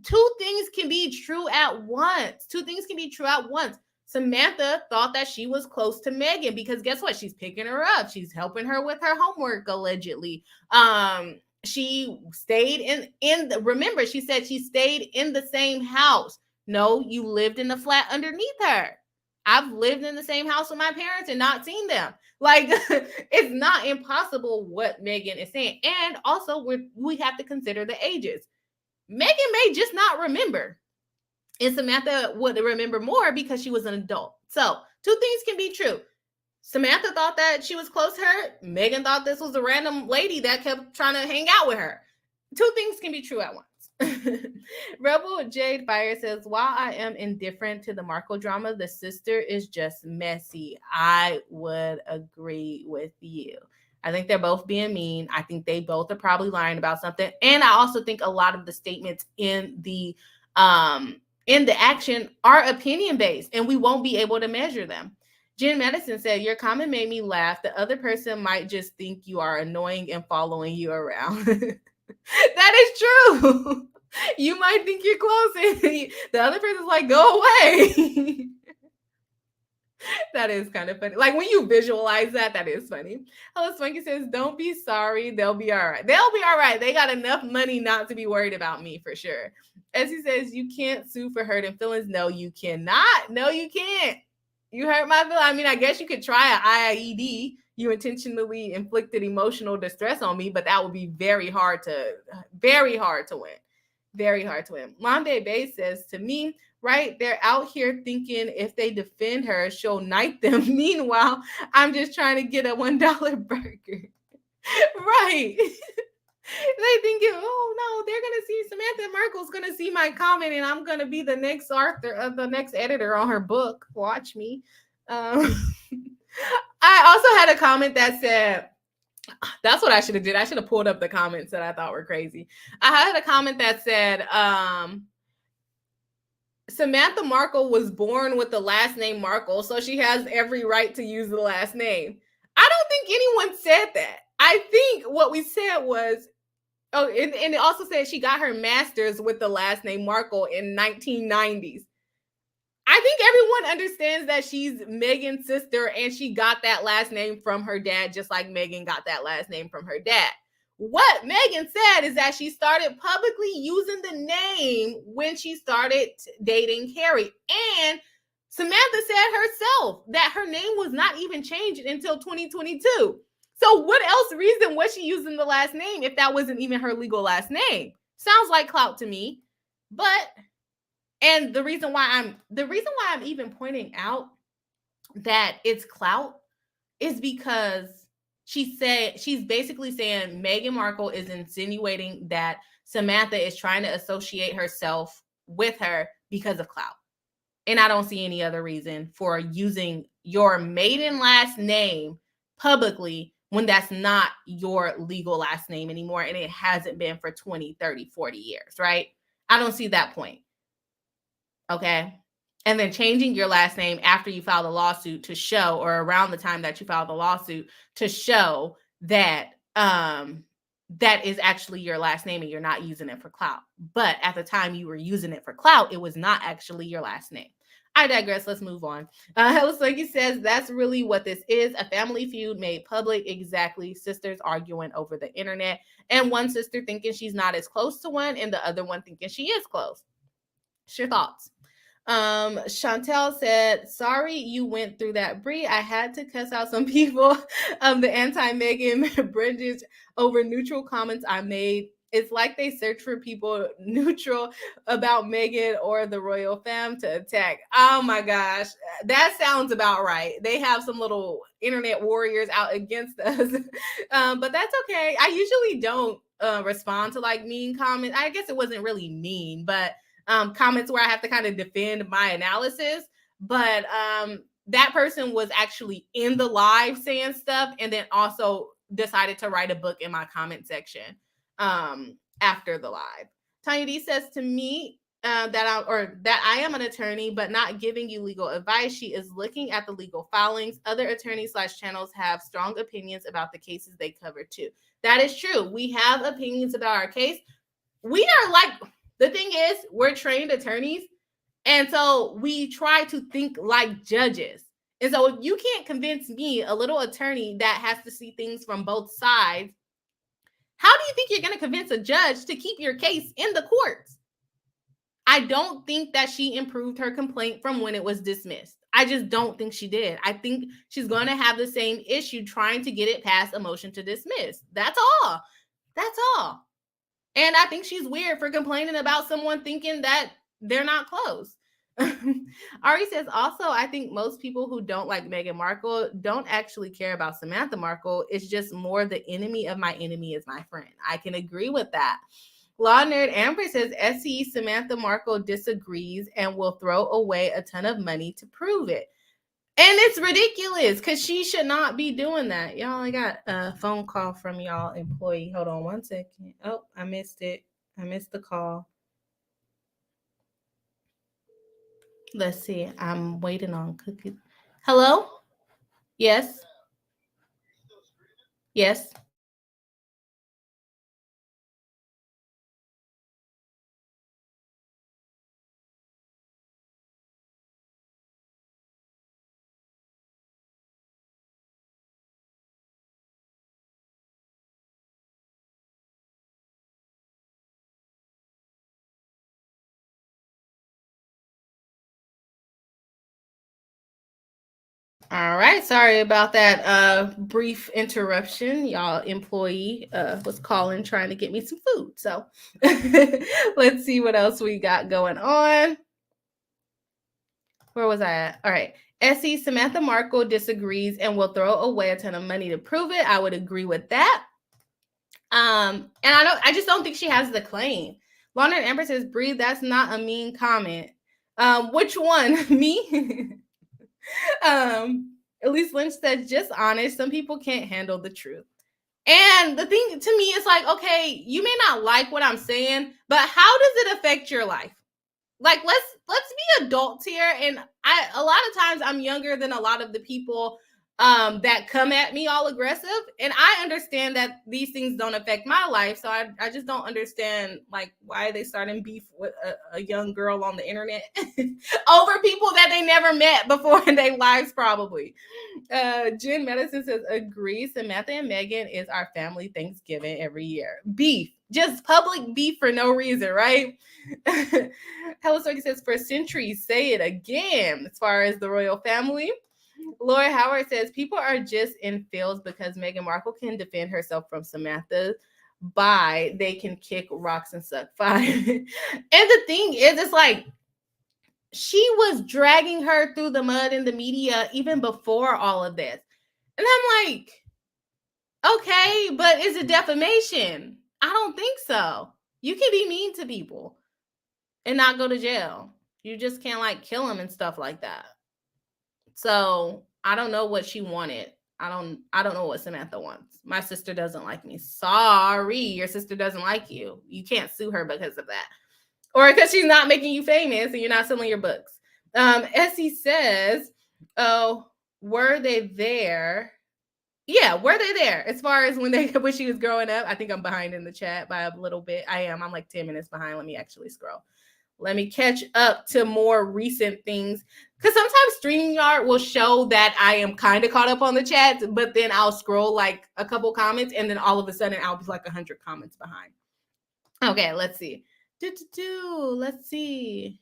Two things can be true at once. Samantha thought that she was close to Meghan because guess what? She's picking her up. She's helping her with her homework, allegedly. She stayed remember, she said she stayed in the same house. No, you lived in the flat underneath her. I've lived in the same house with my parents and not seen them. Like, it's not impossible what Meghan is saying. And also, we have to consider the ages. Meghan may just not remember. And Samantha would remember more because she was an adult. So, two things can be true. Samantha thought that she was close to her. Meghan thought this was a random lady that kept trying to hang out with her. Two things can be true at once. Rebel Jade Fire says, while I am indifferent to the Markle drama, the sister is just messy. I would agree with you. I think they're both being mean. I think they both are probably lying about something. And I also think a lot of the statements in the action are opinion-based, and we won't be able to measure them. Jen Madison said, your comment made me laugh. The other person might just think you are annoying and following you around. That is true. You might think you're close, and the other person's like, go away. That is kind of funny. Like, when you visualize that is funny. Hello, Swanky says, don't be sorry. They'll be all right. They'll be all right. They got enough money not to be worried about me, for sure. As he says, you can't sue for hurting feelings. No, you cannot. No, you can't. You hurt my feelings. I mean, I guess you could try an IED. You intentionally inflicted emotional distress on me, but that would be very hard to win. Very hard to win. Monday Bay says, to me, right, they're out here thinking if they defend her, she'll knight them. Meanwhile, I'm just trying to get a $1 burger. Right. They think, oh no, they're gonna see Samantha Markle's gonna see my comment, and I'm gonna be the next author, the next editor on her book. Watch me. I also had a comment that said, that's what I should have did. I should have pulled up the comments that I thought were crazy. I had a comment that said, Samantha Markle was born with the last name Markle, so she has every right to use the last name. I don't think anyone said that. I think what we said was, and it also said she got her master's with the last name Markle in 1990s. I think everyone understands that she's Meghan's sister and she got that last name from her dad, just like Meghan got that last name from her dad. What Meghan said is that she started publicly using the name when she started dating Harry. And Samantha said herself that her name was not even changed until 2022. So what else reason was she using the last name if that wasn't even her legal last name? Sounds like clout to me. But, and the reason why I'm even pointing out that it's clout is because she's basically saying Meghan Markle is insinuating that Samantha is trying to associate herself with her because of clout. And I don't see any other reason for using your maiden last name publicly when that's not your legal last name anymore, and it hasn't been for 20, 30, 40 years, right? I don't see that point. Okay. And then changing your last name after you file the lawsuit to show, or around the time that you file the lawsuit, to show that that is actually your last name and you're not using it for clout. But at the time you were using it for clout, it was not actually your last name. I digress. Let's move on. Hellosluggy says that's really what this is, a family feud made public. Exactly. Sisters arguing over the internet, and one sister thinking she's not as close to one and the other one thinking she is close. What's your thoughts? Chantel said, sorry you went through that, Bree. I had to cuss out some people. The anti-Meghan Bridges over neutral comments I made. It's like they search for people neutral about Meghan or the royal fam to attack. Oh my gosh, that sounds about right. They have some little internet warriors out against us, but that's okay. I usually don't respond to like mean comments. I guess it wasn't really mean, but comments where I have to kind of defend my analysis. But that person was actually in the live saying stuff, and then also decided to write a book in my comment section after the live. Tanya D says to me that I am an attorney, but not giving you legal advice. She is looking at the legal filings. Other attorneys / channels have strong opinions about the cases they cover too. That is true. We have opinions about our case. We are like, the thing is, we're trained attorneys, and so we try to think like judges. And so if you can't convince me, a little attorney that has to see things from both sides, how do you think you're going to convince a judge to keep your case in the courts? I don't think that she improved her complaint from when it was dismissed. I just don't think she did. I think she's going to have the same issue trying to get it past a motion to dismiss. That's all. That's all. And I think she's weird for complaining about someone thinking that they're not close. Ari says, also, I think most people who don't like Meghan Markle don't actually care about Samantha Markle. It's just more the enemy of my enemy is my friend. I can agree with that. Law Nerd Amber says, SE Samantha Markle disagrees and will throw away a ton of money to prove it. And it's ridiculous because she should not be doing that. Y'all, I got a phone call from y'all employee. Hold on one second. Oh, I missed it. I missed the call. Let's see. I'm waiting on cookies. Hello? Yes? Yes? All right, sorry about that brief interruption. Y'all employee was calling trying to get me some food. So let's see what else we got going on. Where was I at? All right. SE Samantha Markle disagrees and will throw away a ton of money to prove it. I would agree with that. And I just don't think she has the claim. Lana Amber says, Bree, that's not a mean comment. Which one? Me? Elise Lynch says, just honest. Some people can't handle the truth. And the thing to me is like, okay, you may not like what I'm saying, but how does it affect your life? Like, let's be adults here. And a lot of times I'm younger than a lot of the people that come at me all aggressive. And I understand that these things don't affect my life. So I just don't understand like why they starting beef with a young girl on the internet over people that they never met before in their lives, probably. Jen Medicine says, agree. Samantha and Meghan is our family Thanksgiving every year. Beef. Just public beef for no reason, right? Hello Circuit says, for centuries, say it again. As far as the royal family. Laura Howard says, people are just in feels because Meghan Markle can defend herself from Samantha they can kick rocks and suck fire. And the thing is, it's like, she was dragging her through the mud in the media even before all of this. And I'm like, okay, but is it defamation? I don't think so. You can be mean to people and not go to jail. You just can't like kill them and stuff like that. So I don't know what she wanted. I don't know what Samantha wants. My sister doesn't like me. Sorry, your sister doesn't like you. You can't sue her because of that. Or because she's not making you famous and you're not selling your books. Essie says, oh, were they there? Yeah, were they there? As far as when she was growing up, I think I'm behind in the chat by a little bit. I am. I'm like 10 minutes behind. Let me actually scroll. Let me catch up to more recent things. Because sometimes StreamYard will show that I am kind of caught up on the chats, but then I'll scroll like a couple comments, and then all of a sudden I'll be like 100 comments behind. Okay, let's see. Let's see.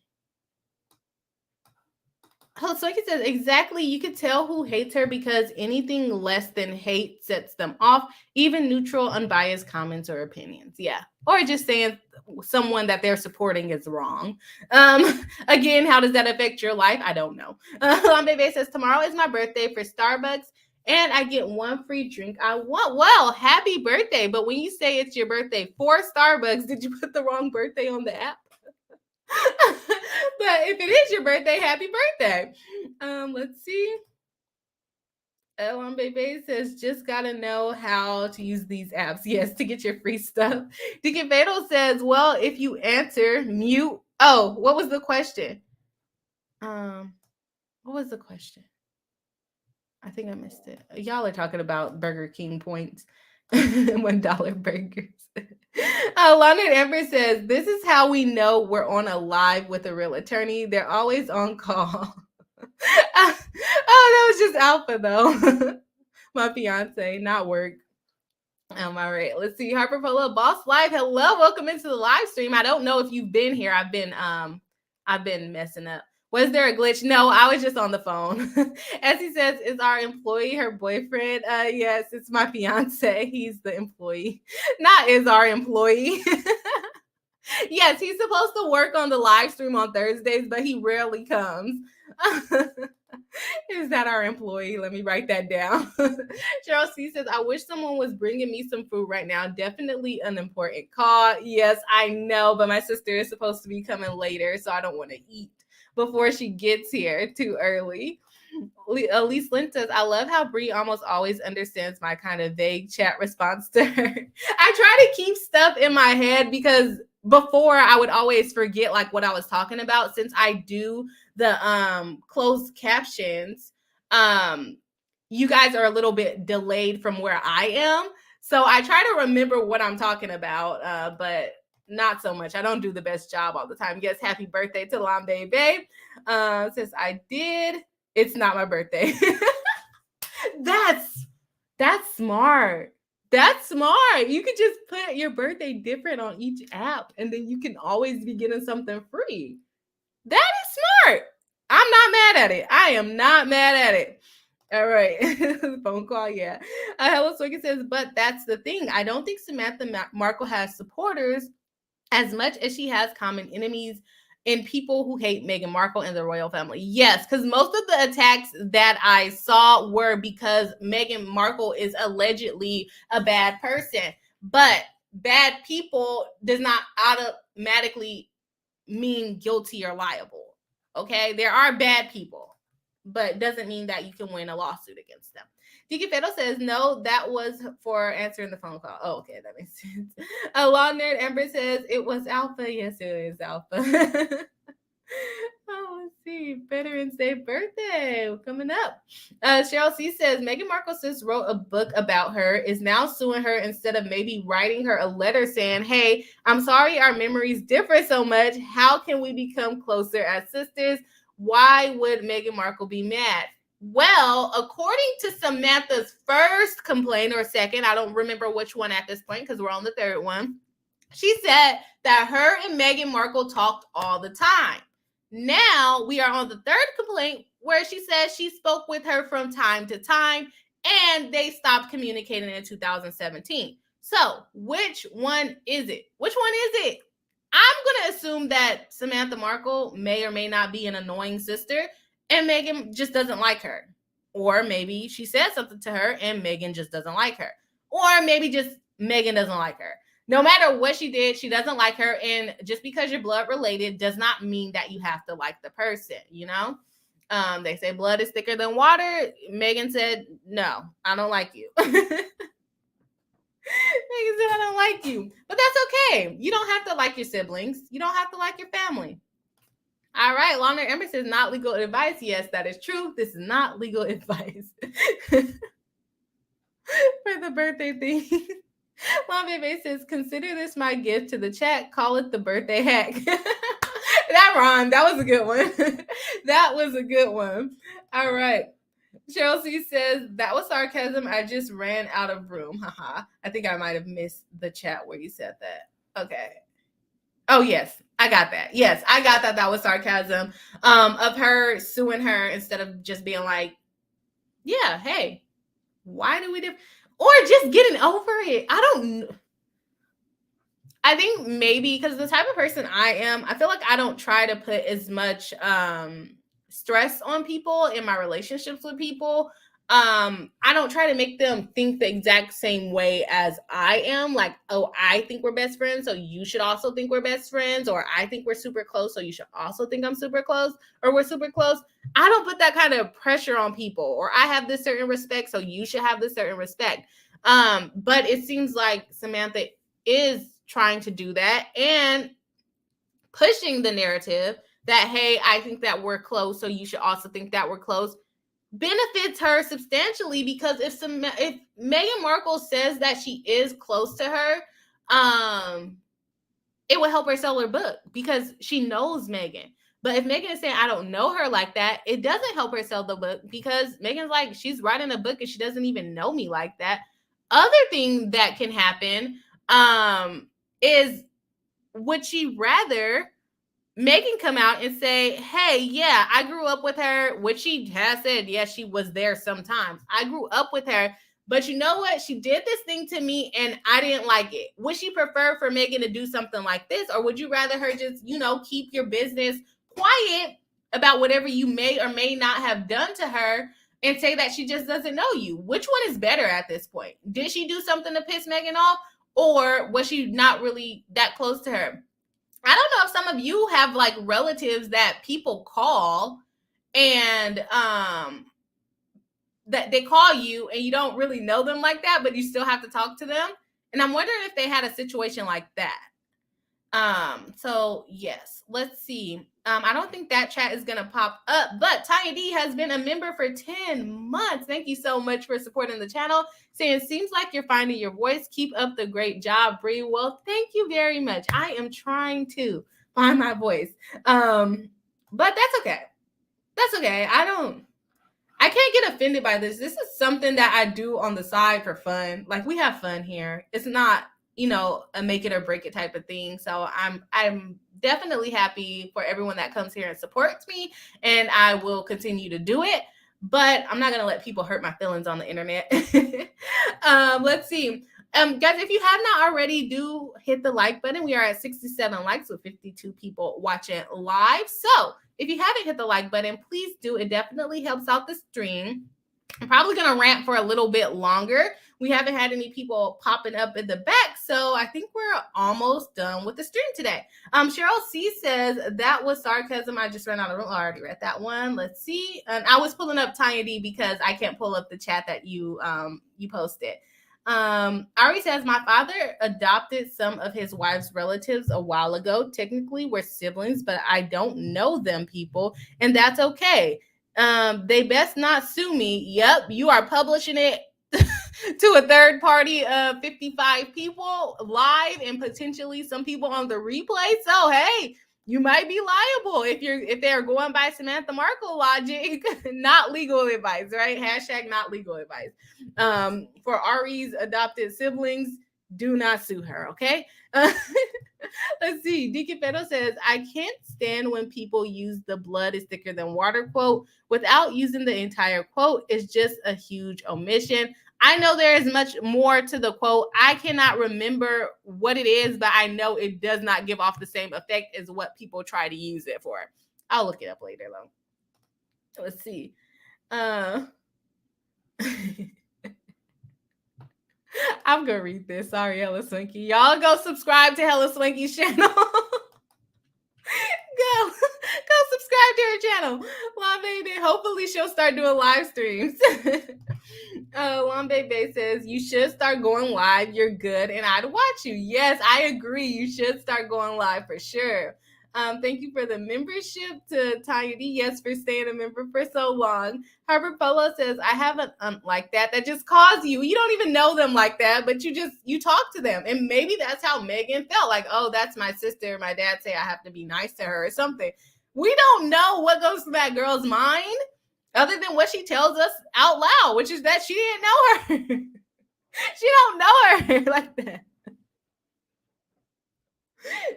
Oh, so he says, exactly. You could tell who hates her because anything less than hate sets them off, even neutral, unbiased comments or opinions. Yeah. Or just saying someone that they're supporting is wrong. Again, how does that affect your life? I don't know. Bebe says, tomorrow is my birthday for Starbucks and I get one free drink I want. Well, happy birthday. But when you say it's your birthday for Starbucks, did you put the wrong birthday on the app? But if it is your birthday, happy birthday. Let's see. Bebe says, just gotta know how to use these apps. Yes, to get your free stuff. Deacon Fatal says, well, if you answer, mute. Oh, what was the question? What was the question? I think I missed it. Y'all are talking about Burger King points. $1 burgers. London Ember says, this is how we know we're on a live with a real attorney. They're always on call. Oh, that was just Alpha, though. My fiance, not work. All right, let's see. Harper Polo, Boss Life. Hello, welcome into the live stream. I don't know if you've been here. I've been messing up. Was there a glitch? No, I was just on the phone. As he says, is our employee her boyfriend? Yes, it's my fiance. He's the employee. Not is our employee. Yes, he's supposed to work on the live stream on Thursdays, but he rarely comes. Is that our employee? Let me write that down. Cheryl C says, I wish someone was bringing me some food right now. Definitely an important call. Yes, I know, but my sister is supposed to be coming later, so I don't want to eat before she gets here too early. Elise Lynn says, I love how Brie almost always understands my kind of vague chat response to her. I try to keep stuff in my head because before I would always forget like what I was talking about. Since I do the closed captions, you guys are a little bit delayed from where I am. So I try to remember what I'm talking about, but not so much. I don't do the best job all the time. Yes, happy birthday to Lambe Babe. Since I did, it's not my birthday. That's smart. That's smart. You could just put your birthday different on each app, and then you can always be getting something free. That is smart. I'm not mad at it. I am not mad at it. All right. Phone call, yeah. Hello Swiggy says, but that's the thing. I don't think Samantha Markle has supporters as much as she has common enemies in people who hate Meghan Markle and the royal family. Yes, because most of the attacks that I saw were because Meghan Markle is allegedly a bad person. But bad people does not automatically mean guilty or liable. Okay? There are bad people, but doesn't mean that you can win a lawsuit against them. Deacon Fatal says, no, that was for answering the phone call. Oh, okay, that makes sense. Law Nerd Ember says, it was Alpha. Yes, it is Alpha. Oh, let's see. Veterans Day birthday coming up. Cheryl C says, Meghan Markle sis wrote a book about her, is now suing her instead of maybe writing her a letter saying, hey, I'm sorry our memories differ so much. How can we become closer as sisters? Why would Meghan Markle be mad? Well, according to Samantha's first complaint or second, I don't remember which one at this point because we're on the third one. She said that her and Meghan Markle talked all the time. Now we are on the third complaint where she says she spoke with her from time to time and they stopped communicating in 2017. So which one is it? Which one is it? I'm going to assume that Samantha Markle may or may not be an annoying sister and Meghan just doesn't like her. Or maybe she said something to her and Meghan just doesn't like her. Or maybe just Meghan doesn't like her. No matter what she did, she doesn't like her. And just because you're blood related does not mean that you have to like the person, you know? They say blood is thicker than water. Meghan said, no, I don't like you. Meghan said, I don't like you. But that's okay. You don't have to like your siblings. You don't have to like your family. All right, Lana Ember says not legal advice. Yes, that is true. This is not legal advice. For the birthday thing. Mom Baby says, consider this my gift to the chat. Call it the birthday hack. That rhymed. That was a good one. That was a good one. All right. Cheryl C says, that was sarcasm. I just ran out of room. Haha. I think I might have missed the chat where you said that. Okay. Oh, yes. I got that. Yes, I got that. That was sarcasm of her suing her instead of just being like, yeah, hey, why do we do? Or just getting over it. I don't know. I think maybe because the type of person I am, I feel like I don't try to put as much stress on people in my relationships with people. I don't try to make them think the exact same way as I am. Like, oh, I think we're best friends, so you should also think we're best friends. Or I think we're super close, so you should also think I'm super close. Or we're super close. I don't put that kind of pressure on people. Or I have this certain respect, so you should have this certain respect. But it seems like Samantha is trying to do that and pushing the narrative that, hey, I think that we're close, so you should also think that we're close, benefits her substantially, because if Meghan Markle says that she is close to her, it will help her sell her book because she knows Meghan. But if Meghan is saying, I don't know her like that, it doesn't help her sell the book because Meghan's like, she's writing a book and she doesn't even know me like that. Other thing that can happen is, would she rather Meghan come out and say, hey, yeah, I grew up with her, which she has said, yes, she was there sometimes. I grew up with her, but you know what? She did this thing to me and I didn't like it. Would she prefer for Meghan to do something like this? Or would you rather her just, keep your business quiet about whatever you may or may not have done to her and say that she just doesn't know you? Which one is better at this point? Did she do something to piss Meghan off? Or was she not really that close to her? I don't know if some of you have like relatives that people call and that they call you and you don't really know them like that, but you still have to talk to them. And I'm wondering if they had a situation like that. So yes, let's see. I don't think that chat is going to pop up, but Tanya D has been a member for 10 months. Thank you so much for supporting the channel. Saying, seems like you're finding your voice. Keep up the great job, Bree. Well, thank you very much. I am trying to find my voice. But that's okay. That's okay. I can't get offended by this. This is something that I do on the side for fun. Like, we have fun here. It's not, a make it or break it type of thing. So I'm definitely happy for everyone that comes here and supports me, and I will continue to do it. But I'm not going to let people hurt my feelings on the internet. Let's see. Guys, if you have not already, do hit the like button. We are at 67 likes with 52 people watching live. So if you haven't hit the like button, please do. It definitely helps out the stream. I'm probably going to rant for a little bit longer. We haven't had any people popping up in the back, so I think we're almost done with the stream today. Cheryl C says, that was sarcasm. I just ran out of room. I already read that one. Let's see. And I was pulling up Tanya D because I can't pull up the chat that you posted. Ari says, my father adopted some of his wife's relatives a while ago. Technically, we're siblings, but I don't know them people, and that's okay. They best not sue me. Yep, you are publishing it to a third party of 55 people live and potentially some people on the replay. So hey, you might be liable if they're going by Samantha Markle logic. Not legal advice, right? Hashtag not legal advice. For Ari's adopted siblings, do not sue her, okay? Let's see. Deacon Feddo says, I can't stand when people use the blood is thicker than water quote without using the entire quote. It's just a huge omission. I know there is much more to the quote. I cannot remember what it is, but I know it does not give off the same effect as what people try to use it for. I'll look it up later, though. Let's see. I'm gonna read this. Sorry, Hella Swanky. Y'all go subscribe to Hella Swanky's channel. Go subscribe to her channel. Lambe, hopefully she'll start doing live streams. Lambe says, you should start going live. You're good and I'd watch you. Yes, I agree. You should start going live for sure. Thank you for the membership to Tanya D. Yes, for staying a member for so long. Harvard Polo says, I have an aunt like that just calls you. You don't even know them like that, but you talk to them. And maybe that's how Meghan felt. Like, oh, that's my sister. My dad say I have to be nice to her or something. We don't know what goes through that girl's mind other than what she tells us out loud, which is that she didn't know her. She don't know her like that.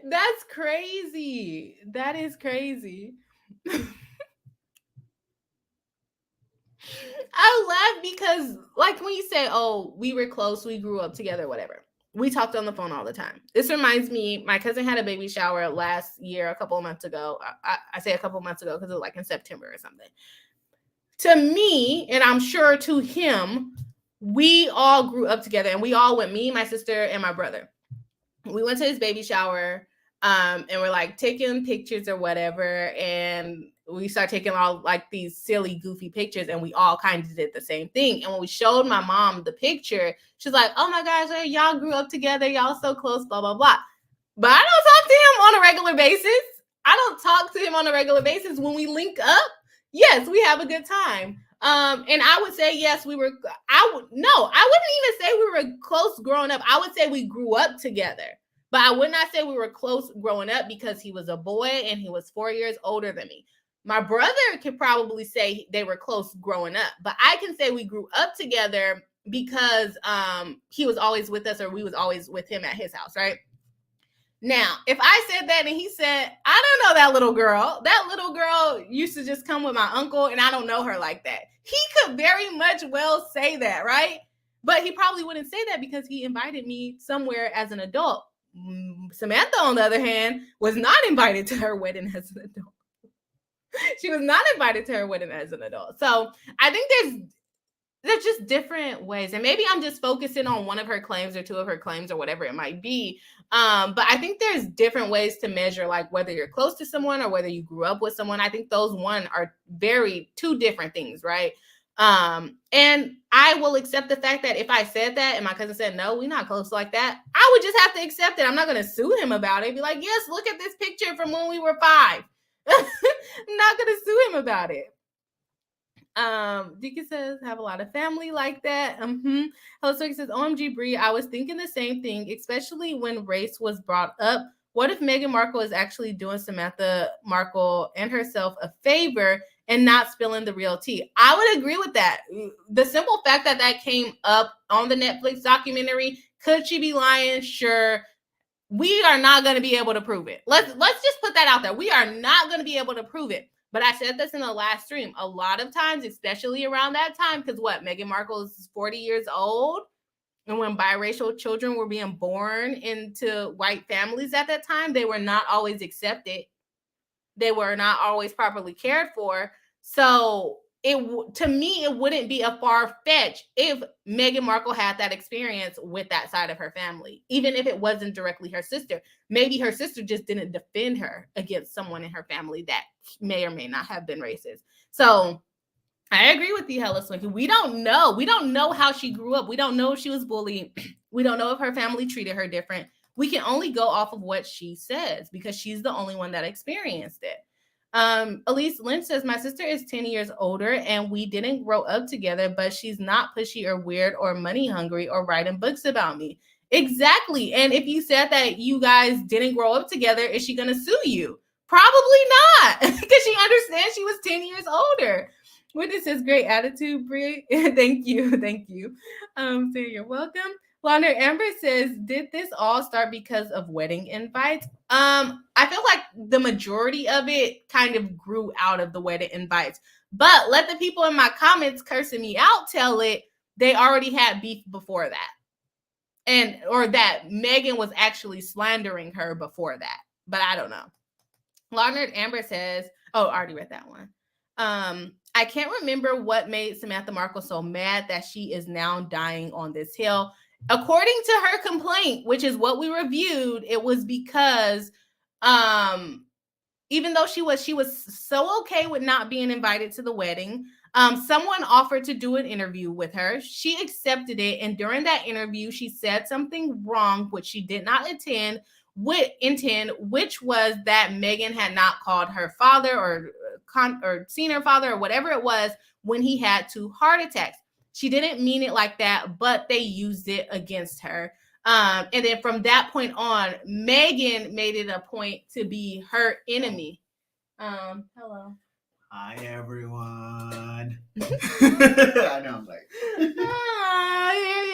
That's crazy. That is crazy. I laugh because, like, when you say, oh, we were close, we grew up together, whatever. We talked on the phone all the time. This reminds me, my cousin had a baby shower last year, a couple of months ago. I say a couple of months ago because it was like in September or something. To me, and I'm sure to him, we all grew up together and we all went, me, my sister, and my brother. We went to his baby shower and we're like taking pictures or whatever. And we started taking all like these silly, goofy pictures and we all kind of did the same thing. And when we showed my mom the picture, she's like, oh my gosh, y'all grew up together. Y'all so close, blah, blah, blah. But I don't talk to him on a regular basis. I don't talk to him on a regular basis. When we link up, yes, we have a good time. And I would say, yes, I wouldn't even say we were close growing up. I would say we grew up together, but I would not say we were close growing up because he was a boy and he was 4 years older than me. My brother could probably say they were close growing up, but I can say we grew up together because he was always with us or we was always with him at his house, right? Now, if I said that and he said, I don't know that little girl. That little girl used to just come with my uncle and I don't know her like that. He could very much well say that, right? But he probably wouldn't say that because he invited me somewhere as an adult. Samantha, on the other hand, was not invited to her wedding as an adult. She was not invited to her wedding as an adult. So I think there's just different ways. And maybe I'm just focusing on one of her claims or two of her claims or whatever it might be. But I think there's different ways to measure, like whether you're close to someone or whether you grew up with someone. I think those are two different things, right? And I will accept the fact that if I said that and my cousin said, no, we're not close like that, I would just have to accept it. I'm not going to sue him about it. Be like, yes, look at this picture from when we were 5. I'm not going to sue him about it. Deacon says, have a lot of family like that. Hello, Circuit says, OMG, Bree, I was thinking the same thing, especially when race was brought up. What if Meghan Markle is actually doing Samantha Markle and herself a favor and not spilling the real tea? I would agree with that. The simple fact that came up on the Netflix documentary, could she be lying? Sure. We are not going to be able to prove it. Let's just put that out there. We are not going to be able to prove it. But I said this in the last stream. A lot of times, especially around that time, because Meghan Markle is 40 years old. And when biracial children were being born into white families at that time, they were not always accepted. They were not always properly cared for. So to me, it wouldn't be a far fetch if Meghan Markle had that experience with that side of her family, even if it wasn't directly her sister. Maybe her sister just didn't defend her against someone in her family that may or may not have been racist. So I agree with you, Hella Swinky. We don't know. We don't know how she grew up. We don't know if she was bullied. We don't know if her family treated her different. We can only go off of what she says because she's the only one that experienced it. Elise Lynch says, my sister is 10 years older and we didn't grow up together, but she's not pushy or weird or money hungry or writing books about me. Exactly. And if you said that you guys didn't grow up together, is she going to sue you? Probably not, because she understands she was 10 years older. Witness says, great attitude, Brie. Thank you. Thank you. So you're welcome. Launder Amber says, did this all start because of wedding invites? I feel like the majority of it kind of grew out of the wedding invites. But let the people in my comments cursing me out tell it. they already had beef before that. Or that Meghan was actually slandering her before that. But I don't know. Larnard Amber says, I already read that one. I can't remember what made Samantha Markle so mad that she is now dying on this hill. According to her complaint, which is what we reviewed, it was because even though she was so okay with not being invited to the wedding, someone offered to do an interview with her. She accepted it, and during that interview, she said something wrong, which she did not intend, which was that Meghan had not called her father or seen her father or whatever it was when he had 2 heart attacks. She didn't mean it like that, but they used it against her. And then from that point on, Meghan made it a point to be her enemy. Hello. Hi, everyone. I know, I'm like.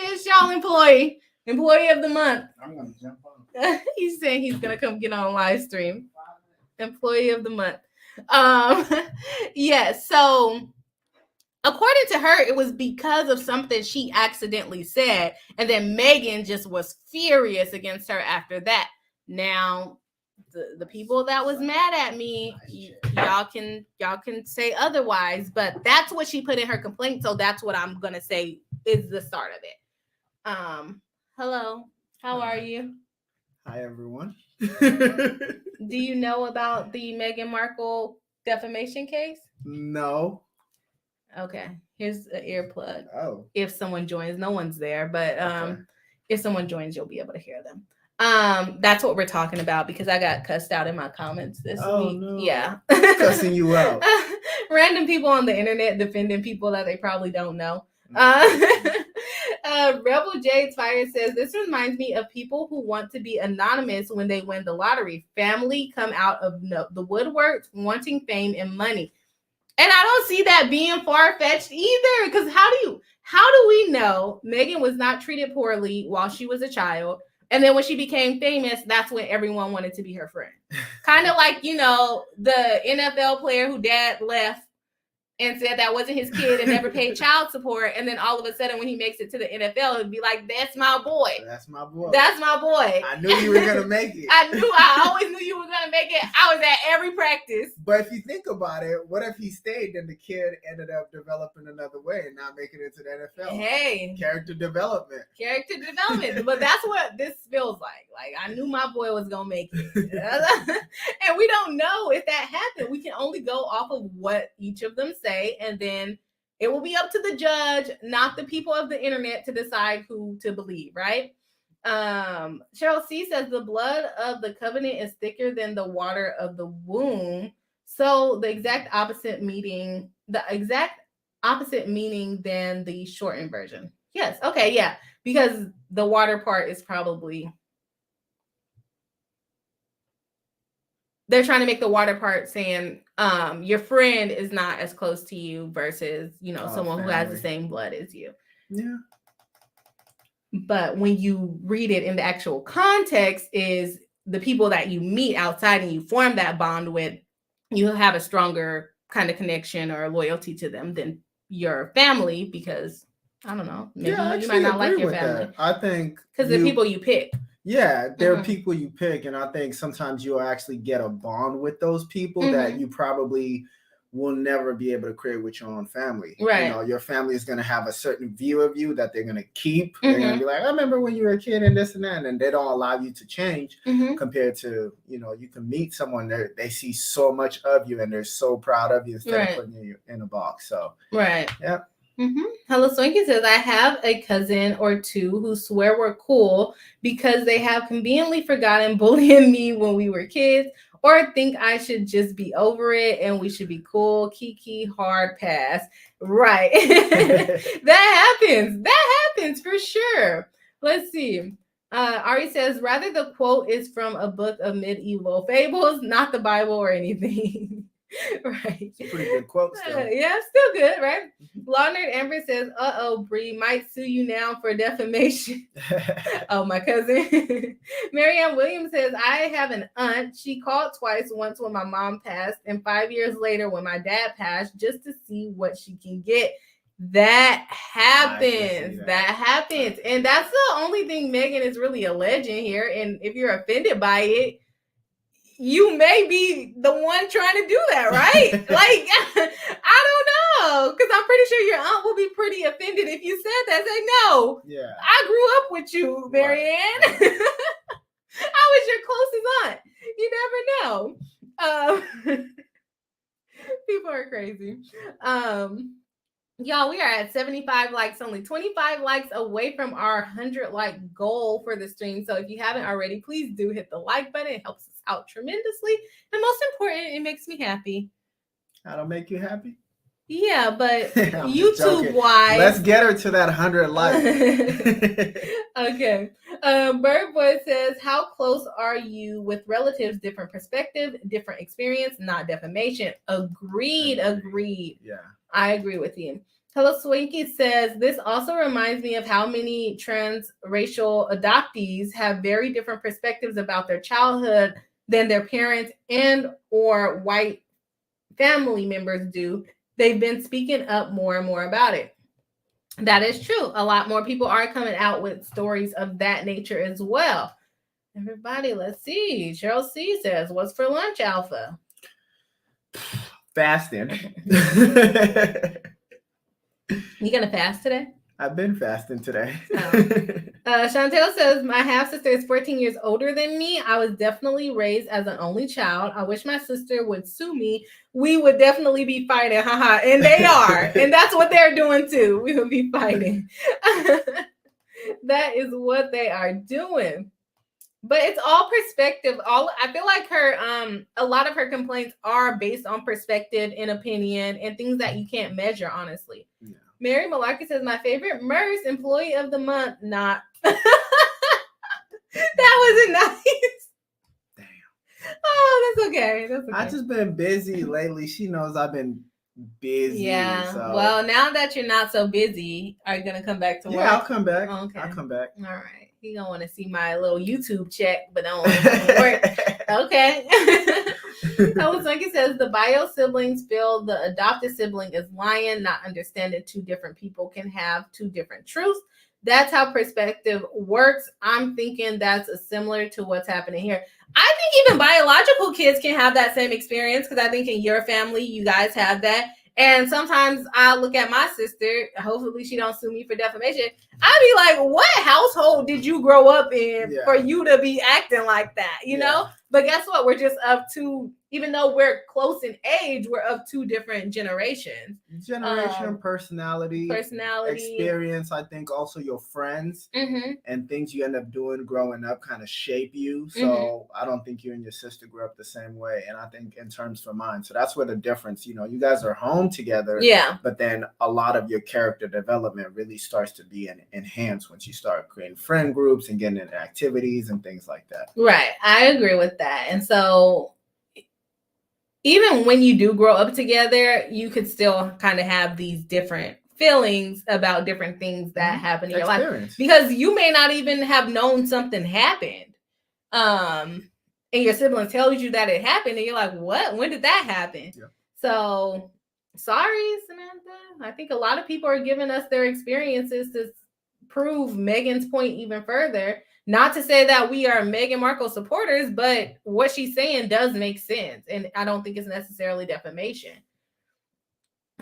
Here's y'all employee of the month. I'm going to jump on. He's saying he's going to come get on live stream. Employee of the month. Yeah, so according to her, it was because of something she accidentally said, and then Meghan just was furious against her after that. Now, the people that was mad at me, y'all can say otherwise, but that's what she put in her complaint, so that's what I'm gonna say is the start of it. Hello, how are you? Hi, everyone. Do you know about the Meghan Markle defamation case? No. Okay, here's an earplug. Oh. If someone joins, no one's there, but Okay. If someone joins, you'll be able to hear them. That's what we're talking about because I got cussed out in my comments this week. No. Yeah. Cussing you out. Random people on the internet defending people that they probably don't know. Rebel Jade's Fire says, this reminds me of people who want to be anonymous when they win the lottery. Family come out of the woodwork wanting fame and money. And I don't see that being far-fetched either. Because how do we know Meghan was not treated poorly while she was a child? And then when she became famous, that's when everyone wanted to be her friend. Kind of like, the NFL player who dad left and said that wasn't his kid and never paid child support. And then all of a sudden when he makes it to the NFL, it'd be like, that's my boy. That's my boy. That's my boy. I knew you were going to make it. I always knew you were going to make it. I was at every practice. But if you think about it, what if he stayed and the kid ended up developing another way and not making it to the NFL? Hey. Character development. But that's what this feels like. Like, I knew my boy was going to make it. And we don't know if that happened. We can only go off of what each of them say, and then it will be up to the judge, not the people of the internet, to decide who to believe, right? Cheryl C says the blood of the covenant is thicker than the water of the womb. So the exact opposite meaning than the shortened version. Yes. Okay. Yeah. Because the water part is probably, they're trying to make the water part saying your friend is not as close to you versus, someone who has the same blood as you. Yeah. But when you read it in the actual context is the people that you meet outside and you form that bond with, you have a stronger kind of connection or loyalty to them than your family because, I don't know, maybe you might not like your family. That. I think because the people you pick. Yeah, there are people you pick, and I think sometimes you'll actually get a bond with those people that you probably will never be able to create with your own family. Right. Your family is going to have a certain view of you that they're going to keep. They're going to be like, I remember when you were a kid and this and that, and they don't allow you to change compared to, you can meet someone that they see so much of you and they're so proud of you instead of putting you in a box. So, right. Yeah. Hello Swanky says, I have a cousin or two who swear we're cool because they have conveniently forgotten bullying me when we were kids or think I should just be over it and we should be cool. Kiki, hard pass. Right. That happens for sure. Let's see. Ari says, rather the quote is from a book of medieval fables, not the Bible or anything. Right. It's a pretty good quote still. Yeah, still good, right? Lawnerd Amber says, Bree might sue you now for defamation. Oh, my cousin. Marianne Williams says, I have an aunt. She called twice, once when my mom passed and 5 years later when my dad passed, just to see what she can get. That happens. That happens. And that's the only thing Meghan is really alleging here. And if you're offended by it, you may be the one trying to do that, right? Like, I don't know. Because I'm pretty sure your aunt will be pretty offended if you said that. Say, no. Yeah. I grew up with you, Marianne. Right. I was your closest aunt. You never know. People are crazy. Y'all, we are at 75 likes, only 25 likes away from our 100 like goal for the stream. So if you haven't already, please do hit the like button. It helps us out tremendously. And most important, it makes me happy. That'll make you happy? Yeah, but YouTube-wise. Let's get her to that 100 likes. Okay. Bird Boy says, how close are you with relatives? Different perspective, different experience, not defamation. Agreed. Yeah. I agree with you. Hello Swanky says, this also reminds me of how many transracial adoptees have very different perspectives about their childhood than their parents and or white family members do. They've been speaking up more and more about it. That is true. A lot more people are coming out with stories of that nature as well. Everybody, let's see. Cheryl C says, what's for lunch, Alpha? Fasting. You gonna fast today? I've been fasting today. Chantel says, my half-sister is 14 years older than me. I was definitely raised as an only child. I wish my sister would sue me. We would definitely be fighting. Haha. And they are. And that's what they're doing too. We would be fighting. That is what they are doing. But it's all perspective. I feel like a lot of her complaints are based on perspective and opinion and things that you can't measure, honestly. Yeah. Mary Malarkey says, my favorite MERS employee of the month. Not. That wasn't nice. Damn. Oh, that's okay. I've just been busy lately. She knows I've been busy. Yeah. So. Well, now that you're not so busy, are you going to come back to work? Yeah, I'll come back. Oh, okay. I'll come back. All right. He don't want to see my little YouTube check, but don't want to work. Okay. Alexandra says the bio siblings feel the adopted sibling is lying, not understanding two different people can have two different truths. That's how perspective works. I'm thinking that's similar to what's happening here. I think even biological kids can have that same experience because I think in your family, you guys have that. And sometimes I look at my sister, hopefully she don't sue me for defamation. I'd be like, what household did you grow up in for you to be acting like that? You know? But guess what? We're just of two, even though we're close in age, we're of two different generations. Personality, experience. I think also your friends and things you end up doing growing up kind of shape you. So I don't think you and your sister grew up the same way. And I think in terms for mine, so that's where the difference, you guys are home together. Yeah. But then a lot of your character development really starts to be enhanced once you start creating friend groups and getting into activities and things like that. Right. I agree with that. And so even when you do grow up together, you could still kind of have these different feelings about different things that happen in your life, because you may not even have known something happened. And your sibling tells you that it happened and you're like, what? When did that happen? Yeah. So sorry, Samantha. I think a lot of people are giving us their experiences to prove Meghan's point even further. Not to say that we are Meghan Markle supporters, but what she's saying does make sense. And I don't think it's necessarily defamation.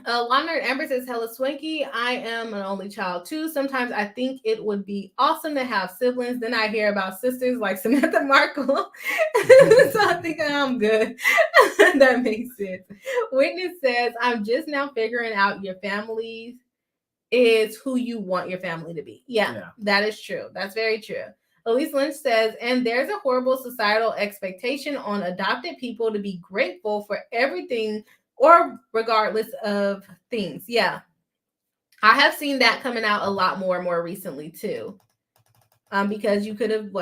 Leonard Amber says, hello, Swanky. I am an only child too. Sometimes I think it would be awesome to have siblings. Then I hear about sisters like Samantha Markle. So I think I'm good. That makes sense. Witness says, I'm just now figuring out your family is who you want your family to be. Yeah, that is true. That's very true. Elise Lynch says, and there's a horrible societal expectation on adopted people to be grateful for everything or regardless of things. Yeah. I have seen that coming out a lot more recently too. Because you could have,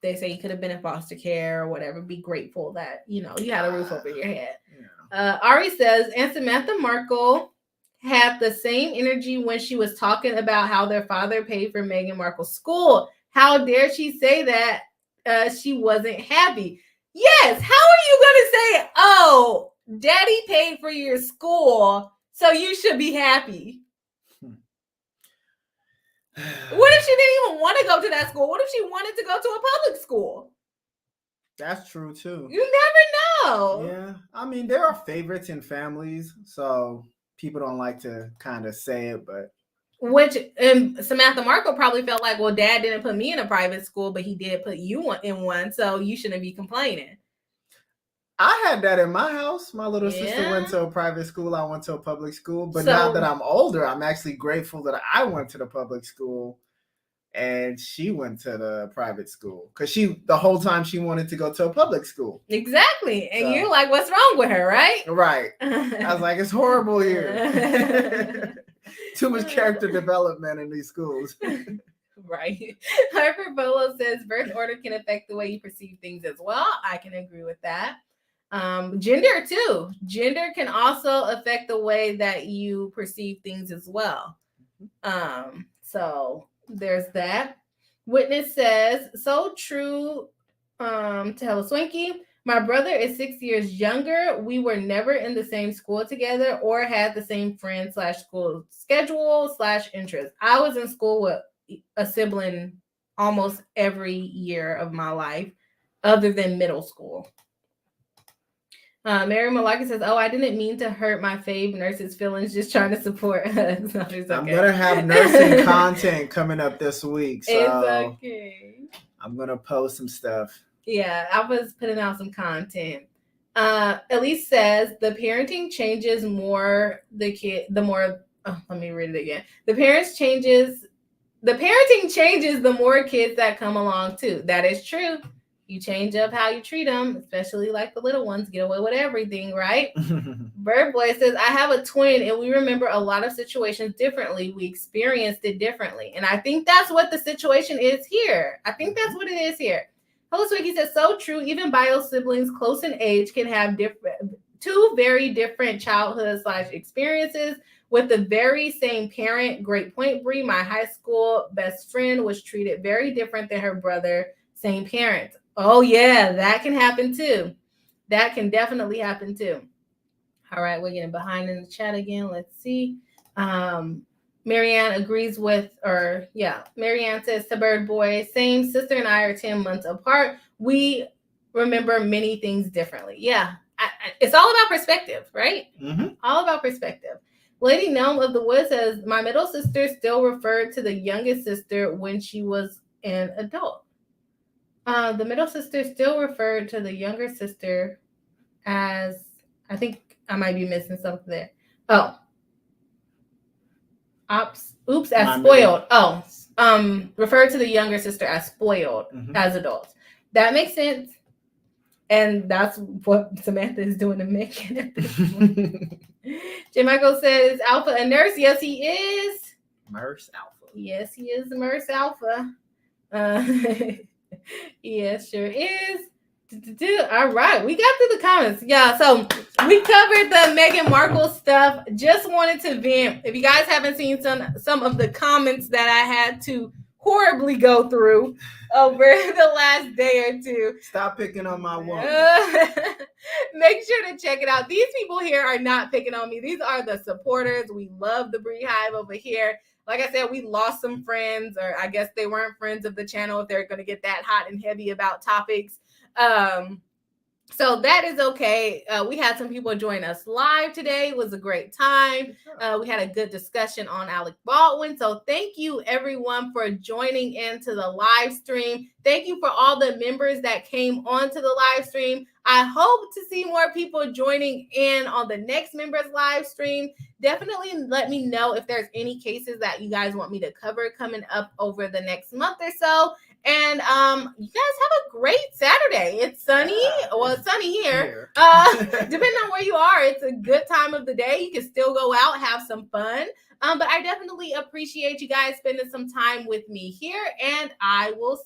they say you could have been in foster care or whatever. Be grateful that, you had a roof over your head. Yeah. Ari says, and Samantha Markle had the same energy when she was talking about how their father paid for Meghan Markle's school. How dare she say that she wasn't happy? Yes. How are you going to say, oh, daddy paid for your school, so you should be happy? What if she didn't even want to go to that school? What if she wanted to go to a public school? That's true too. You never know. Yeah, I mean, there are favorites in families, so people don't like to kind of say it, but which Samantha Markle probably felt like, well, Dad didn't put me in a private school, but he did put you in one, so you shouldn't be complaining. I had that in my house. My little sister went to a private school. I went to a public school. But so, now that I'm older, I'm actually grateful that I went to the public school and she went to the private school. Because the whole time she wanted to go to a public school. Exactly. And you're like, what's wrong with her, right? Right. I was like, it's horrible here. Too much character development in these schools. Right. Harper Bolo says birth order can affect the way you perceive things as well. I can agree with that. Gender too. Gender can also affect the way that you perceive things as well. So there's that. Witness says, so true. To Hella Swanky, my brother is 6 years younger. We were never in the same school together or had the same friend / school schedule / interest. I was in school with a sibling almost every year of my life, other than middle school. Mary Malaki says, oh, I didn't mean to hurt my fave nurse's feelings, just trying to support us. No, okay. I'm going to have nursing content coming up this week. So it's okay. I'm going to post some stuff. Yeah, I was putting out some content. Elise says, the parenting changes more let me read it again. The parenting changes the more kids that come along too. That is true. You change up how you treat them, especially like the little ones get away with everything, right? Bird Boy says, I have a twin and we remember a lot of situations differently. We experienced it differently. And I think that's what the situation is here. I think that's what it is here. Hello, Swiggy says, so true. Even bio siblings close in age can have two very different childhood / experiences with the very same parent. Great point, Bree. My high school best friend was treated very different than her brother. Same parents. Oh, yeah, that can happen too. That can definitely happen too. All right, we're getting behind in the chat again. Let's see. Marianne agrees with, Marianne says to Bird Boy, same, sister and I are 10 months apart. We remember many things differently. Yeah, it's all about perspective, right? Mm-hmm. All about perspective. Lady Gnome of the Woods says, my middle sister still referred to the youngest sister when she was an adult. The middle sister still referred to the younger sister as, I think I might be missing something there. Oh. Oops, as spoiled. Referred to the younger sister as spoiled as adults. That makes sense. And that's what Samantha is doing to Megan at this point. J. Michael says, Alpha a nurse? Yes, he is. Nurse Alpha. Yes, he is Nurse Alpha. Yes, sure is. All right, we got through the comments. Yeah, so we covered the Meghan Markle stuff. Just wanted to vent. If you guys haven't seen some of the comments that I had to horribly go through over the last day or two. Stop picking on my woman. Make sure to check it out. These people here are not picking on me. These are the supporters. We love the Bree Hive over here. Like I said, we lost some friends, or I guess they weren't friends of the channel if they're going to get that hot and heavy about topics. So that is okay. We had some people join us live today. It was a great time. We had a good discussion on Alec Baldwin. So thank you everyone for joining into the live stream. Thank you for all the members that came onto the live stream. I hope to see more people joining in on the next members live stream. Definitely let me know if there's any cases that you guys want me to cover coming up over the next month or so. And you guys have a great Saturday. It's sunny. Well, it's sunny here. Depending on where you are, it's a good time of the day. You can still go out, have some fun. But I definitely appreciate you guys spending some time with me here. And I will